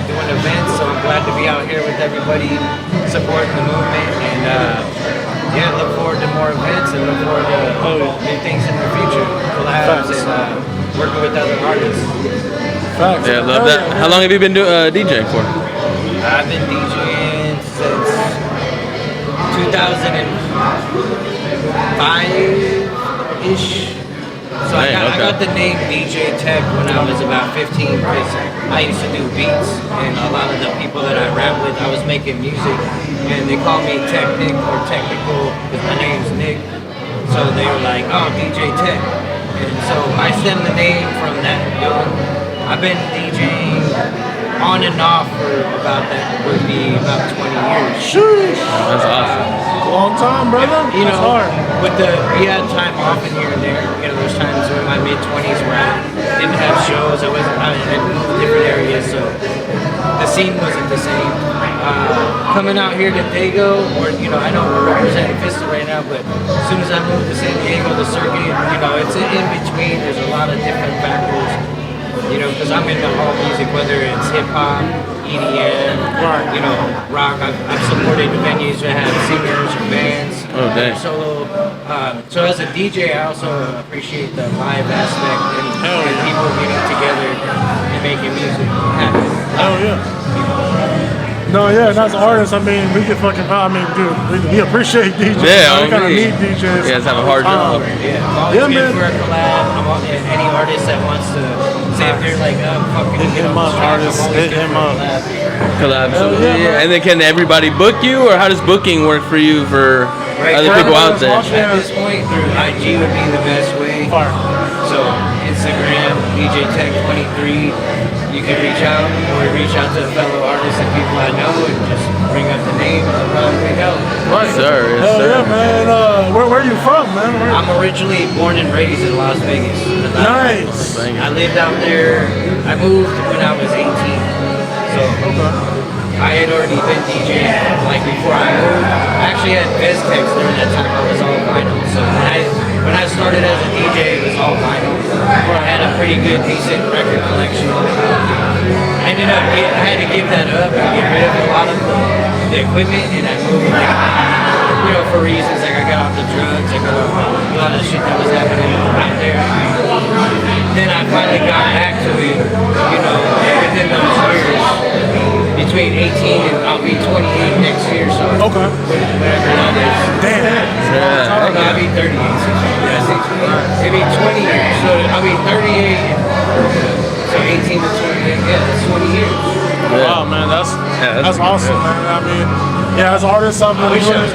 doing events, so I'm glad to be out here with everybody supporting the movement. And yeah, look forward to more events and look forward to new things in the future, collabs and working with other artists. Facts. Yeah, love that. How long have you been DJing for? I've been DJing since 2005-ish. So I got the name DJ Tech when I was about 15 because I used to do beats and a lot of the people that I rap with, I was making music and they call me Technic or Technical because my name's Nick. So they were like, oh, DJ Tech. And so I stemmed the name from that young. I've been DJing on and off for about 20 years. Sheesh. That's awesome. Long time, brother. You That's know, hard. we had time off in here and there. You know, there's times in my mid-20s where I didn't have shows. I had moved different areas, so the scene wasn't the same. Coming out here to Dago, or I know we're representing Vista right now, but as soon as I moved to San Diego, the circuit, it's in between. There's a lot of different factors. Because I'm into all music, whether it's hip hop, EDM, rock. I've supported venues that have singers or bands, solo. So as a DJ, I also appreciate the live aspect and people getting together and making music happen. Hell yeah. No, yeah, and as artists, I mean, we get fucking, dude, we appreciate DJs. Yeah, we kind of need DJs. You guys have a hard job. Yeah, man. For a collab, I'm on any artist that wants to say if they're like, fucking hit him up, artists, hit him up. Collabs. Yeah. And then can everybody book you, or how does booking work for you for other people out there? At this point, through IG would be the best way. So Instagram, DJ Tech 23. You can reach out or reach out to fellow artists and people I know and just bring up the name and they'll probably pick out. Right. Yes, sir. Yes, Hell sir. yeah, man. Where are you from, man? I'm originally born and raised in Las Vegas. Nice. I lived out there. I moved when I was 18. So I had already been DJing like before I moved. I actually had Vestex during that time. I was all vinyl. So when I started as a DJ, it was all vinyl. I had a pretty good, decent record collection. I had to give that up and get rid of a lot of the equipment, and I moved, for reasons like I got off the drugs, I got off a lot of shit that was happening out there. then I finally got back to it, you know, within those years. Between 18 and I'll be 28 next year, so. Okay. Whatever that is. Damn. I'll be 38. Yeah, 16. It'll be 20 years, so I'll be 38. So 18 to 28, yeah, that's 20 years. Wow, man, that's awesome, man. I mean, yeah, as artists, I've been doing it.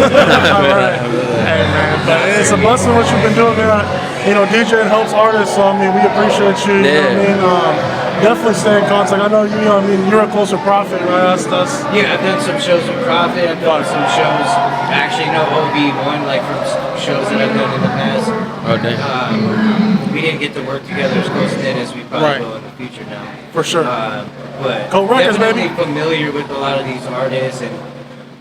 All right. Hey, man, but it's a blessing what you've been doing, man. You know, DJing helps artists, so I mean, we appreciate you. You know what I mean? Definitely stay in contact. I know you know. I mean, you're a closer Prophet, right? That's. Yeah, I've done some shows with Prophet. I've done some shows. Actually, no OIB1, like from shows that I've done in the past. Okay. We didn't get to work together as close then as we probably will in the future now. For sure. But Co-records, definitely baby. familiar with a lot of these artists, and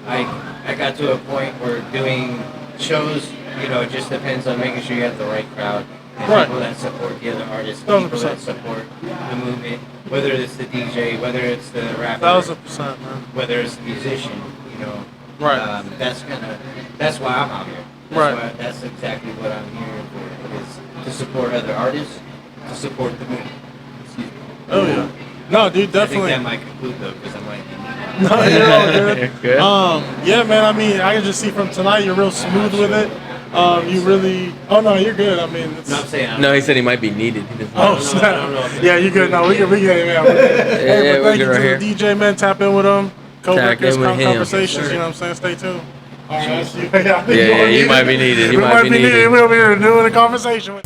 I got to a point where doing shows, you know, it just depends on making sure you have the right crowd. And people that support the other artists, people that support the movement, whether it's the DJ, whether it's the rapper, 1000%, man. whether it's the musician, you know. Right. That's why I'm out here. That's exactly what I'm here for, is to support other artists, to support the movement. Excuse me. Oh yeah. No, dude, definitely. I think that might conclude though, because I might be. No, you're all good. Good. Yeah, man. I mean, I can just see from tonight you're real smooth with it. You really. Oh no, you're good. I mean, it's, no, I'm saying. No, he said he might be needed. He doesn't Oh know. snap! Yeah, you good? No, we can, man. Hey, but thank you to the DJ, man. Tap in with him. Co-workers, conversations. You know what I'm saying? Stay tuned. All right, Yeah, you might be needed. We might be needed. We'll be here doing a conversation with.